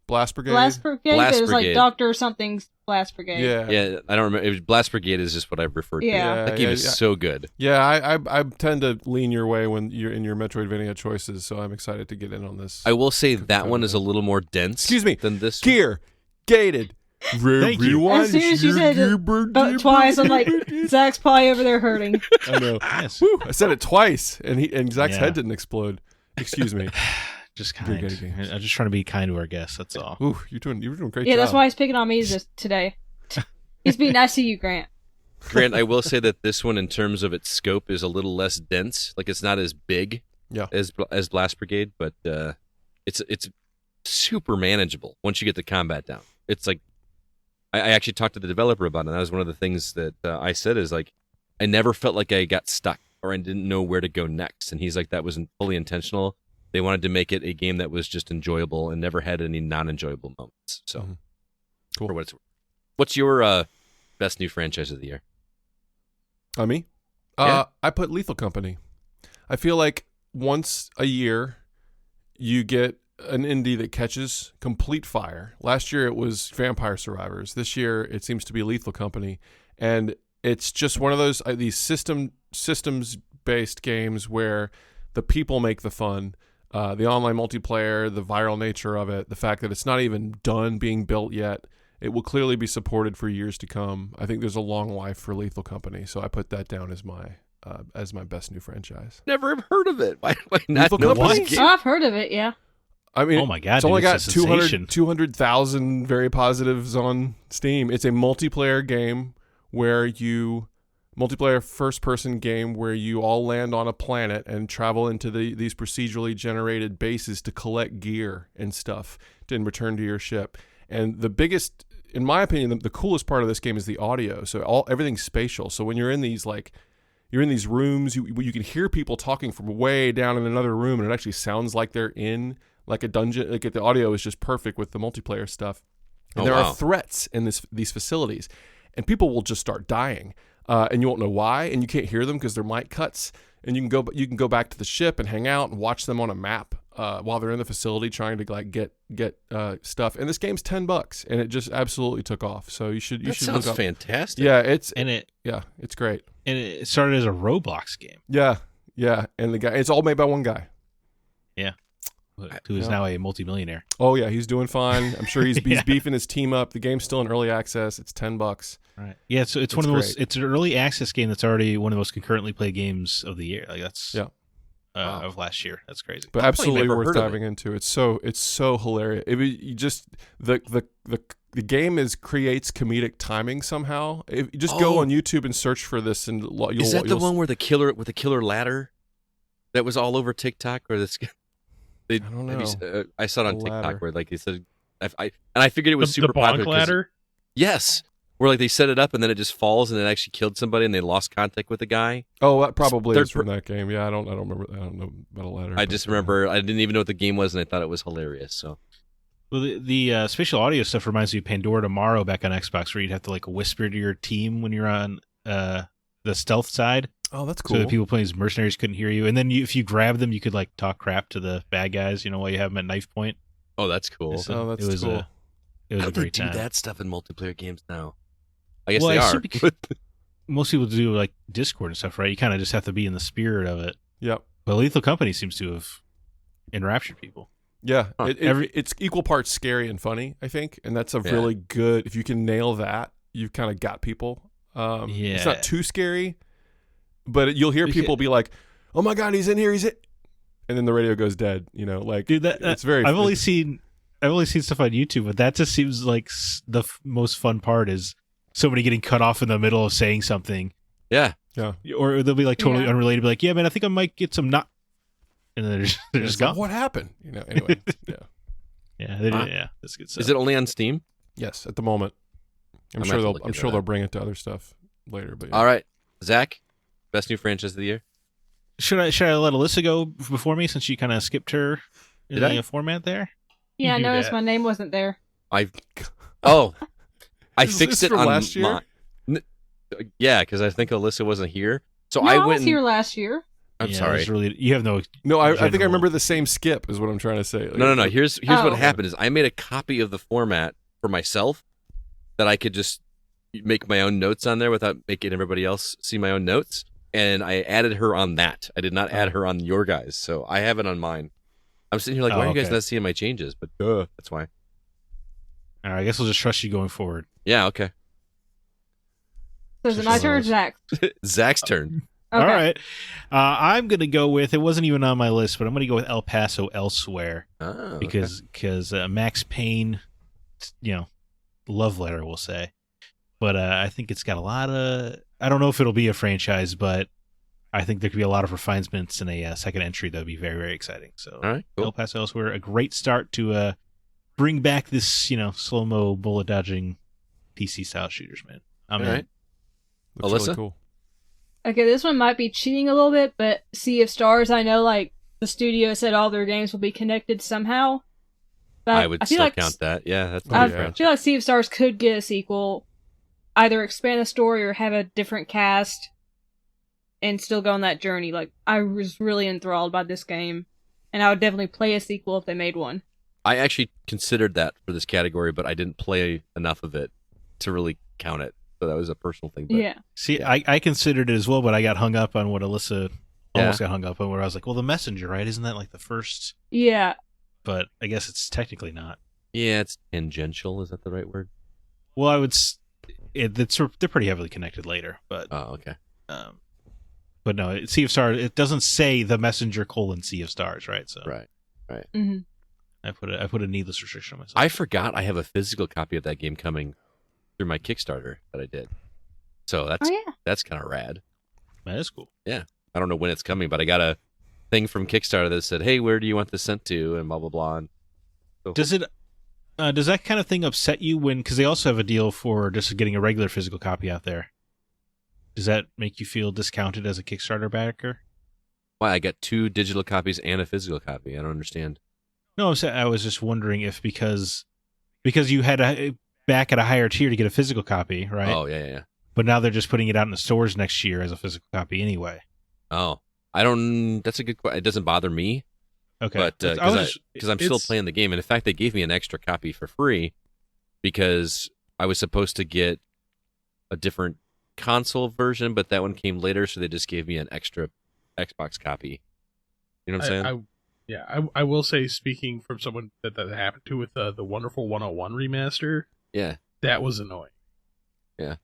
Blast Brigade. Blast Brigade. Blast it was Brigade. like Doctor something's Blast Brigade. Yeah. I don't remember. It was Blast Brigade is just what I've referred to. Yeah. That game is so good. Yeah, I tend to lean your way when you're in your Metroidvania choices, so I'm excited to get in on this. I will say that one is a little more dense. Excuse me. Than this. Gear gated. Thank you. As soon as you said it twice, I'm like, Zach's probably over there hurting. I know. Yes. Woo, I said it twice, and Zach's head didn't explode. Excuse me. Just kind. I'm just trying to be kind to our guests. That's all. Ooh, you're doing great. Yeah, job. that's why he's picking on me today. He's being nice to you, Grant. Grant, I will say that this one, in terms of its scope, is a little less dense. Like it's not as big as Blast Brigade, but it's super manageable once you get the combat down. It's like I actually talked to the developer about it. And that was one of the things that I said is like I never felt like I got stuck or I didn't know where to go next. And he's like, that was fully intentional. They wanted to make it a game that was just enjoyable and never had any non-enjoyable moments. So, cool. For what it's worth. What's your best new franchise of the year? Me? Yeah. I put Lethal Company. I feel like once a year you get an indie that catches complete fire. Last year it was Vampire Survivors. This year it seems to be Lethal Company, and it's just one of those these systems-based games where the people make the fun. The online multiplayer, the viral nature of it, the fact that it's not even done being built yet. It will clearly be supported for years to come. I think there's a long life for Lethal Company, so I put that down as my best new franchise. Never have heard of it. Why not Lethal know Company? this game? Oh, I've heard of it, yeah. I mean, oh my God, it's only got a sensation. 200,000 very positives on Steam. It's a multiplayer game multiplayer first-person game where you all land on a planet and travel into these procedurally generated bases to collect gear and stuff and return to your ship. And the biggest, in my opinion, the coolest part of this game is the audio. So everything's spatial. So when you're in these rooms, you can hear people talking from way down in another room, and it actually sounds like they're in like a dungeon. Like the audio is just perfect with the multiplayer stuff. And there are threats in these facilities, and people will just start dying. And you won't know why, and you can't hear them because they're mic cuts. And you can go back to the ship and hang out and watch them on a map while they're in the facility trying to like get stuff. And this game's $10, and it just absolutely took off. So you should sounds look up. fantastic. Yeah, it's great. And it started as a Roblox game. Yeah, and it's all made by one guy. Yeah. Who is now a multimillionaire. Oh yeah, he's doing fine. I'm sure he's beefing his team up. The game's still in early access. It's $10. Right. Yeah, so it's one of the most. It's an early access game that's already one of the most concurrently played games of the year. Like that's of last year. That's crazy. But absolutely worth diving into. It's so hilarious. The game creates comedic timing somehow. If you just go on YouTube and search for this, and is that the one where the killer ladder that was all over TikTok, or this? I don't know. I saw it on TikTok where like they said, I figured it was super the bonk popular. ladder. Yes, where like they set it up and then it just falls and it actually killed somebody and they lost contact with the guy. Oh, that probably is from that game. Yeah, I don't remember. I don't know about a ladder. I just remember I didn't even know what the game was and I thought it was hilarious. So, well, the spatial audio stuff reminds me of Pandora Tomorrow back on Xbox, where you'd have to like whisper to your team when you're on the stealth side. Oh, that's cool. So the people playing as mercenaries couldn't hear you, and then if you grab them, you could like talk crap to the bad guys, while you have them at knife point. Oh, that's cool. That's cool. It was How a great do time. that stuff in multiplayer games now? I guess they are. most people do like Discord and stuff, right? You kind of just have to be in the spirit of it. Yep. But Lethal Company seems to have enraptured people. Yeah, it's equal parts scary and funny, I think, and that's a really good. If you can nail that, you've kind of got people. It's not too scary, but you'll hear people be like, "Oh my god, he's in here! He's it," and then the radio goes dead. You know, like dude, it's very. I've only seen stuff on YouTube, but that just seems like the most fun part is somebody getting cut off in the middle of saying something. Yeah, or they'll be like totally unrelated, be like, "Yeah, man, I think I might get some nut." And then they're just gone. What happened? You know. Anyway, that's good stuff. Is it only on Steam? Yes, at the moment. I'm sure they'll bring it to other stuff later. But all right, Zach, best new franchise of the year. Should I let Alyssa go before me since she kind of skipped her in the format there? Yeah, I noticed my name wasn't there. I fixed it on last year. Yeah, because I think Alyssa wasn't here, so I went was here last year. I'm sorry. You have no. I think I remember the same skip is what I'm trying to say. No. Here's what happened: is I made a copy of the format for myself that I could just make my own notes on there without making everybody else see my own notes, and I added her on that. I did not add her on your guys, so I have it on mine. I'm sitting here like, why are you guys not seeing my changes? But that's why. All right, I guess we'll just trust you going forward. Yeah. Okay. So is it my turn or Zach's? Zach's turn. Okay. All right. I'm going to go with, it wasn't even on my list, but I'm going to go with El Paso Elsewhere. Oh, because Max Payne, love letter, we'll say. But I think it's got a lot of, I don't know if it'll be a franchise, but I think there could be a lot of refinements in a second entry that would be very, very exciting. So all right, cool. El Paso Elsewhere, a great start to bring back this, slow-mo bullet dodging PC style shooters, man. I'm in. All right. Looks Alyssa? really cool. Okay, this one might be cheating a little bit, but Sea of Stars, I know, like, the studio said all their games will be connected somehow. But I would feel still like count that. Yeah, that's I my feel like Sea of Stars could get a sequel, either expand the story or have a different cast, and still go on that journey. Like, I was really enthralled by this game, and I would definitely play a sequel if they made one. I actually considered that for this category, but I didn't play enough of it to really count it. So that was a personal thing. But, yeah. See, I considered it as well, but I got hung up on what Alyssa almost got hung up on, where I was like, well, The Messenger, right? Isn't that like the first? Yeah. But I guess it's technically not. Yeah, it's tangential. Is that the right word? Well, I would. They're pretty heavily connected later, but. Oh, okay. But no, Sea of Stars. It doesn't say The Messenger : Sea of Stars, right? So. Right. Mm-hmm. I put a needless restriction on myself. I forgot I have a physical copy of that game coming through my Kickstarter that I did. So that's kind of rad. That is cool. Yeah. I don't know when it's coming, but I got a thing from Kickstarter that said, hey, where do you want this sent to? And blah, blah, blah. And so, does that kind of thing upset you because they also have a deal for just getting a regular physical copy out there? Does that make you feel discounted as a Kickstarter backer? Why? I got 2 digital copies and a physical copy. I don't understand. No, I was just wondering if because you had to back at a higher tier to get a physical copy, right? Oh, yeah. But now they're just putting it out in the stores next year as a physical copy anyway. Oh, that's a good question. It doesn't bother me. Okay. But because I'm still playing the game. And in fact, they gave me an extra copy for free because I was supposed to get a different console version, but that one came later. So they just gave me an extra Xbox copy. You know what I'm saying? I will say, speaking from someone that happened to with the Wonderful 101 remaster, that was annoying. Yeah.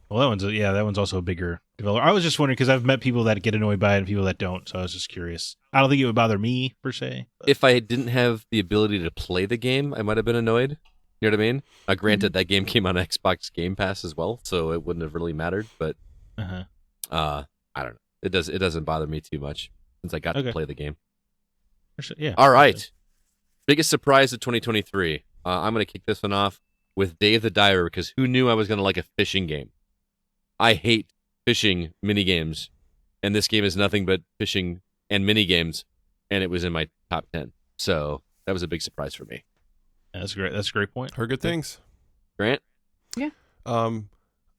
Well, that one's also a bigger developer. I was just wondering because I've met people that get annoyed by it and people that don't, so I was just curious. I don't think it would bother me per se. But. If I didn't have the ability to play the game, I might have been annoyed. You know what I mean? Granted, that game came on Xbox Game Pass as well, so it wouldn't have really mattered. But I don't know. It doesn't bother me too much since I got to play the game. Yeah. All right. Biggest surprise of 2023. I'm going to kick this one off with Dave the Diver because who knew I was going to like a fishing game? I hate fishing minigames, and this game is nothing but fishing and minigames, and it was in my top 10. So that was a big surprise for me. Yeah, that's great. That's a great point. Heard good things. Grant? Yeah. I'm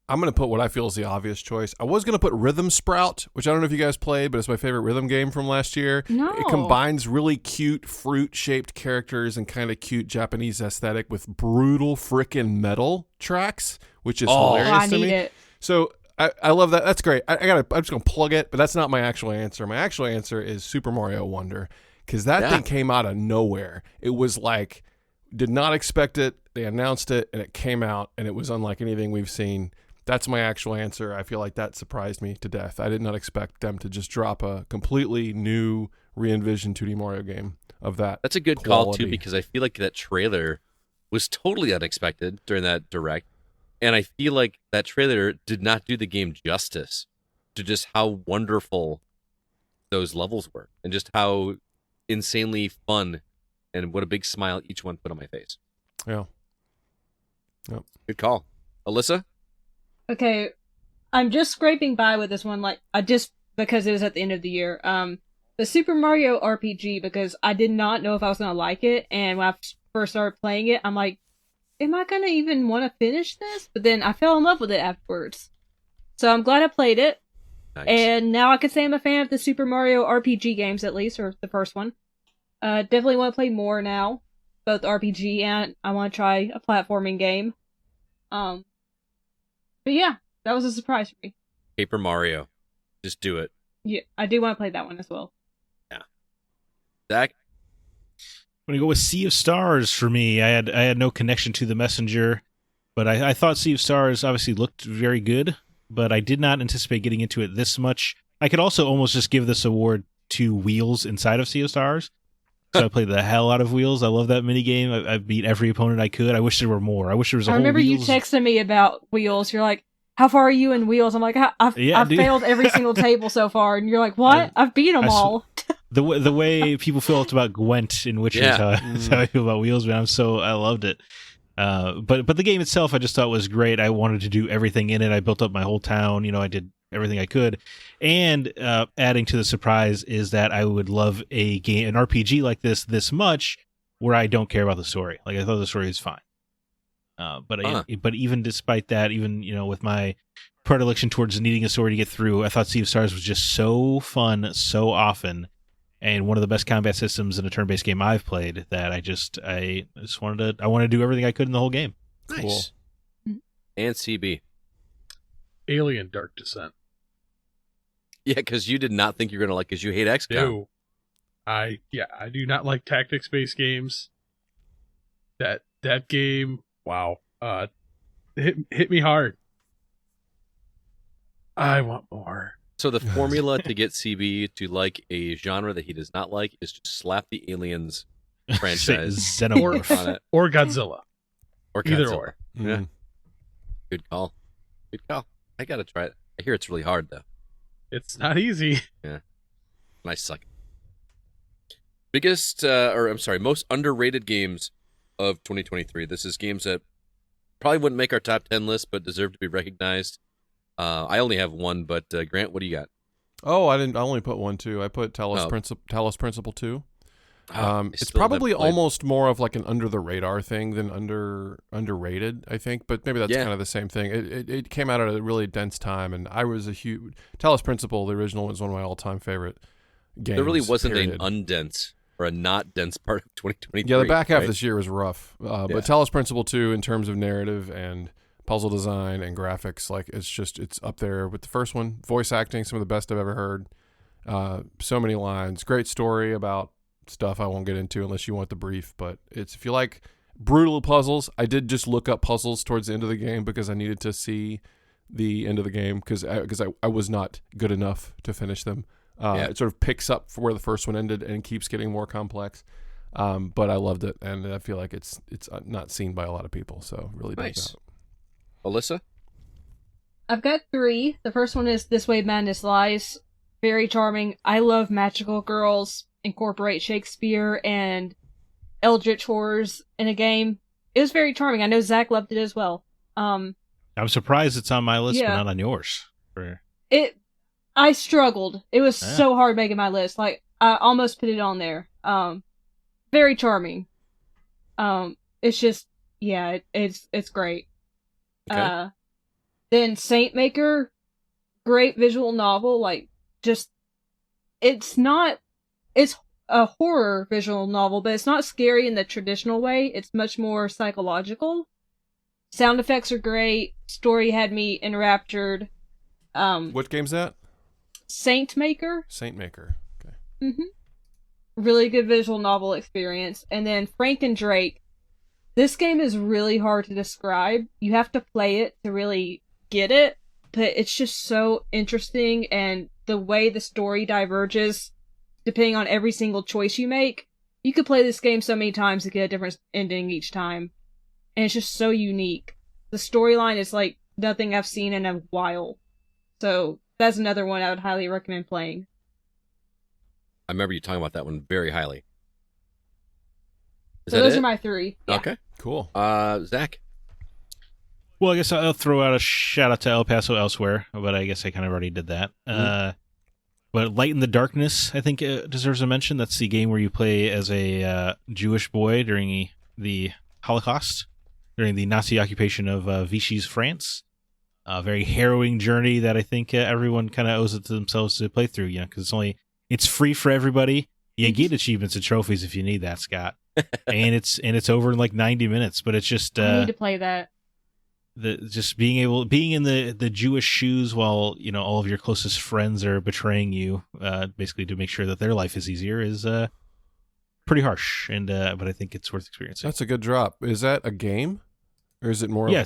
going to put what I feel is the obvious choice. I was going to put Rhythm Sprout, which I don't know if you guys played, but it's my favorite rhythm game from last year. No. It combines really cute fruit-shaped characters and kind of cute Japanese aesthetic with brutal frickin' metal tracks, which is hilarious to me. It. So I love that. That's great. I'm just gonna plug it, but that's not my actual answer. My actual answer is Super Mario Wonder, because that thing came out of nowhere. It was like, did not expect it. They announced it, and it came out, and it was unlike anything we've seen. That's my actual answer. I feel like that surprised me to death. I did not expect them to just drop a completely new, re-envisioned 2D Mario game of that. That's a good quality. call, too, because I feel like that trailer was totally unexpected during that direct. And I feel like that trailer did not do the game justice to just how wonderful those levels were and just how insanely fun and what a big smile each one put on my face. Yeah. Yep. Good call. Alyssa? Okay, I'm just scraping by with this one, because it was at the end of the year. The Super Mario RPG, because I did not know if I was going to like it, and when I first started playing it, I'm like, am I going to even want to finish this? But then I fell in love with it afterwards. So I'm glad I played it. Nice. And now I can say I'm a fan of the Super Mario RPG games, at least, or the first one. Definitely want to play more now, both RPG and I want to try a platforming game. But yeah, that was a surprise for me. Paper Mario. Just do it. Yeah, I do want to play that one as well. Yeah. Zack? I'm gonna go with Sea of Stars for me. I had no connection to the Messenger, but I thought Sea of Stars obviously looked very good, but I did not anticipate getting into it this much. I could also almost just give this award to Wheels inside of Sea of Stars. So I played the hell out of Wheels. I love that minigame. I beat every opponent I could. I wish there were more. I wish there was a whole remember Wheels. You texted me about Wheels. You're like, how far are you in Wheels? I'm like, I've failed every single table so far. And you're like, what? I've beat them all. The way people felt about Gwent in Witcher is how I feel about Wheels, man. I loved it. But the game itself, I just thought was great. I wanted to do everything in it. I built up my whole town. I did everything I could. And adding to the surprise is that I would love an RPG like this much, where I don't care about the story. Like, I thought the story was fine. But even despite that, even with my predilection towards needing a story to get through, I thought Sea of Stars was just so fun, so often, and one of the best combat systems in a turn-based game I've played. That I just wanted to do everything I could in the whole game. Nice. Cool. And CB. Alien Dark Descent. Yeah, because you did not think you were going to like, because you hate XCOM. No. I do not like tactics-based games. That game, wow. Hit me hard. I want more. So the formula to get CB to like a genre that he does not like is to slap the Aliens franchise Xenomorph on it. Or Godzilla. Or Godzilla. Either or. Yeah. Good call. Good call. I got to try it. I hear it's really hard, though. It's not easy. Yeah. And I suck. Most underrated games of 2023. This is games that probably wouldn't make our top 10 list, but deserve to be recognized. I only have one, but Grant, what do you got? Oh, I only put one too. I put Talos Principle 2. It's probably almost more of like an under the radar thing than underrated, I think, but maybe that's kind of the same thing. It came out at a really dense time, and I was a huge Talos Principle. The original was one of my all-time favorite games. There really wasn't an undense or a not dense part of 2023. Yeah, the back half of this year was rough, but Talos Principle 2, in terms of narrative and puzzle design and graphics, like it's up there with the first one. Voice acting, some of the best I've ever heard. So many lines, great story about stuff I won't get into unless you want the brief, but if you like brutal puzzles, I did just look up puzzles towards the end of the game because I needed to see the end of the game because I was not good enough to finish them. It sort of picks up for where the first one ended and keeps getting more complex. But I loved it, and I feel like it's not seen by a lot of people, so really nice. Alyssa? I've got 3. The first one is This Way Madness Lies. Very charming. I love magical girls. Incorporate Shakespeare and eldritch horrors in a game. It was very charming. I know Zack loved it as well. I'm surprised it's on my list, but not on yours. I struggled. It was so hard making my list. Like, I almost put it on there. Very charming. It's just, it's great. Okay. Then Saint Maker, great visual novel. Like, just, it's a horror visual novel, but it's not scary in the traditional way. It's much more psychological. Sound effects are great. Story had me enraptured. What game's that? Saint Maker. Saint Maker. Okay. Really good visual novel experience. And then Frank and Drake. This game is really hard to describe. You have to play it to really get it, but it's just so interesting, and the way the story diverges depending on every single choice you make. You could play this game so many times to get a different ending each time, and it's just so unique. The storyline is like nothing I've seen in a while, so that's another one I would highly recommend playing. I remember you talking about that one very highly. So those are my 3. Yeah. Okay. Cool. Zach? Well, I guess I'll throw out a shout out to El Paso Elsewhere, but I guess I kind of already did that. But Light in the Darkness, I think, deserves a mention. That's the game where you play as a Jewish boy during the Holocaust, during the Nazi occupation of Vichy's France. A very harrowing journey that I think everyone kind of owes it to themselves to play through, because it's free for everybody. You get achievements and trophies if you need that, Scott. and it's over in like 90 minutes, but it's just I need to play that. Just being in the Jewish shoes while all of your closest friends are betraying you, basically to make sure that their life is easier, is pretty harsh. And but I think it's worth experiencing. That's a good drop. Is that a game, or is it more? Yeah,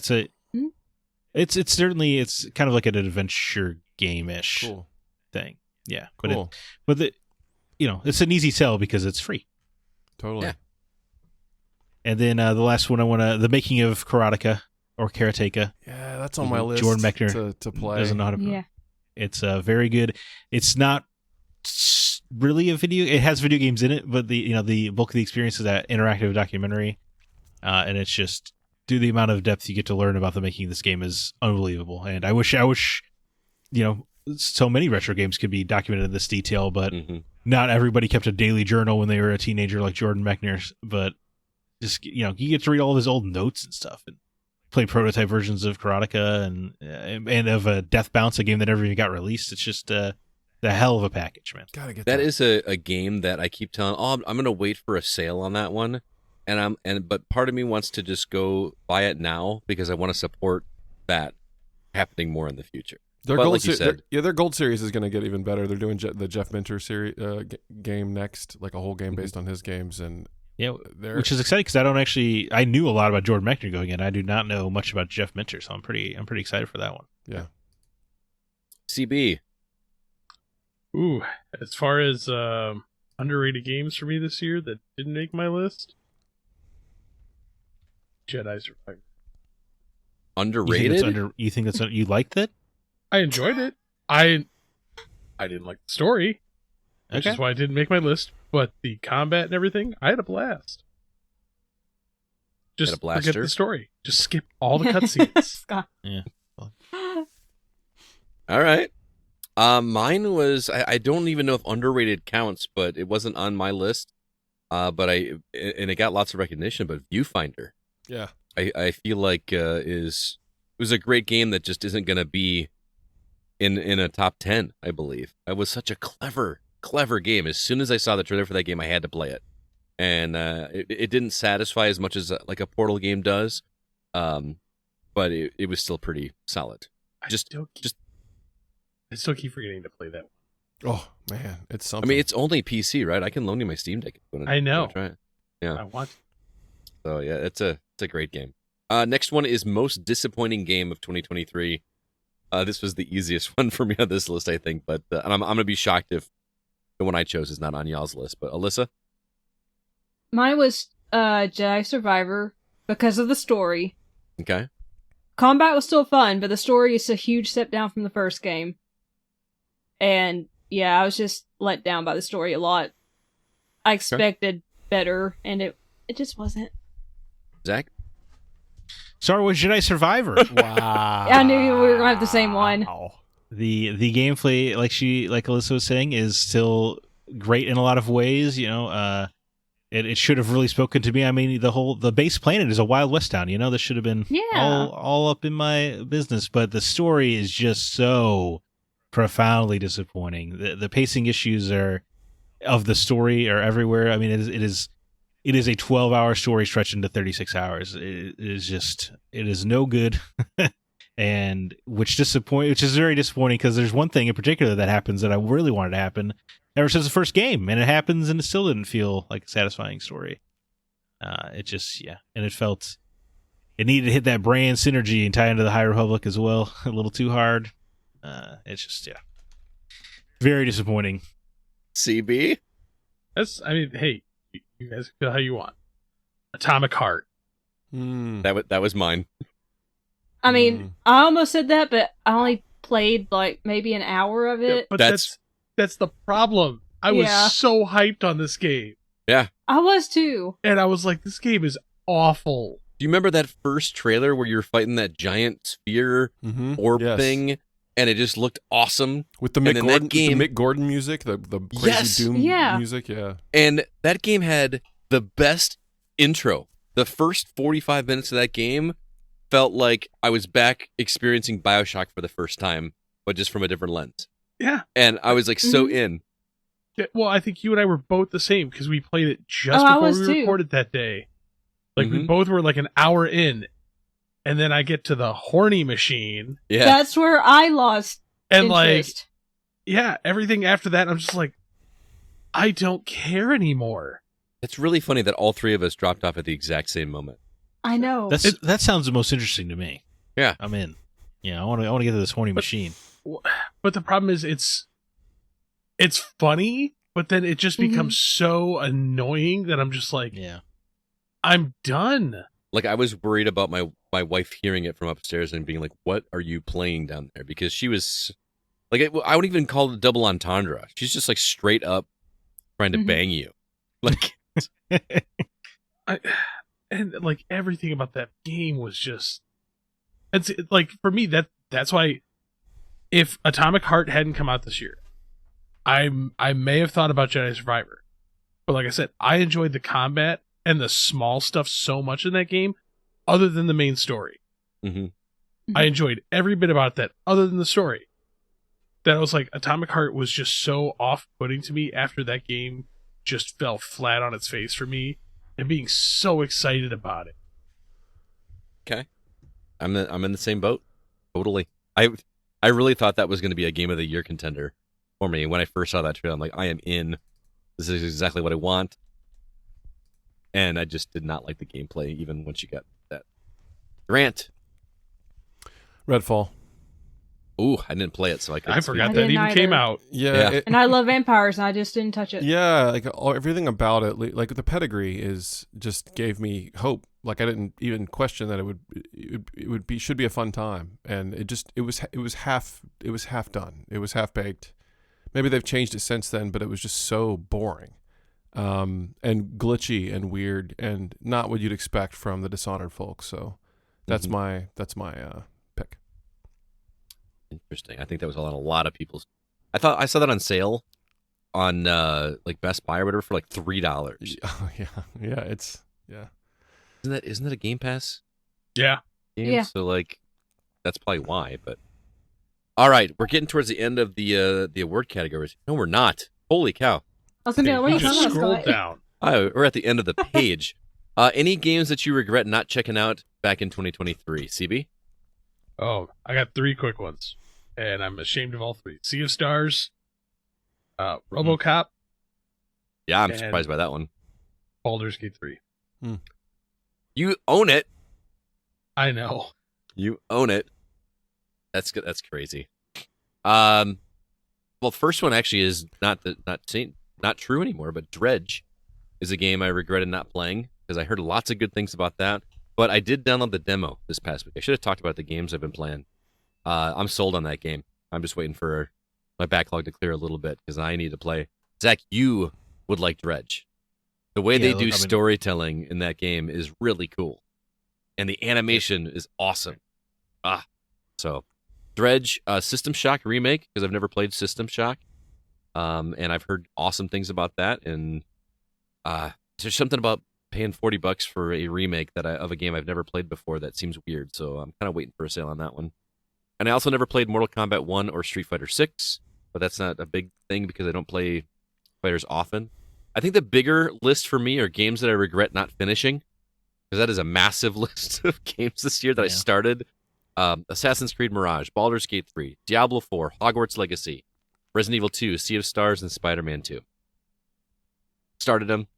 it's certainly it's kind of like an adventure game-ish thing. Yeah, cool. But it's an easy sell because it's free. Totally. Yeah. And then the last one the making of Karateka. Or Karateka. Yeah, that's on my list. Jordan Mechner to play. Doesn't know how to play. Yeah. It's very good. It's not really a video. It has video games in it, but the bulk of the experience is that interactive documentary, and it's just the amount of depth you get to learn about the making of this game is unbelievable. And I wish so many retro games could be documented in this detail, but not everybody kept a daily journal when they were a teenager like Jordan Mechner. But just you get to read all of his old notes and stuff and play prototype versions of Karateka and of a Death Bounce, a game that never even got released. It's just the hell of a package, man. Gotta get that. Is a game that I keep telling, I'm going to wait for a sale on that one, but part of me wants to just go buy it now because I want to support that happening more in the future. Their Gold Series is going to get even better. They're doing the Jeff Minter series game next, like a whole game based on his games, and yeah, which is exciting because I knew a lot about Jordan Mechner going in. I do not know much about Jeff Minter, so I'm pretty excited for that one. Yeah. CB. Ooh, as far as underrated games for me this year that didn't make my list, Jedi Survivor. Underrated? You think you liked it? I enjoyed it. I didn't like the story, which is why it didn't make my list. But the combat and everything, I had a blast. Just forget the story. Just skip all the cutscenes. Yeah. All right. Mine was, I don't even know if underrated counts, but it wasn't on my list. But it got lots of recognition, but Viewfinder. Yeah. I feel like it was a great game that just isn't going to be in a top 10, I believe. It was such a clever game. As soon as I saw the trailer for that game, I had to play it. And it didn't satisfy as much as like a Portal game does. But it was still pretty solid. I still keep forgetting to play that one. Oh, man. It's something. I mean, it's only PC, right? I can loan you my Steam Deck. I know. Try it. Yeah. I want to. So, yeah, it's a great game. Next one is most disappointing game of 2023. This was the easiest one for me on this list, I think. But and I'm going to be shocked if the one I chose is not on y'all's list. But Alyssa? Mine was Jedi Survivor because of the story. Okay. Combat was still fun, but the story is a huge step down from the first game. And yeah, I was just let down by the story a lot. I expected better, and it just wasn't. Zach? Star Wars Jedi Survivor. Wow. I knew we were gonna have the same one. The gameplay, like Alyssa was saying, is still great in a lot of ways. It should have really spoken to me. I mean, the base planet is a Wild West town. This should have been all up in my business. But the story is just so profoundly disappointing. The pacing issues of the story are everywhere. I mean, it is a 12-hour story stretched into 36 hours. It is no good. and which is very disappointing because there's one thing in particular that happens that I really wanted to happen ever since the first game, and it happens, and it still didn't feel like a satisfying story. It just, and it felt it needed to hit that brand synergy and tie into the High Republic as well a little too hard. It's just, very disappointing. CB? Hey, you guys feel how you want. Atomic Heart. That was mine. I mean, I almost said that, but I only played like maybe an hour of it. Yeah, but that's the problem. I was so hyped on this game. Yeah. I was too. And I was like, this game is awful. Do you remember that first trailer where you were fighting that giant sphere orb thing? And it just looked awesome. With the Mick Gordon music, the crazy Doom music, And that game had the best intro. The first 45 minutes of that game felt like I was back experiencing BioShock for the first time, but just from a different lens. Yeah. And I was like so in. Yeah, well, I think you and I were both the same because we played it just before we recorded that day. Like we both were like an hour in, and then I get to the horny machine. Yeah. That's where I lost interest. Everything after that, I'm just like, I don't care anymore. It's really funny that all three of us dropped off at the exact same moment. I know. That sounds the most interesting to me. Yeah, I'm in. Yeah, I want to get to this horny machine. But the problem is, it's funny, but then it just becomes so annoying that I'm just like, I'm done. Like I was worried about my wife hearing it from upstairs and being like, "What are you playing down there?" Because she was like, I wouldn't even call it a double entendre. She's just like straight up trying to bang you, like. And like everything about that game was just, it's like for me that's why if Atomic Heart hadn't come out this year, I may have thought about Jedi Survivor, but like I said, I enjoyed the combat and the small stuff so much in that game, other than the main story. I enjoyed every bit about that, other than the story. That I was like, Atomic Heart was just so off-putting to me after that game just fell flat on its face for me, and being so excited about it. Okay, I'm in the same boat. Totally. I really thought that was going to be a Game of the Year contender for me when I first saw that trailer. I'm like, I am in. This is exactly what I want. And I just did not like the gameplay, even once you got that. Grant. Redfall. Ooh, I didn't play it, so I forgot that even came out. Yeah. And I love vampires, and I just didn't touch it. Yeah, like everything about it, like the pedigree just gave me hope. Like I didn't even question that it should be a fun time, and it was half done. It was half baked. Maybe they've changed it since then, but it was just so boring, and glitchy and weird, and not what you'd expect from the Dishonored folks. So that's my pick. Interesting. I think that was on a lot of people's. I saw that on sale on like Best Buy or whatever for like $3. Oh yeah. Isn't that a Game Pass? Yeah. Game? Yeah. So like, that's probably why. But all right, we're getting towards the end of the award categories. No, we're not. Holy cow! I was gonna what are you just talking scroll about? down. We're at the end of the page. Any games that you regret not checking out back in 2023? CB? Oh, I got 3 quick ones, and I'm ashamed of all 3. Sea of Stars, RoboCop. Yeah, I'm surprised by that one. Baldur's Gate 3. You own it. I know. You own it. That's good. That's crazy. Well, first one actually is not true anymore. But Dredge is a game I regretted not playing because I heard lots of good things about that. But I did download the demo this past week. I should have talked about the games I've been playing. I'm sold on that game. I'm just waiting for my backlog to clear a little bit because I need to play. Zach, you would like Dredge. The way they do storytelling in that game is really cool. And the animation is awesome. So Dredge, System Shock remake, because I've never played System Shock. And I've heard awesome things about that. And there's something about paying $40 for a remake of a game I've never played before that seems weird. So I'm kind of waiting for a sale on that one. And I also never played Mortal Kombat 1 or Street Fighter 6, but that's not a big thing because I don't play fighters often. I think the bigger list for me are games that I regret not finishing, because that is a massive list of games this year that I started Assassin's Creed Mirage, Baldur's Gate 3, Diablo 4, Hogwarts Legacy, Resident Evil 2, Sea of Stars, and Spider-Man 2. Started them,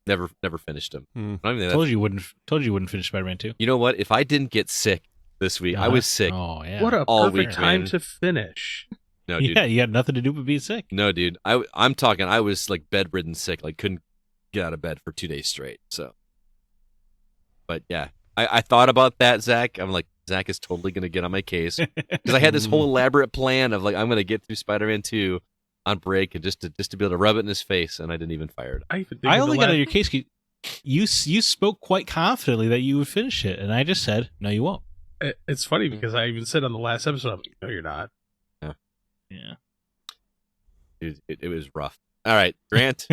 never finished them. Told you wouldn't finish Spider-Man 2. You know what? If I didn't get sick this week, I was sick. Oh yeah. What a all perfect week, time man. to finish. No, dude. Yeah, you had nothing to do but be sick. No, dude. I'm talking. I was like bedridden sick. Like couldn't get out of bed for 2 days straight. So, but yeah, I thought about that, Zach. I'm like, Zach is totally gonna get on my case because I had this whole elaborate plan of like I'm gonna get through Spider-Man 2 on break and just to be able to rub it in his face, and I didn't even fire it. I only got on your case. You spoke quite confidently that you would finish it, and I just said, no, you won't. It's funny because I even said on the last episode, I'm like, no, you're not. Yeah. It was rough. All right, Grant,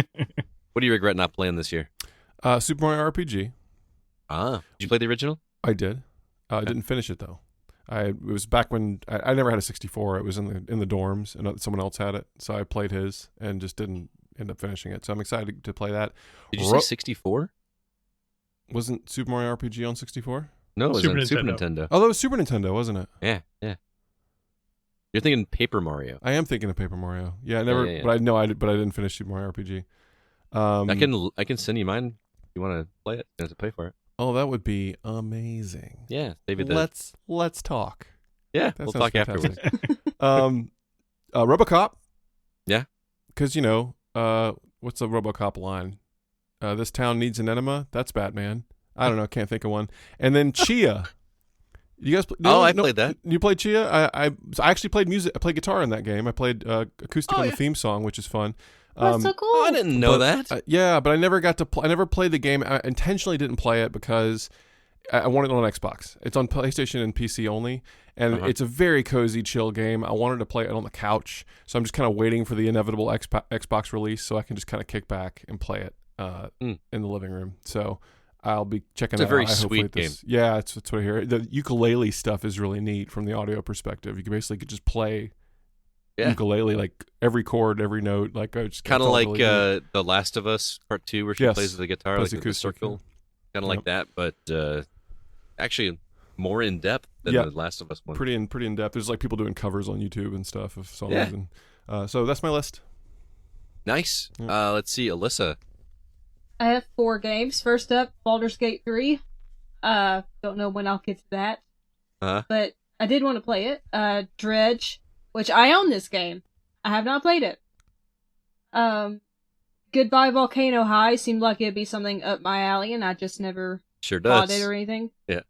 what do you regret not playing this year? Super Mario RPG. Did you play the original? I did. I didn't finish it though. It was back when I never had a 64. It was in the dorms, and someone else had it, so I played his and just didn't end up finishing it. So I'm excited to play that. Did you say 64? Wasn't Super Mario RPG on 64? No, it was Super on Super Nintendo. Nintendo. Oh, that was Super Nintendo, wasn't it? Yeah. You're thinking Paper Mario. I am thinking of Paper Mario. Yeah, I never. Yeah. But I didn't finish Super Mario RPG. I can send you mine if you want to play it. You have to pay for it. Oh, that would be amazing. Yeah, David. Let's talk. Yeah, That we'll sounds talk afterwards. RoboCop. Yeah, because what's the RoboCop line? This town needs an enema. That's Batman. I don't know. Can't think of one. And then Chia. You guys? I played that. You played Chia? I actually played music. I played guitar in that game. I played acoustic on the theme song, which is fun. That's so cool. Oh, I didn't know that. Yeah, but I never got to. I never played the game. I intentionally didn't play it because I wanted it on Xbox. It's on PlayStation and PC only, and it's a very cozy, chill game. I wanted to play it on the couch, so I'm just kind of waiting for the inevitable Xbox release so I can just kind of kick back and play it in the living room. So I'll be checking it out. It's a very sweet game. Yeah, it's what I hear. The ukulele stuff is really neat from the audio perspective. You can basically just play ukulele, like every chord, every note, like just kind of like The Last of Us Part 2, where she plays the guitar, like the circle, kind of like that, but actually more in depth than The Last of Us one. Pretty in depth. There's like people doing covers on YouTube and stuff of songs, and so that's my list. Nice. Let's see, Alyssa. I have 4 games. First up, Baldur's Gate 3. Don't know when I'll get to that. But I did want to play it. Dredge, which I own this game. I have not played it. Goodbye Volcano High seemed like it'd be something up my alley, and I just never bought it or anything. Yeah.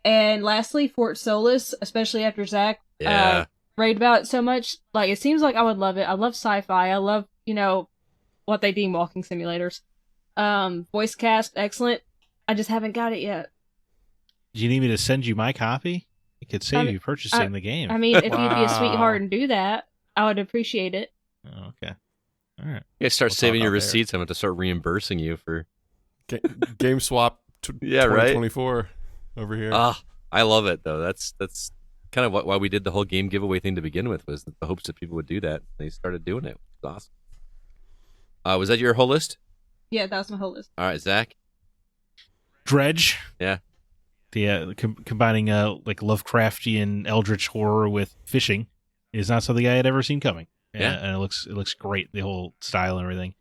And lastly, Fort Solis, especially after Zack raved about it so much. Like, it seems like I would love it. I love sci-fi. I love, what they deem walking simulators. Voice cast, excellent. I just haven't got it yet. Do you need me to send you my copy? It could save you purchasing the game. I mean, if you'd be a sweetheart and do that, I would appreciate it. Oh, okay. All right. You guys start saving your receipts. I'm going to start reimbursing you for Game Swap 2024 over here. I love it, though. That's kind of why we did the whole game giveaway thing to begin with, was the hopes that people would do that. They started doing it. It was awesome. Was that your whole list? Yeah, that was my whole list. All right, Zach? Dredge. Yeah. The combining like Lovecraftian eldritch horror with fishing is not something I had ever seen coming. And it looks great, the whole style and everything.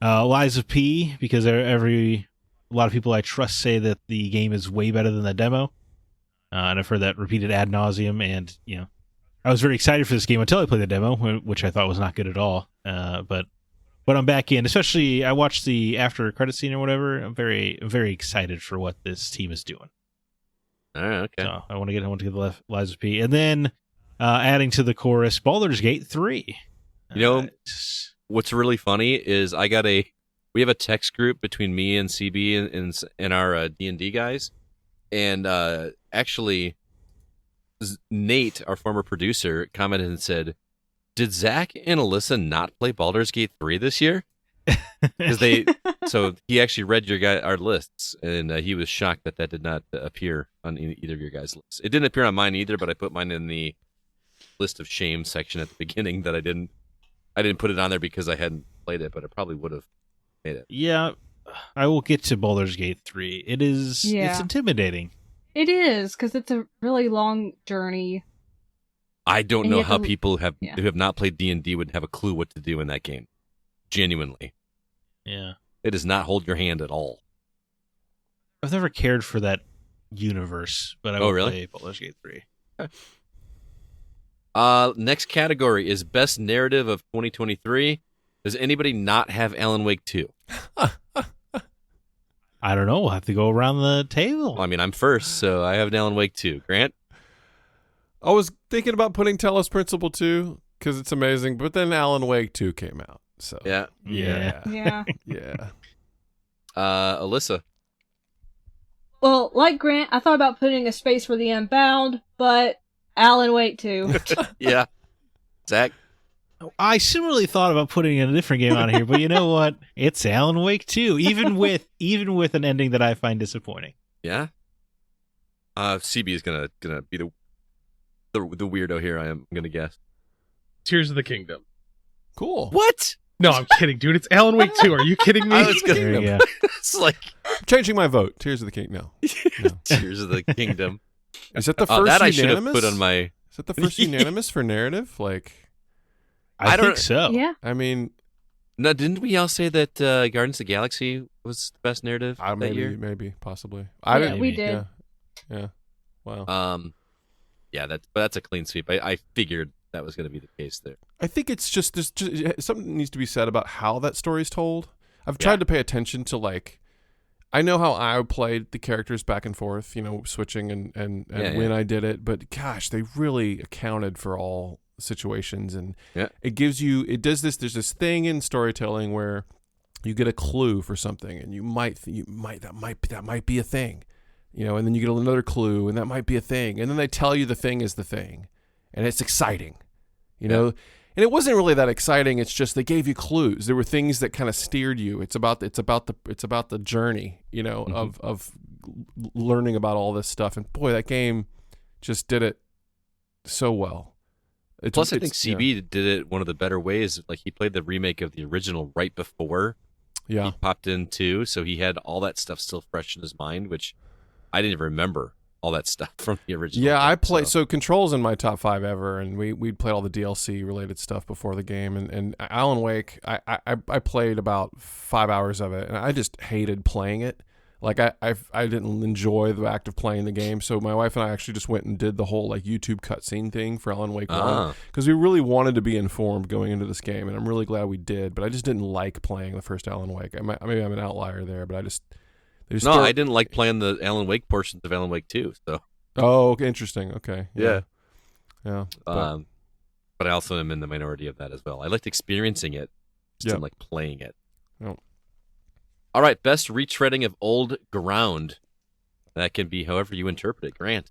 Lies of P, because a lot of people I trust say that the game is way better than the demo. And I've heard that repeated ad nauseum, and I was very excited for this game until I played the demo, which I thought was not good at all. But I'm back in. Especially, I watched the after credit scene or whatever. I'm very excited for what this team is doing. All right, okay. So I want to get the Lies of P, and then adding to the chorus, Baldur's Gate 3. What's really funny is we have a text group between me and CB and our D&D guys, and actually Nate, our former producer, commented and said, "Did Zach and Alyssa not play Baldur's Gate 3 this year?" So he actually read our lists, and he was shocked that did not appear on either of your guys' lists. It didn't appear on mine either, but I put mine in the list of shame section at the beginning. That I didn't put it on there because I hadn't played it, but I probably would have made it. Yeah, I will get to Baldur's Gate 3. It's intimidating. It is, because it's a really long journey. I don't And know you have how to- people yeah. who have not played D&D would have a clue what to do in that game. Genuinely. Yeah. It does not hold your hand at all. I've never cared for that universe, but I Oh, will really? play Baldur's Gate 3. Next category is Best Narrative of 2023. Does anybody not have Alan Wake 2? I don't know. We'll have to go around the table. Well, I mean, I'm first, so I have an Alan Wake 2. Grant? I was thinking about putting Telos Principle 2 because it's amazing, but then Alan Wake 2 came out. So Yeah. Yeah. Yeah. yeah. Alyssa? Well, like Grant, I thought about putting A Space for the Unbound, but Alan Wake 2. Yeah. Zach? I similarly thought about putting a different game on here, but you know what? It's Alan Wake 2, even with an ending that I find disappointing. Yeah. CB is gonna be the weirdo here. I'm gonna guess. Tears of the Kingdom. Cool. What? No, I'm kidding, dude. It's Alan Wake 2. Are you kidding me? I was gonna. There you go. It's like Changing my vote. Tears of the King. No. Tears of the Kingdom. Is that the first That I should have unanimous? put on my. Is that the first unanimous for narrative? Like, I don't- think so. Yeah. I mean, No, didn't we all say that Guardians of the Galaxy was the best narrative that year? maybe, possibly. Yeah, didn't. we did. Yeah. Yeah. Wow. Yeah, that's a clean sweep. I figured that was going to be the case there. I think it's just there's just something needs to be said about how that story's told. I've tried to pay attention to, like, I know how I played the characters back and forth, switching and when I did it, but gosh, they really accounted for all situations, and there's this thing in storytelling where you get a clue for something and that might be a thing, and then you get another clue and that might be a thing, and then they tell you the thing is the thing, and it's exciting, and it wasn't really that exciting. It's just they gave you clues. There were things that kind of steered you. It's about the journey, of learning about all this stuff. And boy, that game just did it so well. Plus, I think CB did it one of the better ways. Like, he played the remake of the original right before he popped in too, so he had all that stuff still fresh in his mind, which I didn't even remember all that stuff from the original. Yeah, game, I played. So Control's in my top 5 ever, and we'd played all the DLC related stuff before the game. And Alan Wake, I played about 5 hours of it, and I just hated playing it. Like, I didn't enjoy the act of playing the game. So my wife and I actually just went and did the whole, like, YouTube cutscene thing for Alan Wake 1, because we really wanted to be informed going into this game, and I'm really glad we did. But I just didn't like playing the first Alan Wake. Maybe I'm an outlier there, but I didn't like playing the Alan Wake portions of Alan Wake 2. So. Oh, okay, interesting. Okay. Yeah. But I also am in the minority of that as well. I liked experiencing it, just didn't like playing it. Oh. All right, best retreading of old ground. That can be however you interpret it. Grant.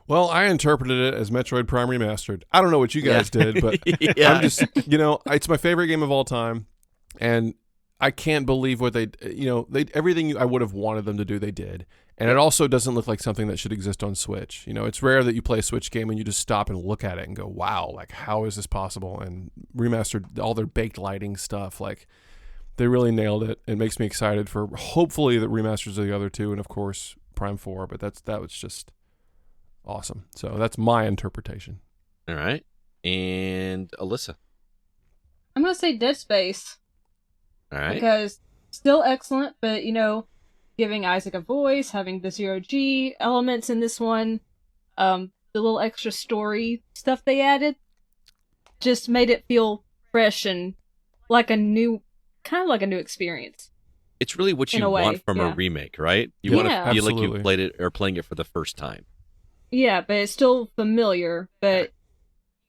Well, I interpreted it as Metroid Prime Remastered. I don't know what you guys did, but Yeah. I'm just, it's my favorite game of all time, and I can't believe what they everything I would have wanted them to do, they did. And it also doesn't look like something that should exist on Switch. It's rare that you play a Switch game and you just stop and look at it and go, wow, like, how is this possible? And Remastered, all their baked lighting stuff, like, they really nailed it. It makes me excited for, hopefully, the remasters of the other two, and of course Prime 4, but that was just awesome. So that's my interpretation. All right. And Alyssa. I'm going to say Dead Space. All right. Because still excellent, but, giving Isaac a voice, having the zero-G elements in this one, the little extra story stuff they added, just made it feel fresh and like a new experience. It's really what you way, want from a remake, right? You want to feel like you played it or playing it for the first time. Yeah, but it's still familiar, but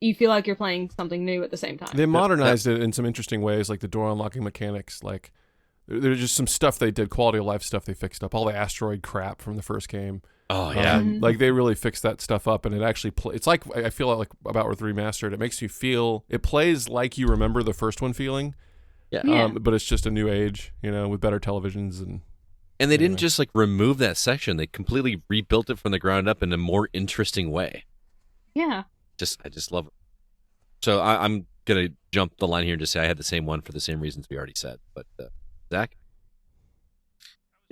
you feel like you're playing something new at the same time. They modernized it in some interesting ways, like the door unlocking mechanics. Like, there's just some stuff they did, quality of life stuff they fixed up. All the asteroid crap from the first game. Oh, yeah. Like, they really fixed that stuff up, and it actually it's like, I feel like about with Remastered, it makes you feel, it plays like you remember the first one feeling. Yeah. But it's just a new age, with better televisions. And they didn't just, like, remove that section. They completely rebuilt it from the ground up in a more interesting way. Yeah. I just love it. So I'm going to jump the line here and just say I had the same one for the same reasons we already said. But, Zach?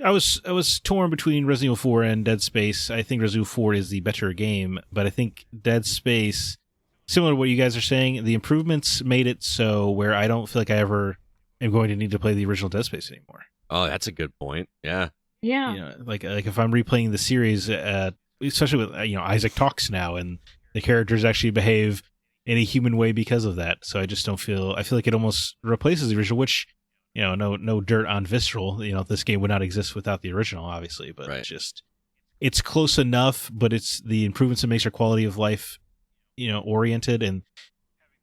I was torn between Resident Evil 4 and Dead Space. I think Resident Evil 4 is the better game, but I think Dead Space, similar to what you guys are saying, the improvements made it so where I don't feel like I ever am going to need to play the original Dead Space anymore. Oh, that's a good point. Yeah. Yeah. You know, like if I'm replaying the series, especially with Isaac talks now and the characters actually behave in a human way because of that. So I just don't feel. I feel like it almost replaces the original, which no dirt on Visceral. This game would not exist without the original, obviously, but Right. it's close enough. But it's the improvements it makes our quality of life, oriented, and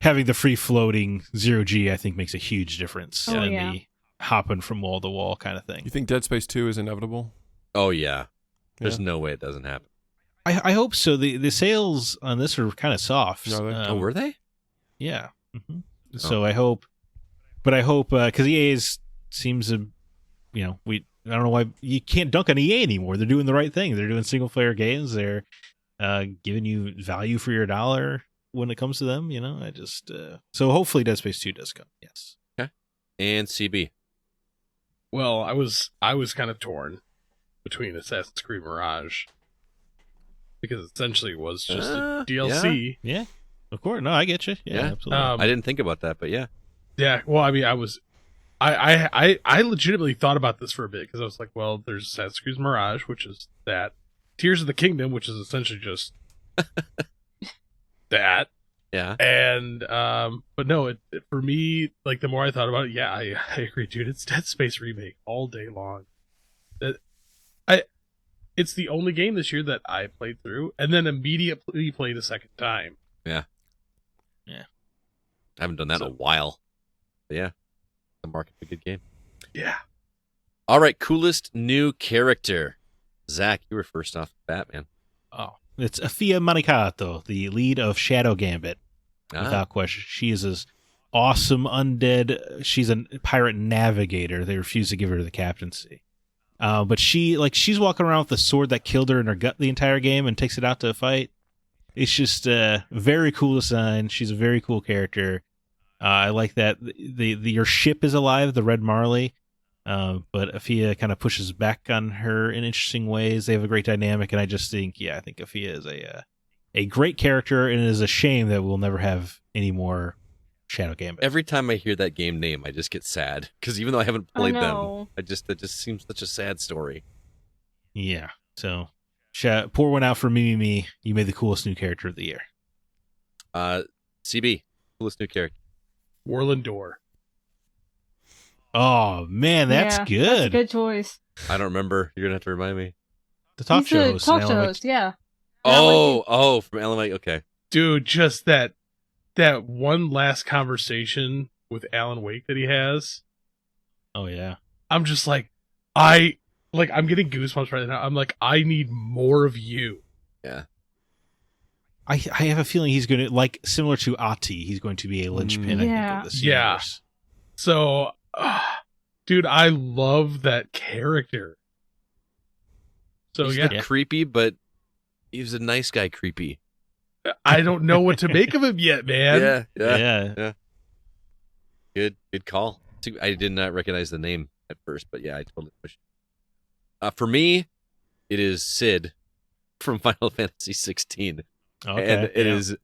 having the free floating 0G, I think, makes a huge difference in the hopping from wall to wall kind of thing. You think Dead Space 2 is inevitable? Oh, yeah. There's no way it doesn't happen. I hope so. The sales on this are kind of soft. Are they? Were they? Yeah. Mm-hmm. So I hope because EA seems to, I don't know why you can't dunk on EA anymore. They're doing the right thing. They're doing single player games. They're giving you value for your dollar when it comes to them. So hopefully Dead Space 2 does come. Yes. Okay. And CB. Well, I was kind of torn between Assassin's Creed Mirage because essentially it was just a DLC. Yeah. Of course. No, I get you. Yeah. Absolutely. I didn't think about that, but yeah. Yeah. Well, I mean, I legitimately thought about this for a bit because I was like, well, there's Assassin's Creed Mirage, which is that. Tears of the Kingdom, which is essentially just that. Yeah. And but no, for me, like the more I thought about it, yeah, I agree, dude. It's Dead Space remake all day long. It's the only game this year that I played through and then immediately played a second time. Yeah. Yeah. I haven't done that in a while. But yeah. The market for a good game. Yeah. All right, coolest new character. Zach, you were first off the bat, man. Oh, it's Afia Manicato, the lead of Shadow Gambit. Without question. She is this awesome undead. She's a pirate navigator. They refuse to give her the captaincy. But she's walking around with the sword that killed her in her gut the entire game and takes it out to a fight. It's just very cool design. She's a very cool character. I like that your ship is alive, the Red Marley. But Afia kind of pushes back on her in interesting ways. They have a great dynamic, and I just think, I think Afia is a great character, and it is a shame that we'll never have any more Shadow Gambit. Every time I hear that game name, I just get sad because even though I haven't played them, that just seems such a sad story. Yeah. So, pour one out for me. You made the coolest new character of the year. CB, coolest new character. Warland Door. Oh man, that's good. That's a good choice. I don't remember. You're gonna have to remind me. The talk He's show the host. talk show host, yeah. Oh, from Alan Wake. Okay. Dude, just that one last conversation with Alan Wake that he has. Oh yeah. I'm just like, I'm getting goosebumps right now. I'm like, I need more of you. Yeah. I have a feeling he's going to, similar to Ati, he's going to be a linchpin, I think, of this universe. So, dude, I love that character. So he's not creepy, but he's a nice guy creepy. I don't know what to make of him yet, man. Yeah. Good call. I did not recognize the name at first, but yeah, I totally pushed it. For me, it is Sid from Final Fantasy 16. Okay, and it is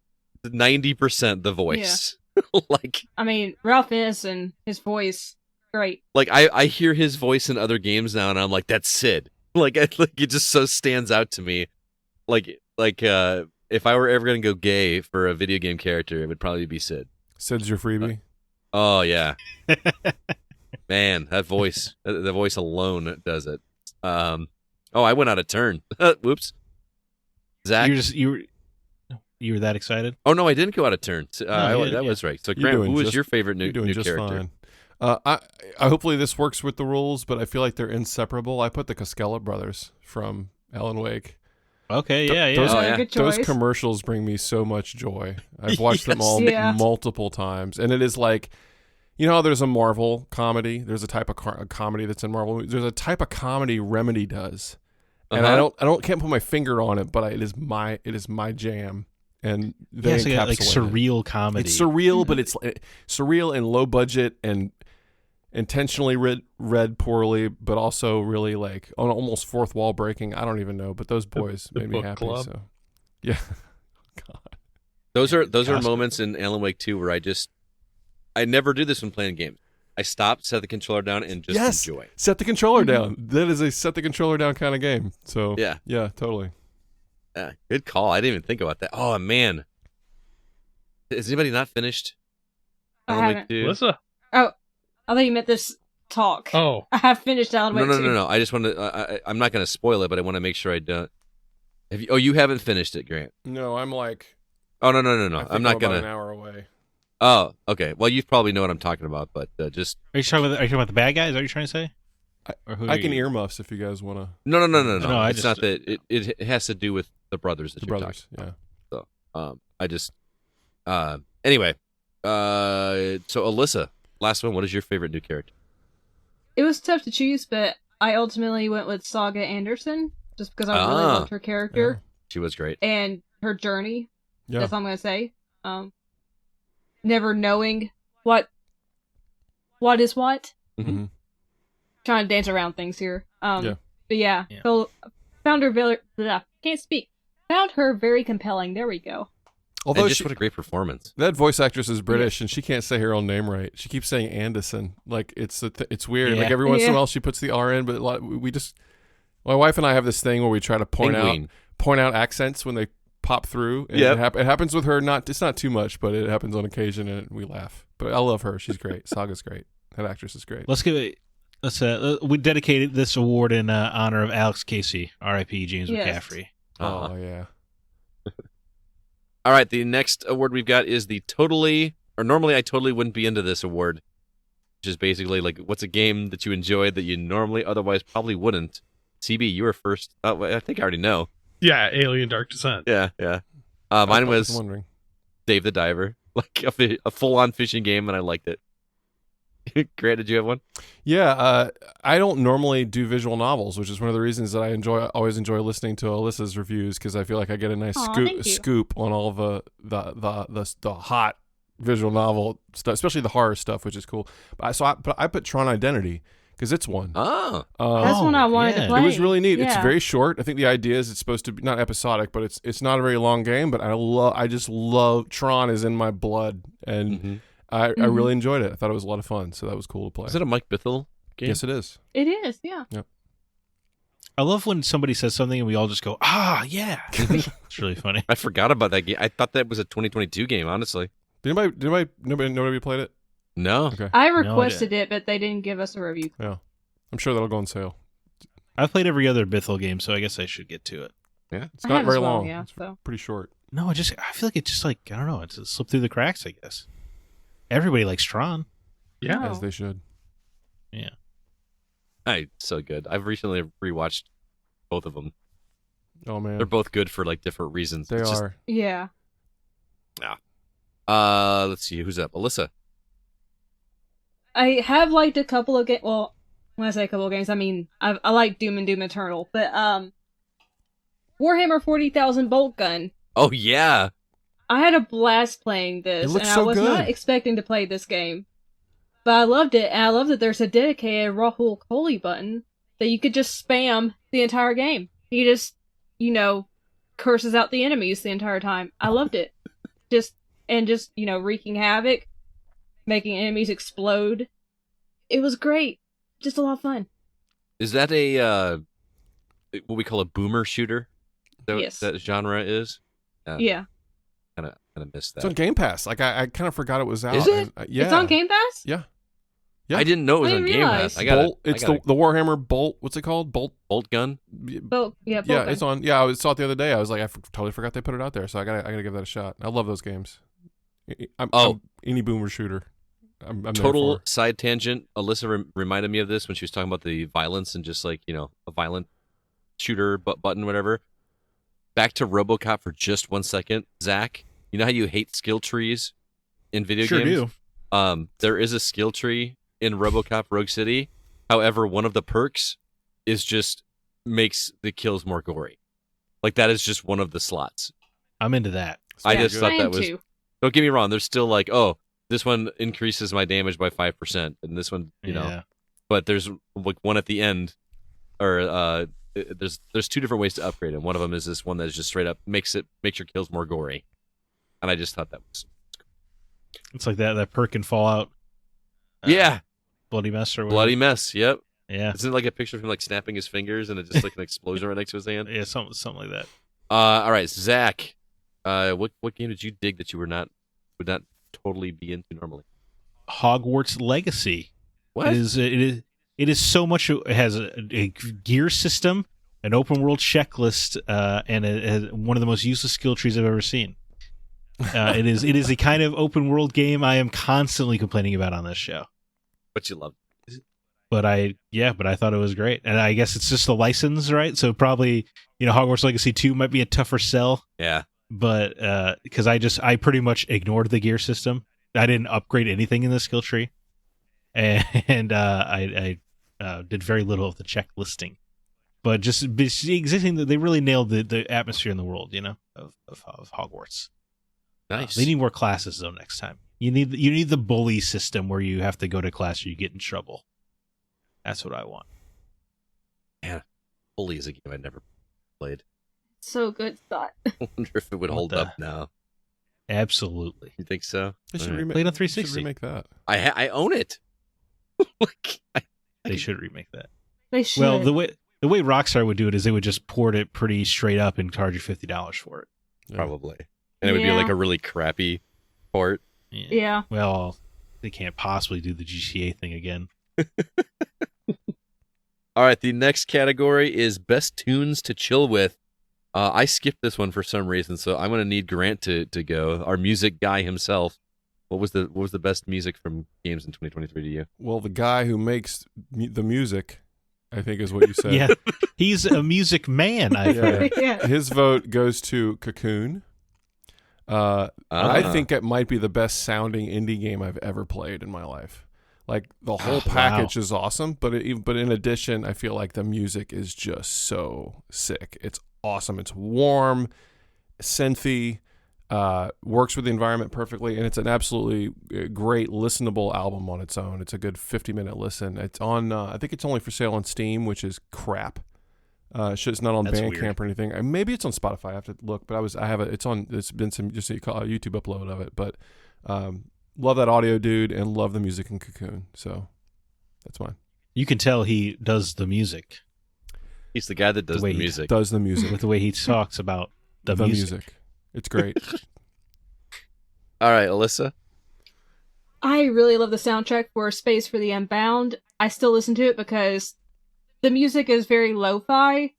90% the voice. Yeah. Ralph Innes and his voice, great. I hear his voice in other games now, and I'm like, that's Sid. It just so stands out to me. If I were ever gonna go gay for a video game character, it would probably be Sid. Sid's your freebie. Oh yeah, man, that voice, the voice alone does it. I went out of turn. Whoops. Zach, you were that excited? Oh no, I didn't go out of turn. That was right. So Grant, who was your favorite new character? Fine. I hopefully this works with the rules, but I feel like they're inseparable. I put the Cascella brothers from Alan Wake. Okay, Good choice. Those commercials bring me so much joy. I've watched them all multiple times, and it is like, how there's a Marvel comedy. There's a type of comedy that's in Marvel. There's a type of comedy Remedy does, and I can't put my finger on it, but it is my jam. And they encapsulate surreal comedy. It's surreal, but it's surreal and low budget, and intentionally read poorly, but also really like on almost fourth wall breaking. I don't even know, but those boys The made me book happy. club. So, yeah. God. Those are moments in Alan Wake 2 where I never do this when playing games. I stop, set the controller down, and just enjoy. Set the controller down. That is a set the controller down kind of game. So yeah, totally. Yeah, good call. I didn't even think about that. Oh man, has anybody not finished? I haven't. Alyssa? Oh, I thought you meant this talk. Oh. I have finished Alan Wake 2. No. I just want to. I'm not going to spoil it, but I want to make sure I don't. You haven't finished it, Grant? No, I'm like. Oh no. I'm not going to. An hour away. Oh, okay. Well, you probably know what I'm talking about, but just. Are you talking about the bad guys? Is that what you're trying to say? I can earmuffs if you guys want to. No. No, It's not that. It has to do with the brothers that you're talking about. Yeah. So, anyway, so Alyssa, last one. What is your favorite new character? It was tough to choose, but I ultimately went with Saga Anderson just because I really loved her character. She was great. And her journey. Yeah. That's all I'm going to say. Never knowing what is what. Mm-hmm. Trying to dance around things here. Yeah. But yeah. Found her very... Can't speak. Found her very compelling. There we go. Although what a great performance. That voice actress is British, and she can't say her own name right. She keeps saying Anderson. Like, it's weird. Yeah. Like, every once in a while she puts the R in, but my wife and I have this thing where we try to point out accents when they pop through. And it happens with her. It's not too much, but it happens on occasion, and we laugh. But I love her. She's great. Saga's great. That actress is great. We dedicated this award in honor of Alex Casey, R.I.P. James McCaffrey. Oh, yeah. All right, the next award we've got is normally I totally wouldn't be into this award, which is basically like, what's a game that you enjoyed that you normally otherwise probably wouldn't? CB, you were first. I think I already know. Yeah, Alien Dark Descent. Yeah. Mine was Dave the Diver, like a full-on fishing game, and I liked it. Grant, did you have one? Yeah, I don't normally do visual novels, which is one of the reasons that I always enjoy listening to Alyssa's reviews, because I feel like I get a nice scoop on all the hot visual novel stuff, especially the horror stuff, which is cool. But I put Tron Identity because it's one. That's one I wanted to play. It was really neat. Yeah. It's very short. I think the idea is it's supposed to be not episodic, but it's not a very long game. But I just love Tron is in my blood, and I really enjoyed it. I thought it was a lot of fun, so that was cool to play. Is it a Mike Bithell game? Yes, it is. It is, yeah. Yep. I love when somebody says something and we all just go, yeah. It's really funny. I forgot about that game. I thought that was a 2022 game, honestly. Nobody played it? No. Okay. I requested it, but they didn't give us a review. Yeah. I'm sure that'll go on sale. I've played every other Bithell game, so I guess I should get to it. Yeah. It's not very long. Yeah, it's pretty short. No, I feel like it's just like, I don't know, it's slipped through the cracks, I guess. Everybody likes Tron. Yeah. As they should. Yeah. So good. I've recently rewatched both of them. Oh, man. They're both good for like different reasons. They are. Yeah. Let's see. Who's up? Alyssa. I have liked a couple of games. Well, when I say a couple of games, I mean, I like Doom and Doom Eternal. But Warhammer 40,000 Bolt Gun. Oh, yeah. I had a blast playing this, and I was not expecting to play this game. But I loved it, and I love that there's a dedicated Rahul Kohli button that you could just spam the entire game. He just, curses out the enemies the entire time. I loved it. Just wreaking havoc, making enemies explode. It was great. Just a lot of fun. Is that a, what we call a boomer shooter? Yes. That genre is? Yeah. Kind of missed that. It's on Game Pass. Like I kind of forgot it was out. Is it? Yeah. It's on Game Pass? Yeah. I didn't know it was on Game Pass. It's the Warhammer Bolt. What's it called? Bolt Gun. Bolt Gun. It's on. Yeah, I saw it the other day. I was like, I totally forgot they put it out there. So I gotta give that a shot. I love those games. I'm any boomer shooter. I'm total side tangent. Alyssa reminded me of this when she was talking about the violence and just like a violent shooter button whatever. Back to RoboCop for just 1 second, Zack. You know how you hate skill trees in video games? Sure do. There is a skill tree in RoboCop Rogue City. However, one of the perks is just makes the kills more gory. Like that is just one of the slots. I'm into that. I just thought that was. Don't get me wrong. There's still like, this one increases my damage by 5%, and this one, you know. But there's like one at the end, or there's two different ways to upgrade it. One of them is this one that is just straight up makes your kills more gory, and I just thought that was. It's like that perk in Fallout. Yeah, Bloody Mess or whatever. Bloody Mess. Yep. Yeah. Isn't it like a picture of him like snapping his fingers and it's just like an explosion right next to his hand? Yeah, something like that. All right, Zach. What game did you dig that you would not totally be into normally? Hogwarts Legacy. What? It is so much. It has a gear system, an open world checklist, and it has one of the most useless skill trees I've ever seen. It is a kind of open world game I am constantly complaining about on this show. But you love it. But I thought it was great. And I guess it's just the license, right? So probably, Hogwarts Legacy 2 might be a tougher sell. Yeah. But because I pretty much ignored the gear system. I didn't upgrade anything in the skill tree. And I did very little of the checklisting. But just existing, they really nailed the atmosphere in the world, of Hogwarts. Nice. They need more classes though next time. You need the bully system where you have to go to class or you get in trouble. That's what I want. Yeah, bully is a game I never played. So good, Scott. I wonder if it would hold up now. Absolutely. You think so? They should Play it on 360. Should remake that. I own it. They should remake that. They should. Well, the way Rockstar would do it is they would just port it pretty straight up and charge you $50 for it. Probably. And it would be like a really crappy port. Yeah. Well, they can't possibly do the GTA thing again. All right, the next category is best tunes to chill with. I skipped this one for some reason, so I'm going to need Grant to go. Our music guy himself. What was the best music from games in 2023 to you? Well, the guy who makes the music, I think is what you said. Yeah, he's a music man. I think. Yeah. His vote goes to Cocoon. I think it might be the best sounding indie game I've ever played in my life. Like the whole package is awesome, but in addition, I feel like the music is just so sick. It's awesome. It's warm, synthy, works with the environment perfectly, and it's an absolutely great listenable album on its own. It's a good 50-minute listen. It's on. I think it's only for sale on Steam, which is crap. It's not on Bandcamp or anything. Maybe it's on Spotify. I have to look, but I have it. It's on. It's been some just a YouTube upload of it. But love that audio dude and love the music in Cocoon. So that's mine. You can tell he does the music. He's the guy that does the music. Does the music with the way he talks about the music. It's great. All right, Alyssa. I really love the soundtrack for Space for the Unbound. I still listen to it because the music is very lo-fi,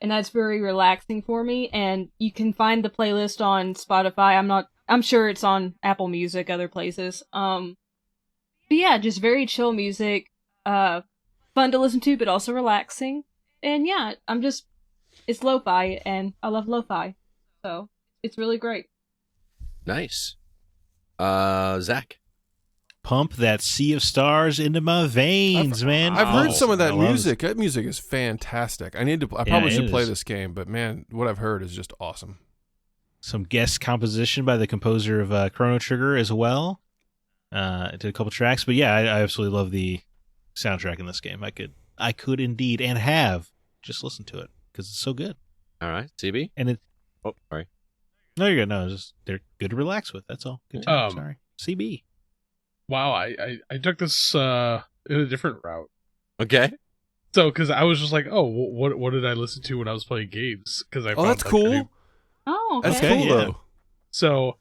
and that's very relaxing for me. And you can find the playlist on Spotify. I'm sure it's on Apple Music, other places. But yeah, just very chill music. Fun to listen to, but also relaxing. And yeah, it's lo-fi, and I love lo-fi. So, it's really great. Nice. Zach. Pump that Sea of Stars into my veins, man. I've heard some of that music. That music is fantastic. I probably should play this game, but man, what I've heard is just awesome. Some guest composition by the composer of Chrono Trigger as well. Did a couple tracks, but yeah, I absolutely love the soundtrack in this game. I could indeed and have just listened to it because it's so good. All right, CB. And sorry. No, you're good. No, they're good to relax with. That's all. Good time. Sorry, CB. Wow, I took this in a different route. Okay. So, because I was just like, oh, what did I listen to when I was playing games? Because I found, that's cool. Oh, okay. That's cool though. So,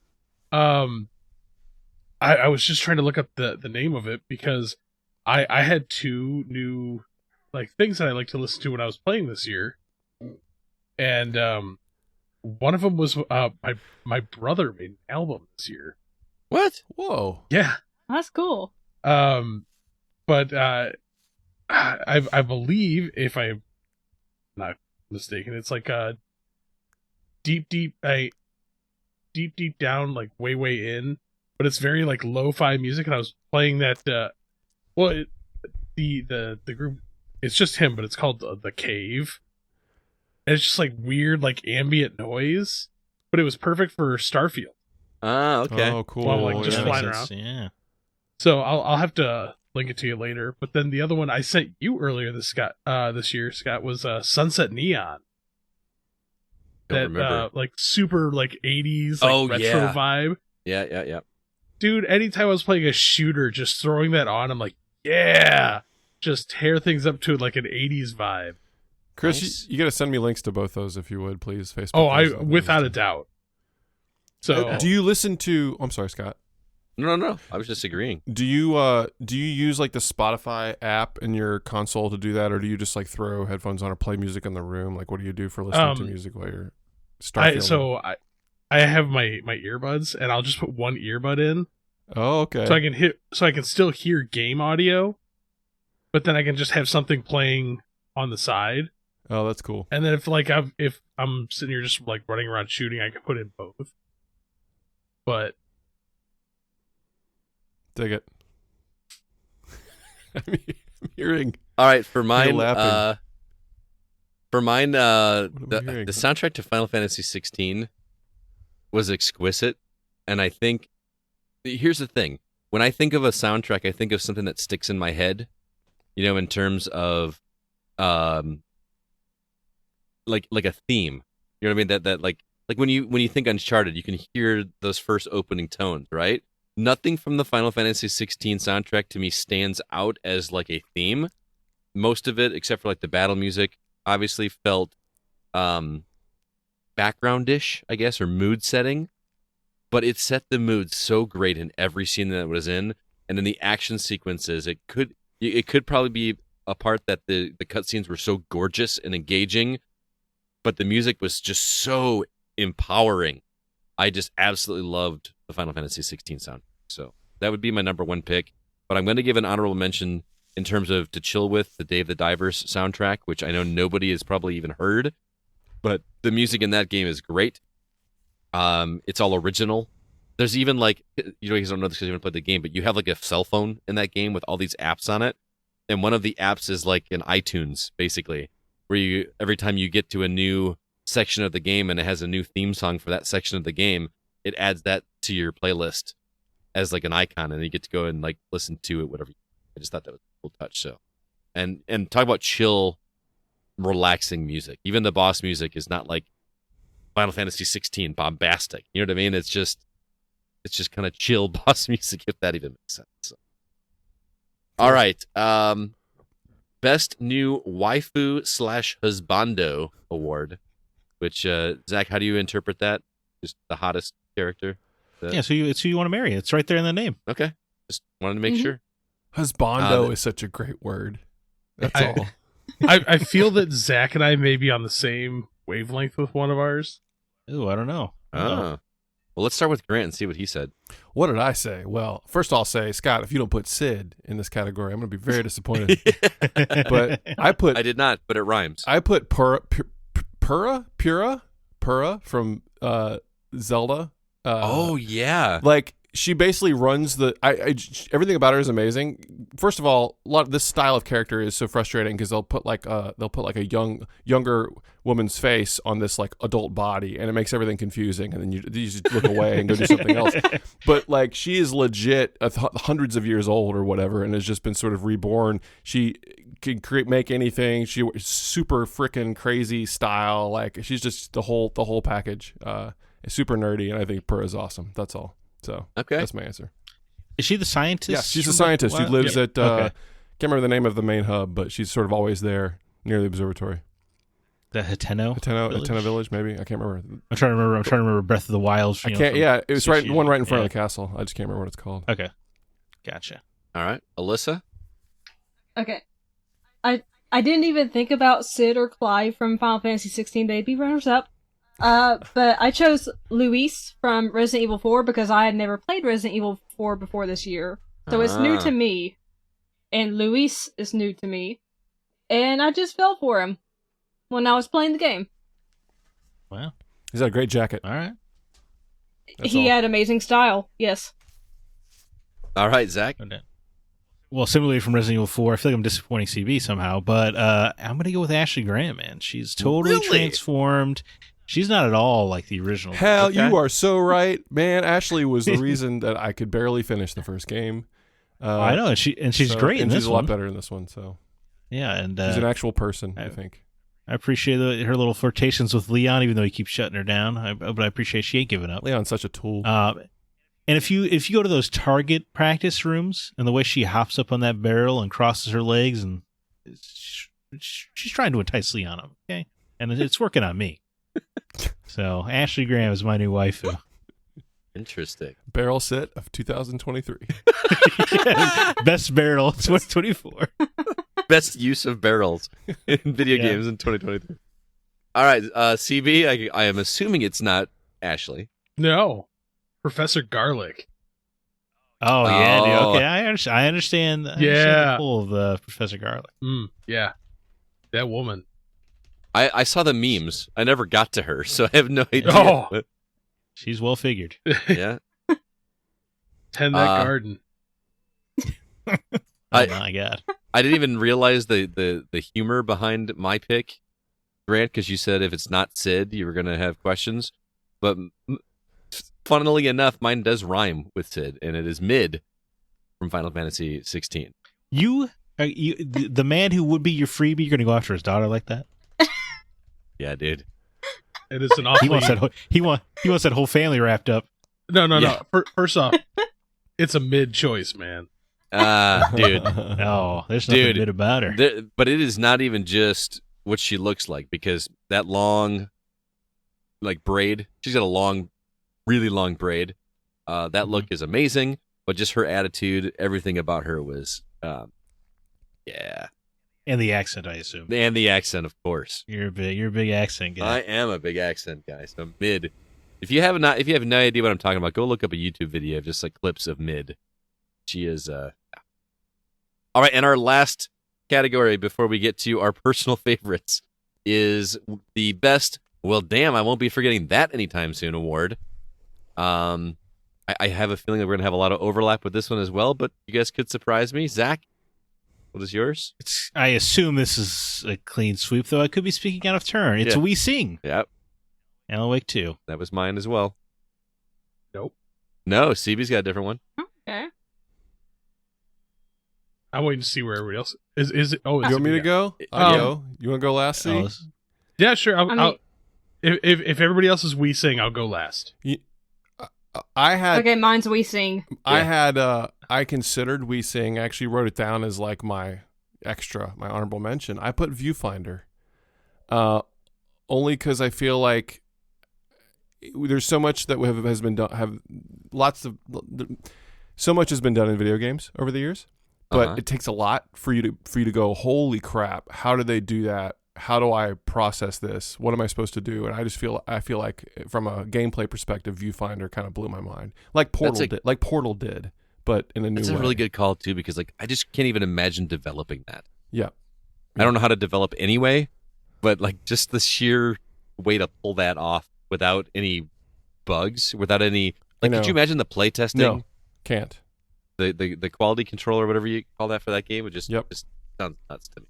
I was just trying to look up the name of it because I had two new things that I like to listen to when I was playing this year, and one of them was my brother made an album this year. What? Whoa. Yeah. That's cool. But I believe, if I'm not mistaken, it's like a deep down, like way in, but it's very like lo-fi music. And I was playing that. The group, it's just him, but it's called The Cave. And it's just like weird, like ambient noise, but it was perfect for Starfield. Ah, okay. Oh, cool. Well, like, just Yeah. flying Makes sense, around. Yeah. So I'll have to link it to you later. But then the other one I sent you earlier this year, Scott, was Sunset Neon. Don't remember. Like super like 80s like retro vibe. Yeah. Dude, anytime I was playing a shooter, just throwing that on, I'm like, yeah, just tear things up to like an 80s vibe. Chris, Nice. you got to send me links to both those if you would, please. Facebook. Oh, those are without a amazing. doubt. So Do you listen to? I'm sorry, Scott. No. I was just agreeing. Do you use like the Spotify app in your console to do that, or do you just like throw headphones on or play music in the room? Like, what do you do for listening to music while you're I have my earbuds, and I'll just put one earbud in, Oh, okay. so I can still hear game audio, but then I can just have something playing on the side. Oh, that's cool. And then if I'm sitting here just like running around shooting, I can put in both. But Dig it. I'm hearing. All right, for mine, laughing. the hearing? soundtrack to Final Fantasy 16 was exquisite, and I think here's the thing: when I think of a soundtrack, I think of something that sticks in my head. You know, in terms of, like a theme. You know what I mean? That like when you think Uncharted, you can hear those first opening tones, right? Nothing from the Final Fantasy 16 soundtrack to me stands out as like a theme. Most of it, except for like the battle music, obviously felt background-ish, I guess, or mood setting. But it set the mood so great in every scene that it was in, and in the action sequences, it could probably be a part that the cutscenes were so gorgeous and engaging, but the music was just so empowering. I just absolutely loved the Final Fantasy 16 sound. So that would be my number one pick. But I'm going to give an honorable mention in terms of To Chill With, the Dave the Divers soundtrack, which I know nobody has probably even heard. But the music in that game is great. It's all original. There's even like, you guys don't know this because you haven't played the game, but you have like a cell phone in that game with all these apps on it. And one of the apps is like an iTunes, basically, where you every time you get to a new section of the game and it has a new theme song for that section of the game, it adds that to your playlist as like an icon, and you get to go and like listen to it, whatever. I just thought that was a cool touch. So, and talk about chill, relaxing music. Even the boss music is not like Final Fantasy 16 bombastic. You know what I mean? It's just kind of chill boss music, if that even makes sense. So. All right. Best new waifu / husbando award, which, Zach, how do you interpret that? Just the hottest character? Yeah, so it's who you want to marry. It's right there in the name. Okay. Just wanted to make sure. Husbando is such a great word. That's all. I feel that Zach and I may be on the same wavelength with one of ours. Ooh, I don't know. Well, let's start with Grant and see what he said. What did I say? Well, first I'll say, Scott, if you don't put Sid in this category, I'm going to be very disappointed. But I did not, but it rhymes. I put Pura from Zelda. Oh yeah, like she basically runs the. Everything about her is amazing. First of all, this style of character is so frustrating because they'll put like a younger woman's face on this like adult body, and it makes everything confusing. And then you just look away and go do something else. But like she is legit hundreds of years old or whatever, and has just been sort of reborn. She can make anything. She super freaking crazy style. Like she's just the whole package. Super nerdy, and I think Pura is awesome. That's all. So that's my answer. Is she the scientist? Yeah, she's a scientist who lives at can't remember the name of the main hub, but she's sort of always there near the observatory. The Hateno Village, maybe. I can't remember. I'm trying to remember Breath of the Wild. I can't. Yeah, it was the one right in front of the castle. I just can't remember what it's called. Okay, gotcha. All right, Alyssa. Okay, I didn't even think about Sid or Clive from Final Fantasy 16. They'd be runners up. But I chose Luis from Resident Evil 4 because I had never played Resident Evil 4 before this year. So it's new to me. And Luis is new to me. And I just fell for him when I was playing the game. Wow. He's got a great jacket. All right. He had amazing style, yes. All right, Zach. Well, similarly from Resident Evil 4, I feel like I'm disappointing CB somehow, but I'm going to go with Ashley Graham, man. She's totally transformed. She's not at all like the original. Hell, Okay. you are so right, man. Ashley was the reason that I could barely finish the first game. I know, and she's great in and this she's a one. lot better in this one. So Yeah, and she's an actual person, I think. I appreciate her little flirtations with Leon, even though he keeps shutting her down. But I appreciate she ain't giving up. Leon's such a tool. And if you go to those Target practice rooms, and the way she hops up on that barrel and crosses her legs, and she's trying to entice Leon, okay, and it's working on me. So Ashley Graham is my new waifu. Interesting. Barrel sit of 2023. Best barrel 2024. Best use of barrels in video games in 2023. All right, CB, I am assuming it's not Ashley. No, Professor Garlic. Oh yeah, dude. Okay, I understand. Yeah, the pull of Professor Garlic. Yeah, that woman. I saw the memes. I never got to her, so I have no idea. Oh. But, She's well figured. yeah. Tend that garden. Oh my god. I didn't even realize the humor behind my pick, Grant, because you said if it's not Sid, you were going to have questions. But funnily enough, mine does rhyme with Sid, and it is Mid from Final Fantasy 16. The man who would be your freebie, you're going to go after his daughter like that? Yeah, dude. It is an awfully... he wants that whole family wrapped up. No. First off, it's a mid choice, man. Dude. No, there's nothing good about her. But it is not even just what she looks like, because that long, like, braid, she's got a long, really long braid. That look is amazing, but just her attitude, everything about her was, yeah. And the accent, I assume. And the accent, of course. You're a big accent guy. I am a big accent guy. So Mid. If you have no idea what I'm talking about, go look up a YouTube video of just like clips of Mid. She is all right, and our last category before we get to our personal favorites is the best, well damn, I won't be forgetting that anytime soon award. I have a feeling that we're gonna have a lot of overlap with this one as well, but you guys could surprise me. Zach, what is yours? I assume this is a clean sweep, though I could be speaking out of turn. It's We Sing. Yep. Alan Wake 2. That was mine as well. Nope. No, CB's got a different one. Okay. I'm waiting to see where everybody else is. It? Oh, you want me to go? I'll go. You want to go last, C? Yeah, sure. If everybody else is We Sing, I'll go last. Okay, mine's We Sing. I considered We Sing. I actually wrote it down as like my honorable mention. I put Viewfinder. Only because I feel like there's so much that has been done. So much has been done in video games over the years, but it takes a lot for you to go, holy crap, how do they do that? How do I process this? What am I supposed to do? And I feel like from a gameplay perspective, Viewfinder kind of blew my mind, like Portal did, but in a new way. That's a really good call too, because like I just can't even imagine developing that. Yeah. I don't know how to develop anyway, but like just the sheer way to pull that off without any bugs, without any like, could you imagine the play testing? No, can't. The quality control or whatever you call that for that game would just sounds nuts to me.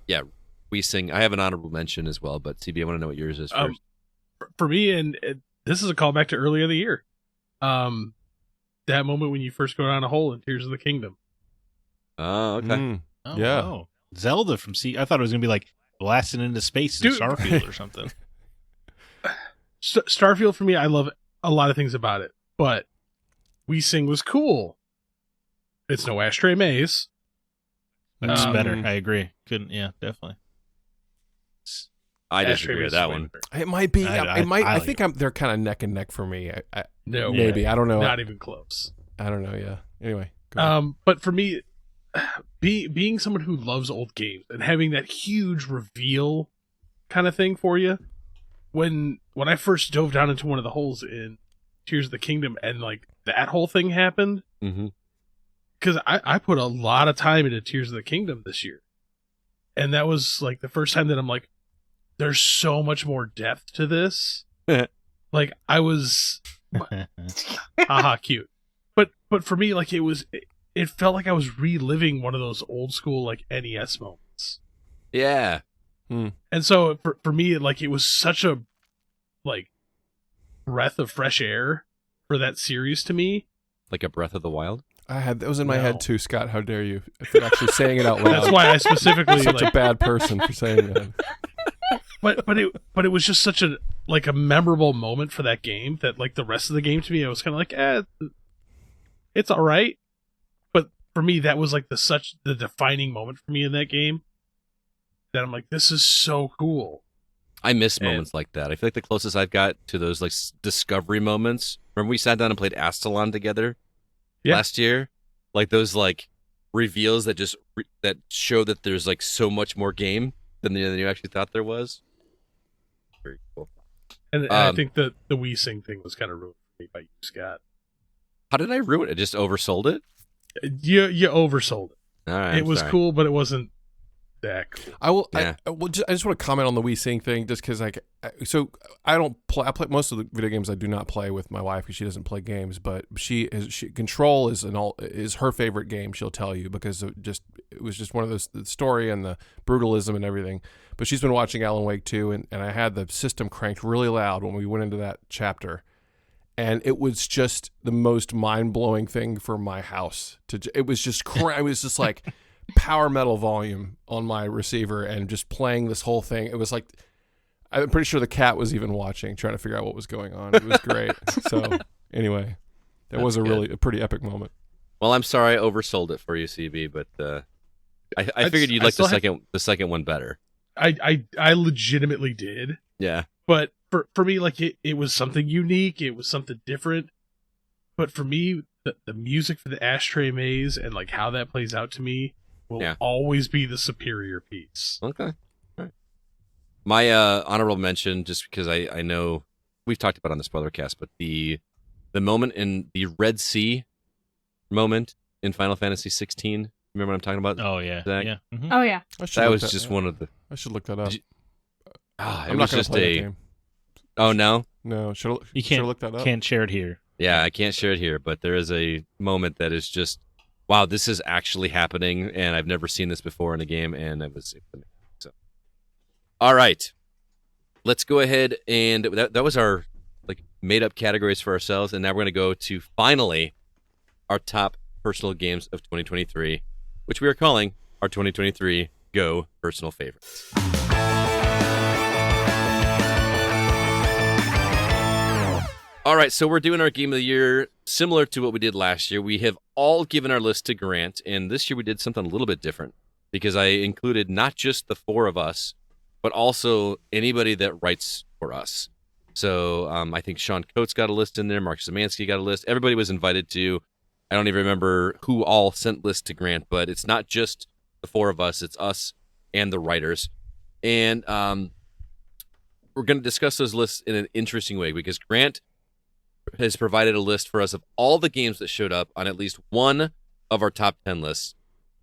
Yeah, We Sing. I have an honorable mention as well, but CB, I want to know what yours is first. For me, and this is a callback to earlier in the year. That moment when you first go down a hole in Tears of the Kingdom. Oh, okay. Yeah. Wow. Zelda from I thought it was going to be like blasting into space in Starfield or something. Starfield, for me, I love a lot of things about it, but We Sing was cool. It's no Ashtray Maze. That's better. I agree. Yeah, definitely. I disagree with that one. It might be. I think they're kind of neck and neck for me. No, maybe. I don't know. Not even close. I don't know. Yeah. Anyway. But for me, being someone who loves old games and having that huge reveal kind of thing for you, when I first dove down into one of the holes in Tears of the Kingdom and like that whole thing happened, because I put a lot of time into Tears of the Kingdom this year, and that was like the first time that I'm like, there's so much more depth to this. Like I was, cute. But for me, like it felt like I was reliving one of those old school like NES moments. Yeah. And so for me, like, it was such a like breath of fresh air for that series to me. Like a Breath of the Wild? That was in my head too, Scott. How dare you? If you're actually saying it out loud. That's why I specifically Such a bad person for saying that. But it was just such a memorable moment for that game that, like, the rest of the game to me, I was kind of like, it's all right. But for me, that was like the defining moment for me in that game. That I'm like, this is so cool. I miss moments like that. I feel like the closest I've got to those like discovery moments. Remember we sat down and played Astalon together last year? Like those like reveals that just that show that there's like so much more game than you actually thought there was. Very cool. And I think the Wii Sing thing was kind of ruined for me by you, Scott. How did I ruin it? Just oversold it? You oversold it. All right, it was cool, but it wasn't that cool. I just want to comment on the Wii Sing thing, just because I don't play. I play most of the video games. I do not play with my wife because she doesn't play games. But Control is her favorite game. She'll tell you because it was just one of those, the story and the brutalism and everything. But she's been watching Alan Wake 2, and I had the system cranked really loud when we went into that chapter. And it was just the most mind-blowing thing for my house. It was just it was just like power metal volume on my receiver and just playing this whole thing. It was like, I'm pretty sure the cat was even watching, trying to figure out what was going on. It was great. So anyway, that was a pretty epic moment. Well, I'm sorry I oversold it for you, CB, but I figured you'd like the second one better. I legitimately did. Yeah. But for me, like, it was something unique. It was something different. But for me, the music for the Ashtray Maze and like how that plays out to me will always be the superior piece. Okay. All right. My honorable mention, just because I know we've talked about it on the spoiler cast, but the moment in the Red Sea moment in Final Fantasy 16. Remember what I'm talking about? Oh yeah, Zack? yeah. Mm-hmm. Oh yeah. That was just one of the. I should look that up. It was just a. Game. Oh no! No, should look that up. Can't share it here. Yeah, I can't share it here, but there is a moment that is just, wow, this is actually happening, and I've never seen this before in a game, and it was amazing. So, all right, let's go ahead and that was our like made up categories for ourselves, and now we're going to go to finally our top personal games of 2023, which we are calling our 2023 Go Personal Favorites. All right, so we're doing our Game of the Year similar to what we did last year. We have all given our list to Grant, and this year we did something a little bit different because I included not just the four of us, but also anybody that writes for us. So I think Sean Coates got a list in there. Mark Szymanski got a list. Everybody was invited to. I don't even remember who all sent lists to Grant, but it's not just the four of us. It's us and the writers. And we're going to discuss those lists in an interesting way because Grant has provided a list for us of all the games that showed up on at least one of our top 10 lists.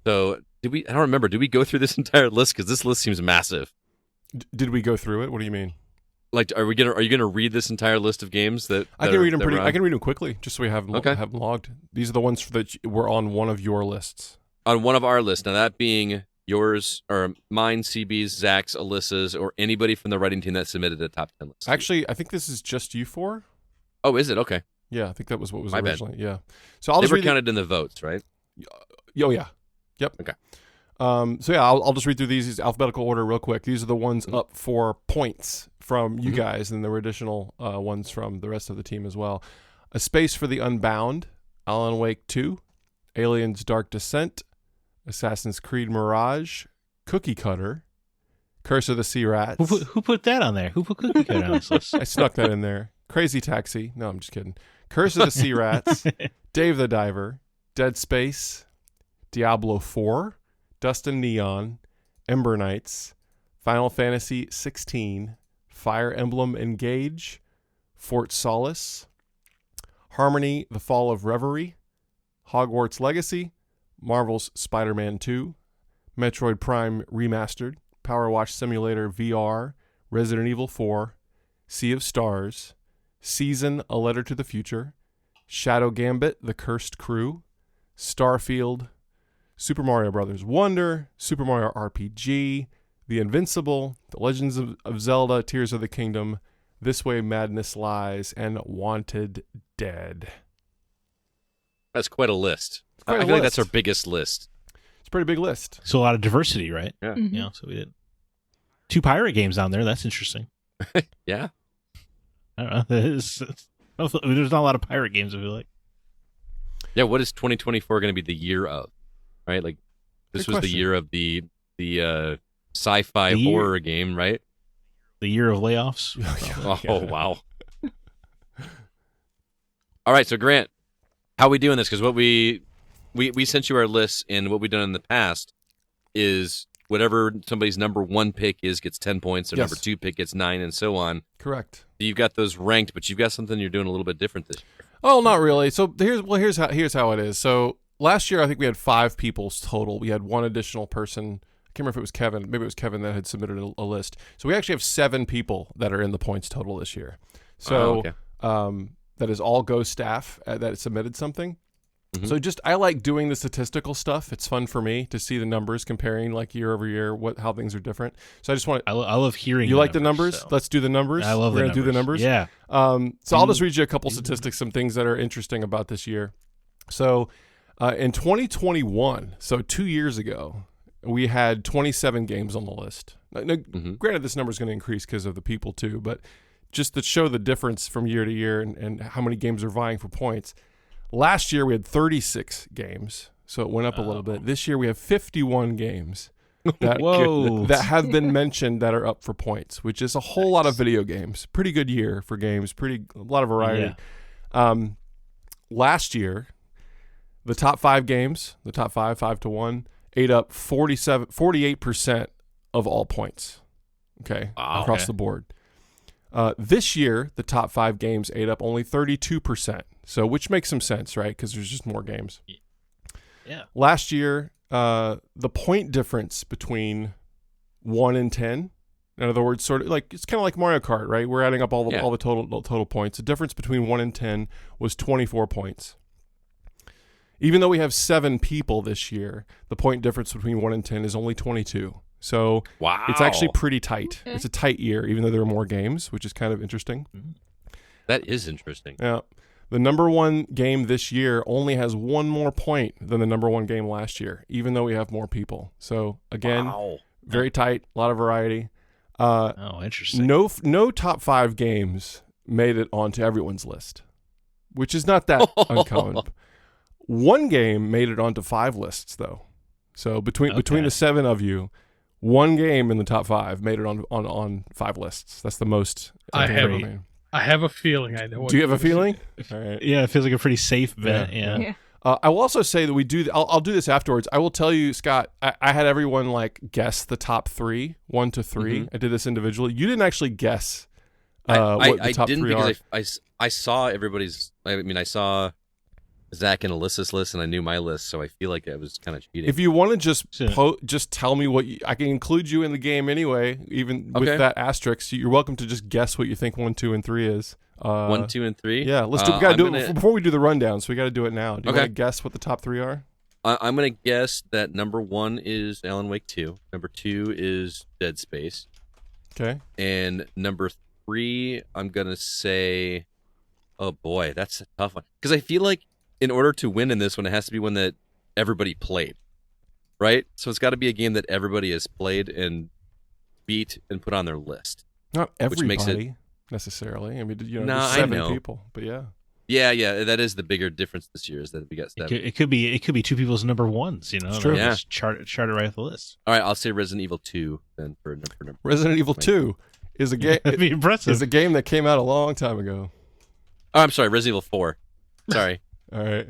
So I don't remember. Did we go through this entire list? Because this list seems massive. Did we go through it? What do you mean? Like, are you gonna read this entire list of games that I can read them I can read them quickly, just so we have them logged. These are the ones that were on one of your lists. On one of our lists. Now that being yours or mine, CB's, Zach's, Alyssa's, or anybody from the writing team that submitted a top 10 list. Actually, I think this is just you four. Oh, is it? Okay. Yeah, I think that was what was My originally. bad. Yeah. So I'll they just were read counted in the votes, right? Oh yeah. Yep. Okay. So yeah, I'll just read through these alphabetical order real quick. These are the ones up for points from you guys, and there were additional ones from the rest of the team as well. A Space for the Unbound, Alan Wake 2, Aliens Dark Descent, Assassin's Creed Mirage, Cookie Cutter, Curse of the Sea Rats. Who put that on there? Who put Cookie Cutter on this list? I snuck that in there. Crazy Taxi. No, I'm just kidding. Curse of the Sea Rats, Dave the Diver, Dead Space, Diablo 4, Dust and Neon, Ember Knights, Final Fantasy 16, Fire Emblem Engage, Fort Solace, Harmony, The Fall of Reverie, Hogwarts Legacy, Marvel's Spider-Man 2, Metroid Prime Remastered, Power Wash Simulator VR, Resident Evil 4, Sea of Stars, Season, A Letter to the Future, Shadow Gambit, The Cursed Crew, Starfield, Super Mario Bros. Wonder, Super Mario RPG, The Invincible, The Legends of Zelda, Tears of the Kingdom, This Way Madness Lies, and Wanted Dead. That's quite a list. Quite a I feel like list. that's our biggest list. It's a pretty big list. So a lot of diversity, right? Yeah. Mhm. You know, so we did 2 pirate games on there. That's interesting. Yeah. I don't know. There's not a lot of pirate games, I feel like. Yeah, what is 2024 going to be the year of? Right? Like, this Good was the question. year of the sci-fi The year- horror game, right? The year of layoffs. Oh, wow. All right, so Grant, how are we doing this? Because what we sent you our lists, and what we've done in the past is whatever somebody's number 1 pick is gets 10 points, their Yes. number 2 pick gets 9, and so on. Correct. You've got those ranked, but you've got something you're doing a little bit different this year. Oh, not really. So here's how it is. So last year I think we had 5 people total. We had 1 additional person. I can't remember if it was Kevin. Maybe it was Kevin that had submitted a list. So we actually have 7 people that are in the points total this year. So okay. that is all Go staff that submitted something. Mhm. So I like doing the statistical stuff. It's fun for me to see the numbers comparing like year over year, how things are different. So I just want I love hearing. you like the numbers? So. Let's do the numbers. I love We're the gonna do the numbers. Yeah. So I'll just read you a couple statistics, some things that are interesting about this year. So in 2021, so 2 years ago, we had 27 games on the list. Now, granted, this number is going to increase because of the people too, but just to show the difference from year to year and how many games are vying for points. Last year we had 36 games, so it went up a little bit. This year we have 51 games Whoa. that have been mentioned that are up for points, which is a whole lot of video games. Pretty good year for games. A lot of variety. Yeah. Last year, the top 5 games, the top 5 to 1, ate up 48% of all points. Okay, Wow. across Okay. the board. This year, the top 5 games ate up only 32%. So, which makes some sense, right? Because there's just more games. Yeah. Last year, the point difference between 1 and 10, in other words, sort of like it's kind of like Mario Kart, right? We're adding up all the total points. The difference between 1 and 10 was 24 points. Even though we have 7 people this year, the point difference between 1 and 10 is only 22. So Wow. it's actually pretty tight. Okay. It's a tight year, even though there are more games, which is kind of interesting. That is interesting. Yeah. The number 1 game this year only has 1 more point than the number 1 game last year, even though we have more people. So again, Wow. very tight, a lot of variety. Oh, interesting. No top 5 games made it onto everyone's list, which is not that uncommon. 1 game made it onto 5 lists though. So between the 7 of you, 1 game in the top 5 made it on 5 lists. That's the most. I have ever a- made. I have a feeling I know what Do you have a you're gonna feeling? All right. Yeah, it feels like a pretty safe bet. Yeah. Yeah. Yeah. I will also say that we do. I'll do this afterwards. I will tell you, Scott. I had everyone like guess the top 3, 1 to 3. I did this individually. You didn't actually guess what the I top didn't 3 are. because I saw everybody's. I mean, I saw Zack and Alyssa's list, and I knew my list, so I feel like I was kind of cheating. If you want to just Sure. just tell me what I can include you in the game anyway, even with Okay. that asterisk. You're welcome to just guess what you think 1, 2, and 3 is. 1, 2, and 3. Yeah, let's do. We gotta I'm do gonna, it before we do the rundown. So we got to do it now. Do you Okay. want to guess what the top 3 are? I'm gonna guess that number 1 is Alan Wake 2. Number 2 is Dead Space, Okay. and number 3, I'm gonna say, oh boy, that's a tough one. Because I feel like in order to win in this one, it has to be one that everybody played, right? So it's got to be a game that everybody has played and beat and put on their list. Not Which makes everybody necessarily. I mean, No, there's I 7 know. people, but yeah. Yeah, that is the bigger difference this year is that we got 7. It could be 2 people's number 1s. You know, It's true. Yeah. Just chart it right off the list. All right, I'll say Resident Evil 2 then for number. Resident Evil 2 is a game. That'd be impressive. Is a game that came out a long time ago. Oh, I'm sorry, Resident Evil 4. Sorry. All right.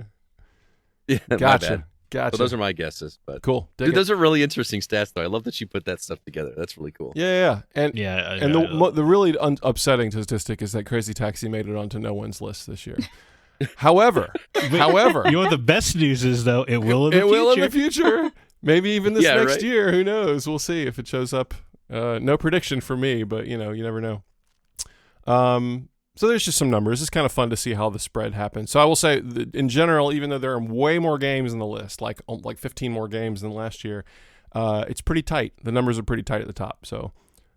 Yeah, my Gotcha. bad. Gotcha. So those are my guesses, but cool. Dig dude, it. those are really interesting stats, though. I love that you put that stuff together. That's really cool. Yeah. And Yeah, and the really upsetting statistic is that Crazy Taxi made it onto no one's list this year. However, you know what the best news is though? It will in the it future. will in the future. Maybe even this Yeah, next right. year. Who knows? We'll see if it shows up. No prediction for me, but you never know. So there's just some numbers. It's kind of fun to see how the spread happens. So I will say, that in general, even though there are way more games in the list, like 15 more games than last year, It's pretty tight. The numbers are pretty tight at the top. So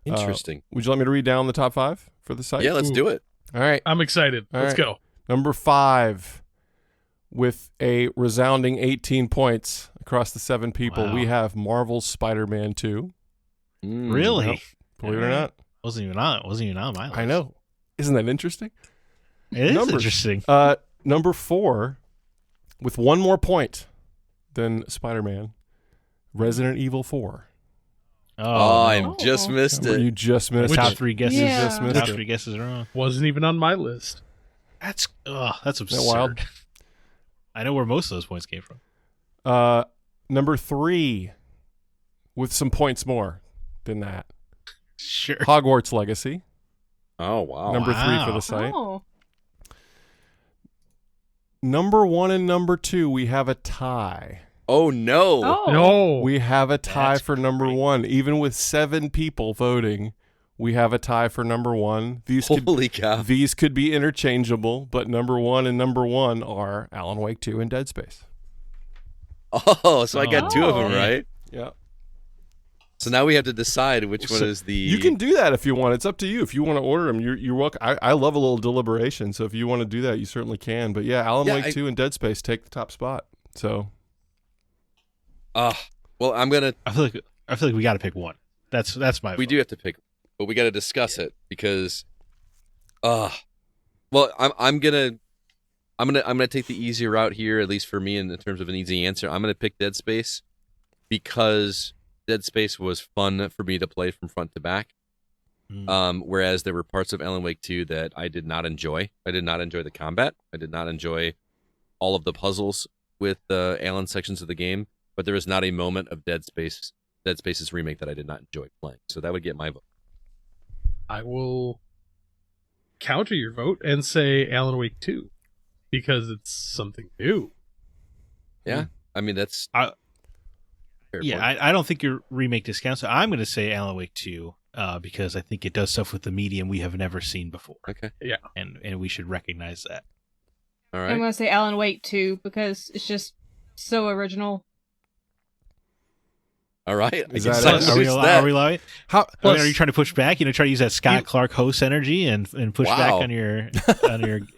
Interesting. would you like me to read down the top 5 for the site? Yeah, let's do it. All right. I'm excited. Let's go. Number 5, with a resounding 18 points across the 7 people, we have Marvel's Spider-Man 2. Really? Yep. Believe it or not. Wasn't even on my list. I know. Isn't that interesting? It is interesting. Number 4, with one more point than Spider-Man, Resident Evil 4. I just missed it. You just missed Top it. 3 guesses. Yeah. Just missed Top it. 3 guesses are wrong. Wasn't even on my list. That's absurd. Isn't that wild? I know where most of those points came from. Number 3, with some points more than that, Sure. Hogwarts Legacy. Oh, wow. Number 3 for the site. Oh. Number 1 and number 2, we have a tie. Oh, no. Oh. No. We have a tie That's for number great. 1. Even with 7 people voting, we have a tie for number 1. Holy cow. These could be interchangeable, but number 1 and number 1 are Alan Wake 2 and Dead Space. Oh, so I got 2 of them, Oh. right? Yeah. So now we have to decide which one is the... You can do that if you want. It's up to you. If you want to order them, you're welcome. I love a little deliberation, so if you want to do that, you certainly can. But yeah, Alan Wake 2 and Dead Space take the top spot. So... well, I'm going to... I feel like we got to pick one. That's my We vote. do have to pick, but we got to discuss it because... well, I'm gonna take the easy route here, at least for me, in terms of an easy answer. I'm gonna pick Dead Space because Dead Space was fun for me to play from front to back. Whereas there were parts of Alan Wake 2 that I did not enjoy. I did not enjoy the combat. I did not enjoy all of the puzzles with the Alan sections of the game. But there was not a moment of Dead Space's remake that I did not enjoy playing. So that would get my vote. I will counter your vote and say Alan Wake 2 because it's something new. Yeah, I mean that's. I- fair Yeah, point. I don't think your remake discounts. So I'm going to say Alan Wake 2 because I think it does stuff with the medium we have never seen before, Okay. and we should recognize that. All I'm right. gonna say Alan Wake 2 because it's just so original. All right. I Is can that sign it? up Are we with allowed? that. Are we allowed? how? Are you trying to push back? Try to use that Scott Clark host energy and push back Wow. on your.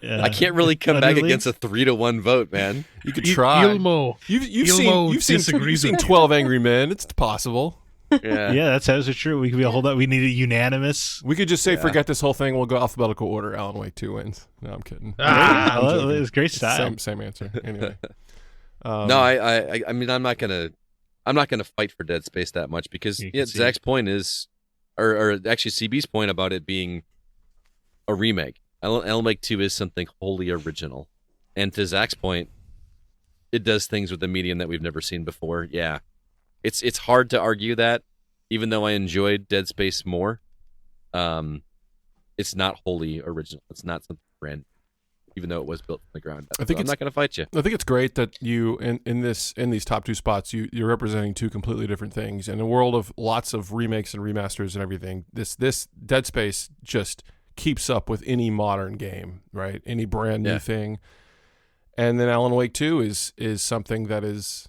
I can't really come back League? against a 3-1 vote, man. You could try. Ilmo. You've Ilmo seen disagrees with 12 Angry Men. It's possible. Yeah. Yeah, that's true. We could be a hold up. We need a unanimous. We could just say Yeah. forget this whole thing. We'll go alphabetical order. Alan Wake 2 wins. No, I'm kidding. Ah, I'm joking. It's great style. Same answer. Anyway. No, I mean I'm not gonna fight for Dead Space that much because You can see Zach's point is, or actually CB's point about it being a remake. Alan Wake 2 is something wholly original, and to Zach's point, it does things with the medium that we've never seen before. Yeah, it's hard to argue that, even though I enjoyed Dead Space more. It's not wholly original. It's not something brand new, even though it was built from the ground up. I think I'm not going to fight you. I think it's great that you in these top 2 spots you're representing 2 completely different things. In a world of lots of remakes and remasters and everything, this Dead Space just keeps up with any modern game, right? Any brand new thing. And then Alan Wake 2 is something that it's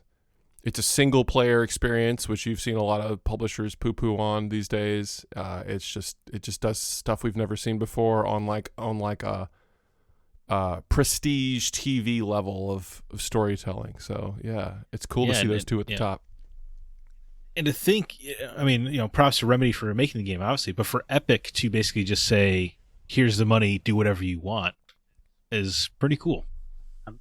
a single player experience, which you've seen a lot of publishers poo-poo on these days. It just does stuff we've never seen before on like a prestige TV level of storytelling. So yeah, it's cool to see those 2 at the top. And to think, I mean, props to Remedy for making the game, obviously, but for Epic to basically just say, "Here's the money, do whatever you want," is pretty cool. I'm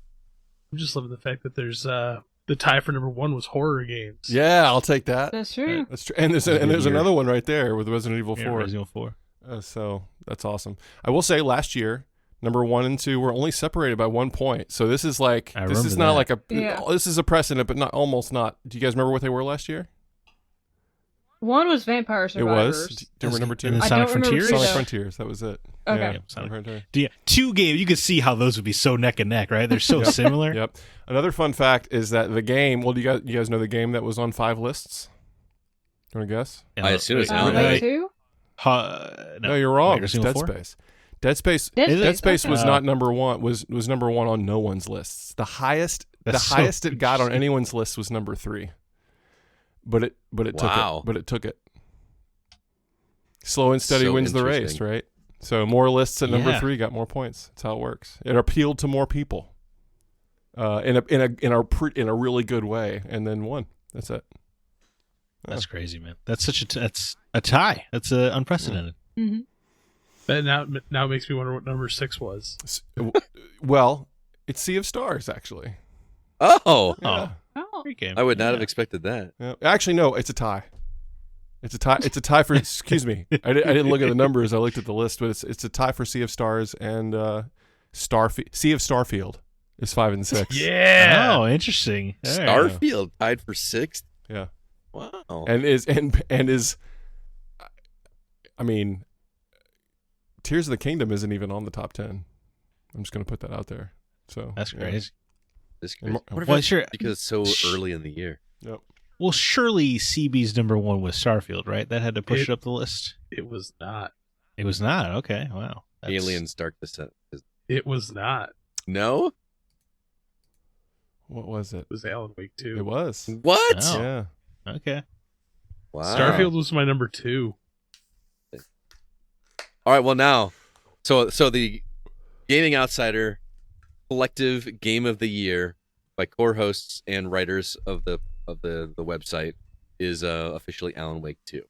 just loving the fact that there's the tie for number 1 was horror games. Yeah, I'll take that. That's true. That's true. And there's another one right there with Resident Evil 4. Resident Evil 4. So that's awesome. I will say last year, number 1 and 2 were only separated by 1 point. So this is like I this is remember not that. like Yeah. this is a precedent, but not almost not. Do you guys remember what they were last year? One was Vampire Survivors. It was. Do you remember number 2? And then I Sonic don't remember Frontiers. two, Sonic though. Frontiers. That was it. Okay. Yeah, Yeah, Sonic Frontiers. 2 games, you could see how those would be so neck and neck, right? They're so similar. Yep. Another fun fact is that the game. Well, do you guys know the game that was on 5 lists? Do you want to guess? And I assume it's Alan Alan Wake Wake. 2? No, you're wrong. Wait, It's Resident Dead Evil 4? Space. Dead Dead Space okay. was not number 1. Was number 1 on no one's lists. The highest That's so it got on interesting. anyone's list was number 3. but it Wow. took it. Slow and steady So wins the race, interesting. right? So more lists at number Yeah. 3 got more points. That's how it works. It appealed to more people, in a really good way, and then won. That's it. That's crazy, man. That's that's a tie. That's unprecedented. Mm-hmm. That now makes me wonder what number 6 was. Well, it's Sea of Stars, actually. Oh, Yeah. Oh. Great game. I would not have Yeah. expected that. Yeah. Actually, no, it's a tie. It's a tie. It's a tie for. Excuse me. I didn't look at the numbers. I looked at the list, but it's a tie for Sea of Stars and Sea of Starfield is 5 and 6. Yeah. Oh, interesting. All right. Starfield tied for 6th. Yeah. Wow. And is. I mean, Tears of the Kingdom isn't even on the top 10. I'm just gonna put that out there. So That's yeah. crazy. This And crazy. What if Well, it's sure. because it's so early in the year? Yep. Well, surely CB's number 1 was Starfield, right? That had to push it up the list. It was not. It was not. Okay. Wow. That's- Aliens Dark Descent. It was not. No? What was it? It was Alan Wake 2. It was. What? Oh. Yeah. Okay. Wow. Starfield was my number 2. All right, well now, so the Gaming Outsider collective game of the year by core hosts and writers of the website is officially Alan Wake 2.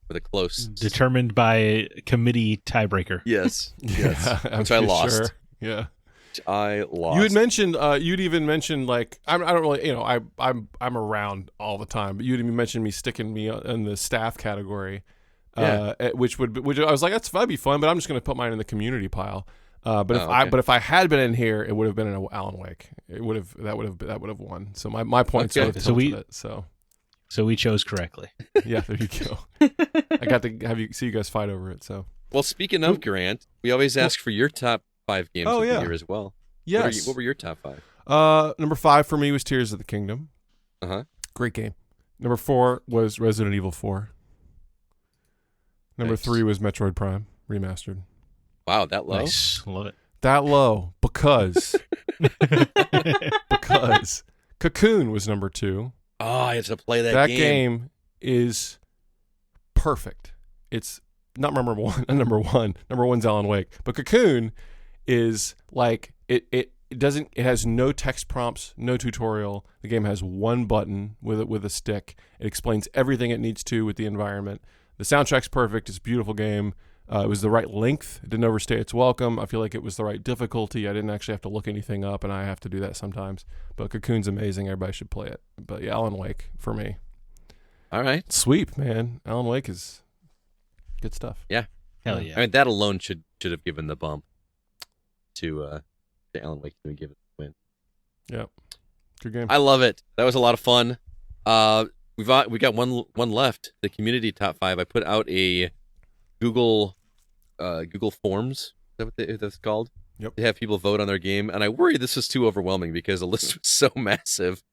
With a close Determined by a committee tiebreaker. Yes. Yeah. I'm Which I pretty lost. sure. Yeah. I lost. You had mentioned, you'd even mentioned like I don't really, I'm around all the time, but you'd even mentioned me sticking me in the staff category, which I was like that'd be fun, but I'm just going to put mine in the community pile. But if I had been in here, it would have been in Alan Wake. That would have won. So my points would have tilted it. So we chose correctly. Yeah, there you go. I got to see you guys fight over it. So Well, speaking of Grant, we always ask for your top 5 games of the year as well. yes, What were your top 5? number 5 for me was Tears of the Kingdom. Great game. Number 4 was Resident Evil 4. Number Nice. 3 was Metroid Prime Remastered. Wow, that low? Nice. Love it. That low because Cocoon was number 2. Oh, I have to play that That game. game is perfect. It's not number one. Number one's Alan Wake, but Cocoon is like it doesn't. It has no text prompts, no tutorial. The game has one button with a stick. It explains everything it needs to with the environment. The soundtrack's perfect. It's a beautiful game. It was the right length. It didn't overstay its welcome. I feel like it was the right difficulty. I didn't actually have to look anything up, and I have to do that sometimes. But Cocoon's amazing. Everybody should play it. But yeah, Alan Wake for me. All right. Sweep, man. Alan Wake is good stuff. Yeah. Hell yeah. I mean, that alone should have given the bump to Alan Wake to give it the win. Yep. Good game. I love it. That was a lot of fun. We got one left. The community top 5. I put out a Google Forms. Is that what that's called? Yep. To have people vote on their game, and I worry this was too overwhelming because the list was so massive.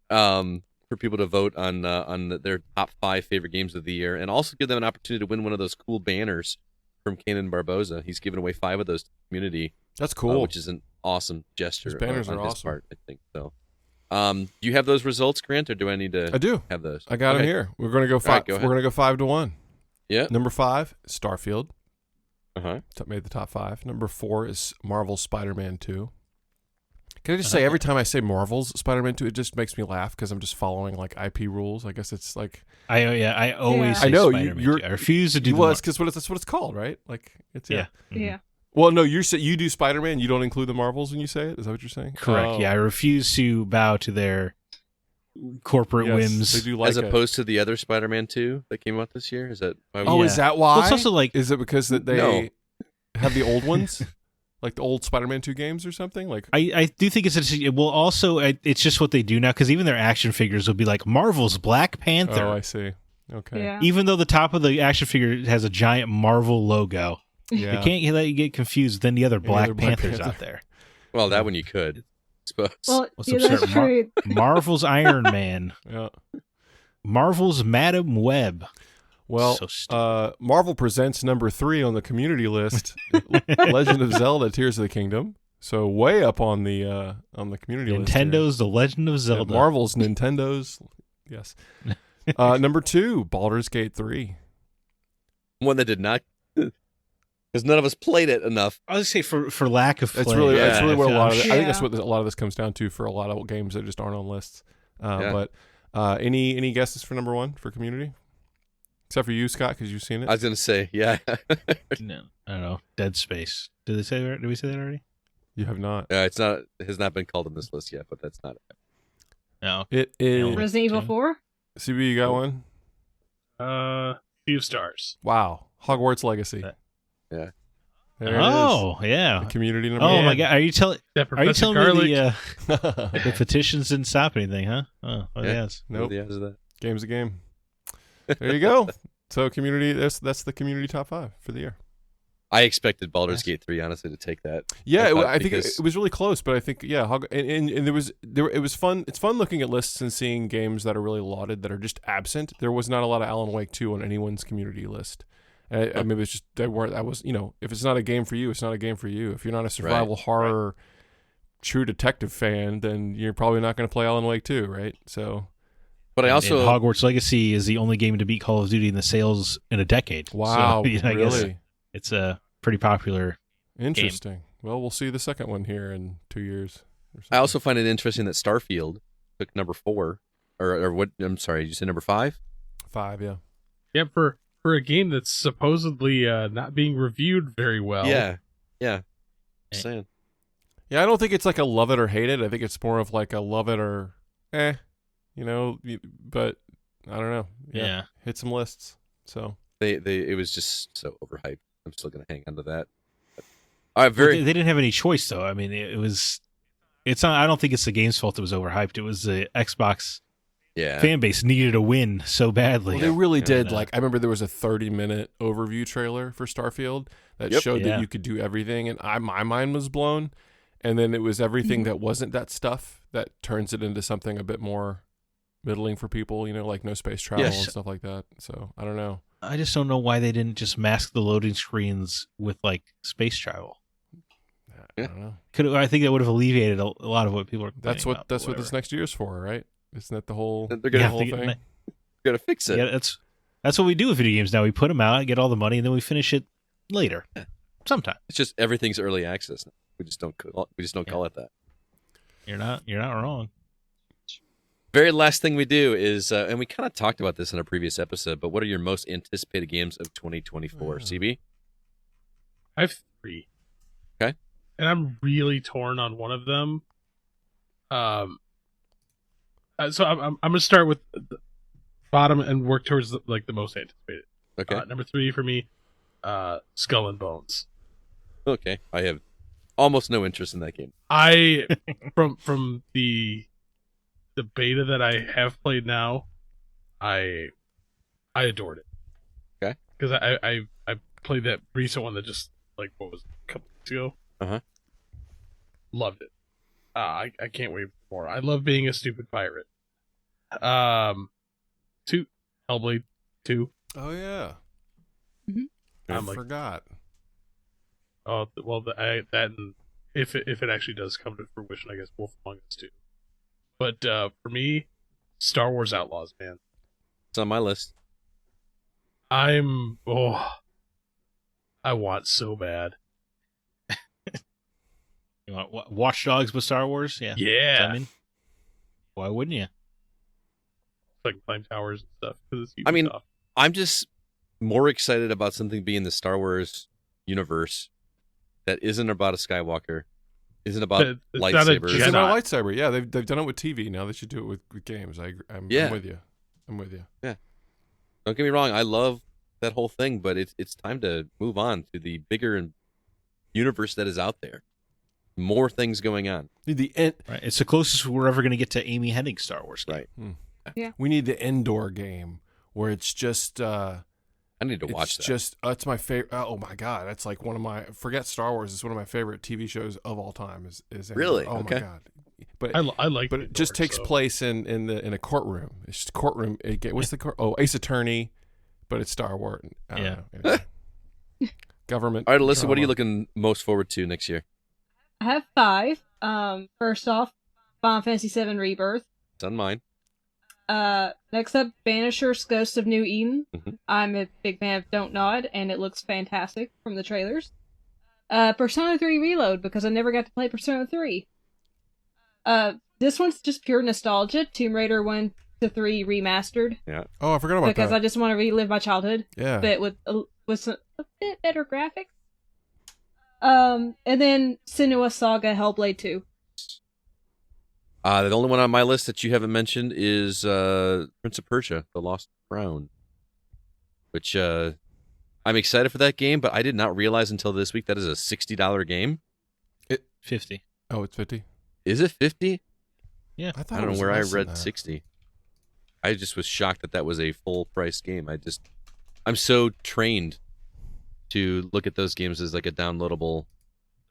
For people to vote on their top 5 favorite games of the year, and also give them an opportunity to win one of those cool banners from Kanan Barboza. He's given away 5 of those to the community. That's cool. Which is an awesome gesture. Those banners on are his awesome. part, I think so. Do you have those results, Grant, or do I need to? I do. Have those. I got them here. We're gonna go 5. All right, go ahead. We're gonna go 5-1. Yeah. Number 5, Starfield. Uh-huh. Made the top 5. Number 4 is Marvel's Spider-Man 2. Can I just say, every time I say Marvel's Spider-Man 2, it just makes me laugh because I'm just following like IP rules. I guess it's like I always say I know Spider-Man you're. 2. I refuse to do Well, it's because that's what it's called, right? Like it's Yeah. Yeah. Well, no, you do Spider-Man. You don't include the Marvels when you say it. Is that what you're saying? Correct. Oh. Yeah, I refuse to bow to their corporate Yes, whims. They do like As opposed to the other Spider-Man 2 that came out this year? Is that why Oh, Yeah. is that why? Well, it's also like Is it because that they No. have the old ones, like the old Spider-Man 2 games or something? Like I do think it will also it's just what they do now because even their action figures will be like Marvel's Black Panther. oh, I see. Okay. Yeah. Even though the top of the action figure has a giant Marvel logo, Yeah. they can't let you get confused with any other Black other Black Panthers Panther. out there. Well, that one you could, I suppose. Well, What's yeah, up, that's sir? true. Marvel's Iron Man, Yeah. Marvel's Madam Web. Well, So stupid. Marvel presents number 3 on the community list, Legend of Zelda: Tears of the Kingdom. So way up on the community list. here. Nintendo's The Legend of Yeah, Zelda. Marvel's, Nintendo's. Yes. Number 2, Baldur's Gate 3. One that did not, because none of us played it enough. I was gonna say for lack of play. That's really what a lot of. I think Yeah. that's what a lot of this comes down to for a lot of games that just aren't on lists. Yeah. But any guesses for number 1 for community? Except for you, Scott, because you've seen it. I was going to say, yeah. No, I don't know. Dead Space. Did we say that already? You have not. It has not been called on this list yet, but that's not it. No. It is. Resident Evil 4? CB, you got one? Sea of Stars. Wow. Hogwarts Legacy. Yeah. There Oh, it is. yeah. The community number Oh 1. my god! Are you telling Professor me Garlic. the petitions didn't stop anything, huh? Oh, well, Yeah. yes. Nope. The answer to that. Game's a game. There you go. So community, that's the community top 5 for the year. I expected Baldur's Gate 3, honestly, to take that. Yeah, thought I think because- it was really close, but I think and there it was fun. It's fun looking at lists and seeing games that are really lauded that are just absent. There was not a lot of Alan Wake 2 on anyone's community list. I mean, it's just they weren't. That was if it's not a game for you, it's not a game for you. If you're not a survival horror true detective fan, then you're probably not going to play Alan Wake 2, right? So. But I also and Hogwarts Legacy is the only game to beat Call of Duty in the sales in a decade. Wow, So, I guess really it's a pretty popular. interesting. Well, we'll see the second one here in 2 years. I also find it interesting that Starfield took number 4, or what? I'm sorry, you said number 5? 5, yeah. Yeah, for a game that's supposedly not being reviewed very well. Yeah. Eh. Just saying. Yeah, I don't think it's like a love it or hate it. I think it's more of like a love it or but I don't know. Yeah. Hit some lists. So It was just so overhyped. I'm still gonna hang on to that. All right, very. They didn't have any choice though. I mean, it was. It's not. I don't think it's the game's fault. It was overhyped. It was the Xbox Yeah. fan base needed a win so badly. well, they really Yeah. did. Like I remember there was a 30-minute overview trailer for Starfield that Yep. showed Yeah. that you could do everything, and my mind was blown. And then it was everything that wasn't that stuff that turns it into something a bit more middling for people. Like no space travel Yes. and stuff like that. So I don't know. I just don't know why they didn't just mask the loading screens with like space travel. I don't know. I think that would have alleviated a lot of what people are. That's complaining what about, that's but what this whatever. next year's for, right? Isn't that the whole They're the gonna whole thing? Gotta fix it. Yeah, that's what we do with video games now. We put them out, get all the money, and then we finish it later, sometime. It's just everything's early access now. We just don't call it that. You're not wrong. Very last thing we do is, and we kind of talked about this in a previous episode, but what are your most anticipated games of 2024, CB? I have 3. Okay. And I'm really torn on one of them. So I'm gonna start with the bottom and work towards the most anticipated. Okay. Number 3 for me, Skull and Bones. Okay. I have almost no interest in that game. I from the beta that I have played now, I adored it. Okay. Because I played that recent one that just what was it, a couple weeks ago. Uh-huh. Loved it. I can't wait for more. I love being a stupid pirate. 2 Hellblade 2. Oh yeah. Mhm. I I'm like- forgot. Oh well, that and if it actually does come to fruition, I guess Wolf Among Us 2. But for me, Star Wars Outlaws, man. It's on my list. I want so bad. You want Watch Dogs with Star Wars? Yeah. Yeah. I mean, why wouldn't you? Like Flame Towers and stuff. 'Cause it's I mean, Ubisoft. I'm just more excited about something being the Star Wars universe that isn't about a Skywalker, isn't about It's not a lightsabers. It's Jedi. about lightsaber. Yeah, they've done it with TV. Now they should do it with games. I'm Yeah. with you. I'm with you. Don't get me wrong, I love that whole thing, but it's time to move on to the bigger universe that is out there. More things going on. Need the end. Right. It's the closest we're ever going to get to Amy Hennig's Star Wars game. Right. We need the indoor game where it's just. I need to watch it's that. just. It's my favorite. Oh my god, that's like one of my. Forget Star Wars. It's one of my favorite TV shows of all time. Is Andor. Really? Oh Okay. my god. But I like but it just takes place in a courtroom. It's just courtroom. What's the court? Oh, Ace Attorney, but it's Star Wars. I don't know. Anyway. Government. All right, Alyssa, what are you drama. looking most forward to next year? I have 5. First off, Final Fantasy VII Rebirth. It's on mine. Next up, Banisher's Ghost of New Eden. Mm-hmm. I'm a big fan of Don't Nod, and it looks fantastic from the trailers. Persona 3 Reload, because I never got to play Persona 3. This one's just pure nostalgia. Tomb Raider 1 to 3 remastered. Yeah. Oh, I forgot about that. Because I just want to relive my childhood. Yeah. But with some, a bit better graphics. And then Senua Saga Hellblade 2. The only one on my list that you haven't mentioned is Prince of Persia: The Lost Crown, which I'm excited for that game, but I did not realize until this week that is a $60 game. 50. Oh, it's 50. Is it 50? Yeah, I thought I don't it know was where I less than read that. 60. I just was shocked that that was a full price game. I'm so trained to look at those games as like a downloadable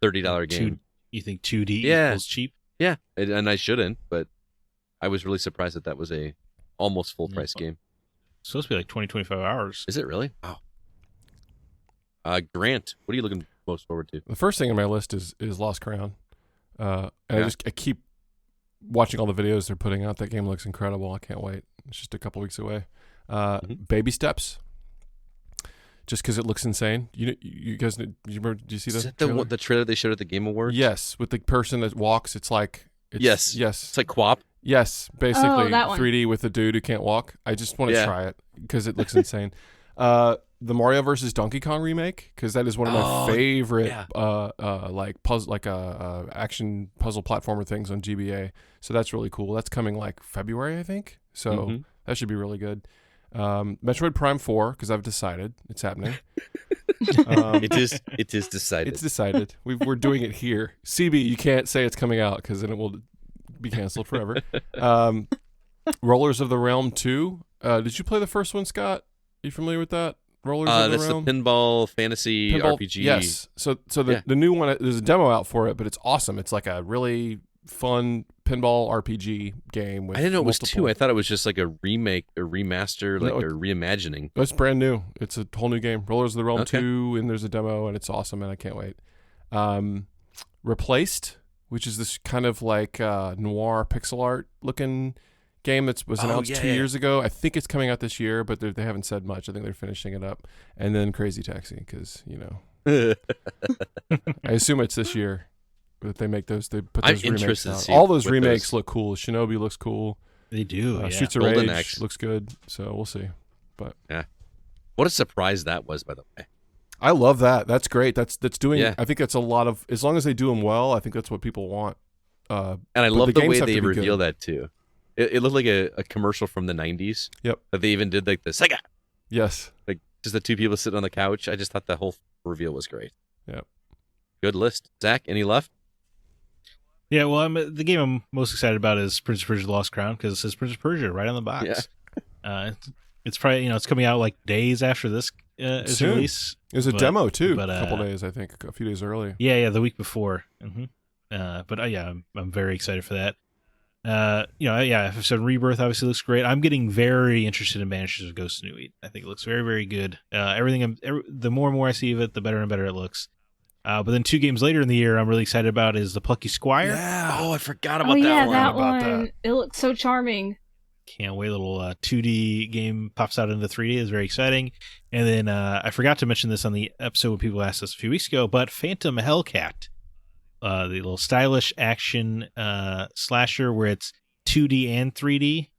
$30 game. You think 2D equals cheap? Yeah, and I shouldn't, but I was really surprised that that was a almost full price game. It's supposed to be like 20, 25 hours. Is it really? Wow. Grant, what are you looking most forward to? The first thing on my list is Lost Crown. And I keep watching all the videos they're putting out. That game looks incredible. I can't wait. It's just a couple weeks away. Baby Steps. Just because it looks insane. You guys, do you see Is the that the trailer they showed at the Game Awards? Yes, with the person that walks. It's like yes. It's like QWOP. Yes, basically that one. 3D with the dude who can't walk. I just want to try it because it looks insane. The Mario vs. Donkey Kong remake, because that is one of my favorite like puzzle, action puzzle platformer things on GBA. So that's really cool. That's coming like February, I think. So that should be really good. Metroid Prime 4, because I've decided it's happening. It is decided. It's decided. We're doing it here. CB, you can't say it's coming out because then it will be canceled forever. Rollers of the Realm 2. Did you play the first one, Scott? Are you familiar with that? Rollers of the Realm? That's the pinball fantasy RPG. Yes. So the new one, there's a demo out for it, but it's awesome. It's like a really fun pinball RPG game. With I didn't know it was 2. I thought it was just like a remake, a remaster, like a reimagining. It's brand new. It's a whole new game. Rollers of the Realm 2, and there's a demo, and it's awesome, and I can't wait. Replaced, which is this kind of like noir pixel art looking game that was announced 2 years ago. I think it's coming out this year, but they haven't said much. I think they're finishing it up. And then Crazy Taxi, because, I assume it's this year that they make those. They put those remakes out. All those remakes look cool. Shinobi looks cool. They do. Streets of Golden Rage Axe looks good. So we'll see. But yeah, what a surprise that was, by the way. I love that. That's great. That's doing. Yeah. I think that's a lot of. As long as they do them well, I think that's what people want. And I love the way they reveal that too. It looked like a commercial from the 90s. Yep. That they even did like the Sega. Yes. Like just the two people sitting on the couch. I just thought the whole reveal was great. Yep. Good list. Zach, any left? Yeah, well, the game I'm most excited about is Prince of Persia: The Lost Crown, because it says Prince of Persia right on the box. Yeah. It's probably it's coming out like days after this is released. It was a demo too, a couple days, I think, a few days early. Yeah, the week before. I'm very excited for that. I've said Rebirth obviously looks great. I'm getting very interested in Banishers of Ghost of New Eden. I think it looks very, very good. The more and more I see of it, the better and better it looks. But then 2 games later in the year, I'm really excited about is the Plucky Squire. Yeah. Oh, I forgot about that one. That one. It looks so charming. Can't wait. A little 2D game pops out into 3D. It's very exciting. And then I forgot to mention this on the episode when people asked us a few weeks ago, but Phantom Hellcat, the little stylish action slasher where it's 2D and 3D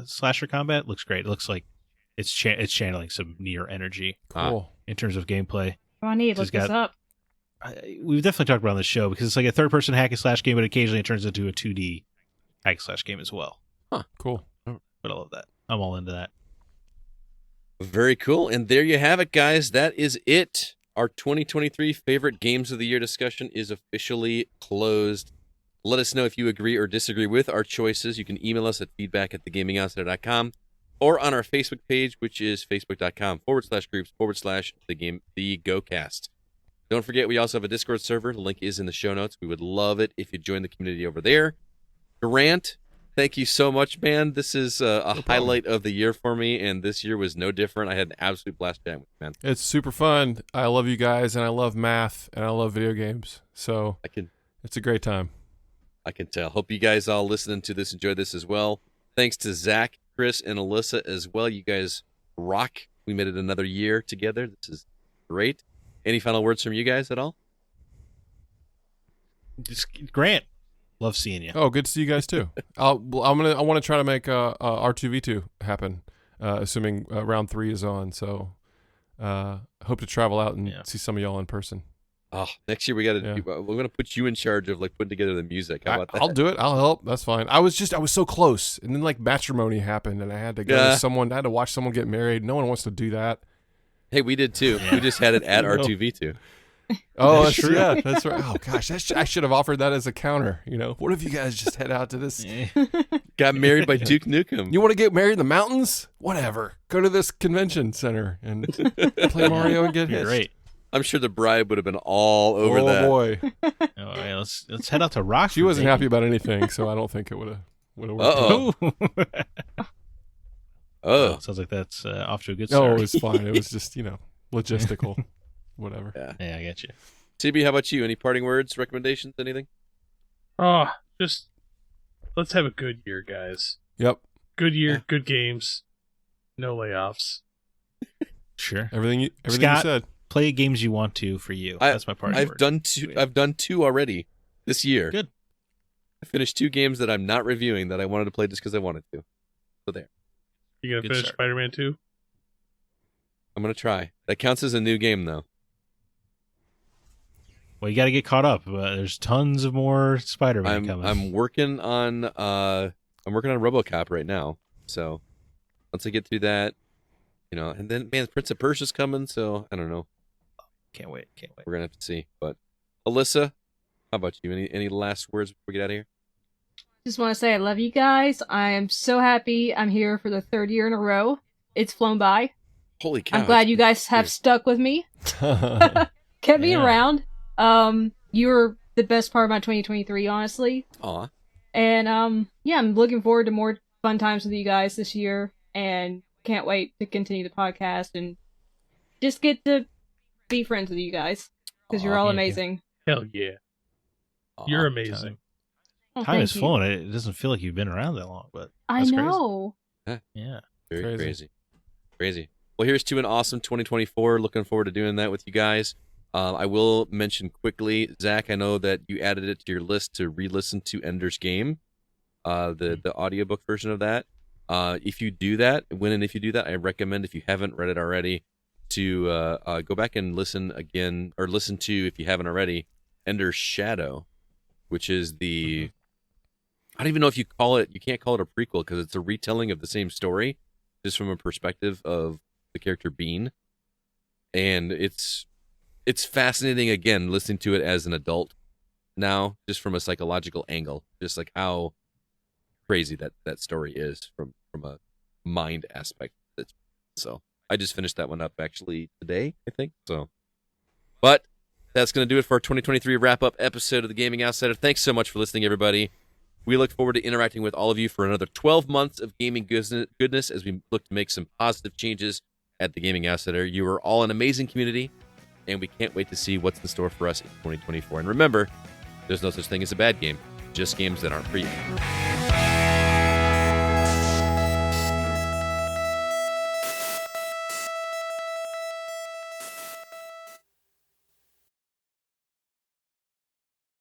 slasher combat, looks great. It looks like it's channeling some Nier energy. Cool. In terms of gameplay. Oh, I need to look this up. We've definitely talked about it on the show because it's like a third-person hack and slash game, but occasionally it turns into a 2D hack and slash game as well. Huh, cool. But I love that. I'm all into that. Very cool. And there you have it, guys. That is it. Our 2023 favorite games of the year discussion is officially closed. Let us know if you agree or disagree with our choices. You can email us at feedback@thegamingoutsider.com or on our Facebook page, which is facebook.com/groups/the GoCast. Don't forget, we also have a Discord server. The link is in the show notes. We would love it if you join the community over there. Grant, thank you so much, man. This is a highlight of the year for me, and this year was no different. I had an absolute blast chatting with you, man. It's super fun. I love you guys, and I love math, and I love video games. So it's a great time. I can tell. Hope you guys all listening to this enjoyed this as well. Thanks to Zack, Chris, and Alyssa as well. You guys rock. We made it another year together. This is great. Any final words from you guys at all? Grant, love seeing you. Oh, good to see you guys too. I want to try to make R2V2 happen, assuming round 3 is on. So hope to travel out and see some of y'all in person. Oh, next year we're gonna put you in charge of like putting together the music. How about that? I'll do it. I'll help. That's fine. I was so close, and then like matrimony happened, and I had to go to someone. I had to watch someone get married. No one wants to do that. Hey, we did too. We just had it at R2V2. Oh, that's true. Yeah, that's right. Oh gosh, I should have offered that as a counter. What if you guys just head out to this? Got married by Duke Nukem. You want to get married in the mountains? Whatever. Go to this convention center and play Mario and get hit. Great. I'm sure the bride would have been all over that. Oh boy. All right, let's head out to Rock. She wasn't happy about anything, so I don't think it would have worked. Oh, sounds like that's off to a good start. No, it was fine. It was just logistical, whatever. Yeah, I get you. TB, how about you? Any parting words, recommendations, anything? Oh, just let's have a good year, guys. Yep. Good year, good games, no layoffs. Sure. Everything you said. Play games you want to for you. That's my parting word. I've done 2 already this year. Good. I finished 2 games that I'm not reviewing that I wanted to play just because I wanted to. So there. You gonna finish Spider-Man 2? I'm gonna try. That counts as a new game though. Well, you got to get caught up. There's tons of more Spider-Man coming. I'm working on RoboCop right now. So once I get through that, and then Prince of Persia's coming. So I don't know. Can't wait. We're gonna have to see. But Alyssa, how about you? Any last words before we get out of here? Just want to say I love you guys. I am so happy I'm here for the 3rd year in a row. It's flown by. Holy cow. I'm glad you guys have stuck with me. Kept me around. You were the best part of my 2023, honestly. Aw. And I'm looking forward to more fun times with you guys this year, and can't wait to continue the podcast and just get to be friends with you guys, because you're all amazing. Hell yeah. You're amazing. Time is flown. It doesn't feel like you've been around that long, but I know. Crazy. Yeah. Very crazy. Well, here's to an awesome 2024. Looking forward to doing that with you guys. I will mention quickly, Zach, I know that you added it to your list to re-listen to Ender's Game, the audiobook version of that. If you do that, I recommend, if you haven't read it already, to go back and listen again, or listen to, if you haven't already, Ender's Shadow, which is the... I don't even know if you can't call it a prequel, because it's a retelling of the same story, just from a perspective of the character Bean. And it's fascinating, again, listening to it as an adult now, just from a psychological angle, just like how crazy that story is from a mind aspect. So I just finished that one up actually today, I think. So, but that's going to do it for our 2023 wrap-up episode of The Gaming Outsider. Thanks so much for listening, everybody. We look forward to interacting with all of you for another 12 months of gaming goodness as we look to make some positive changes at The Gaming Outsider. You are all an amazing community, and we can't wait to see what's in store for us in 2024. And remember, there's no such thing as a bad game, just games that aren't for you.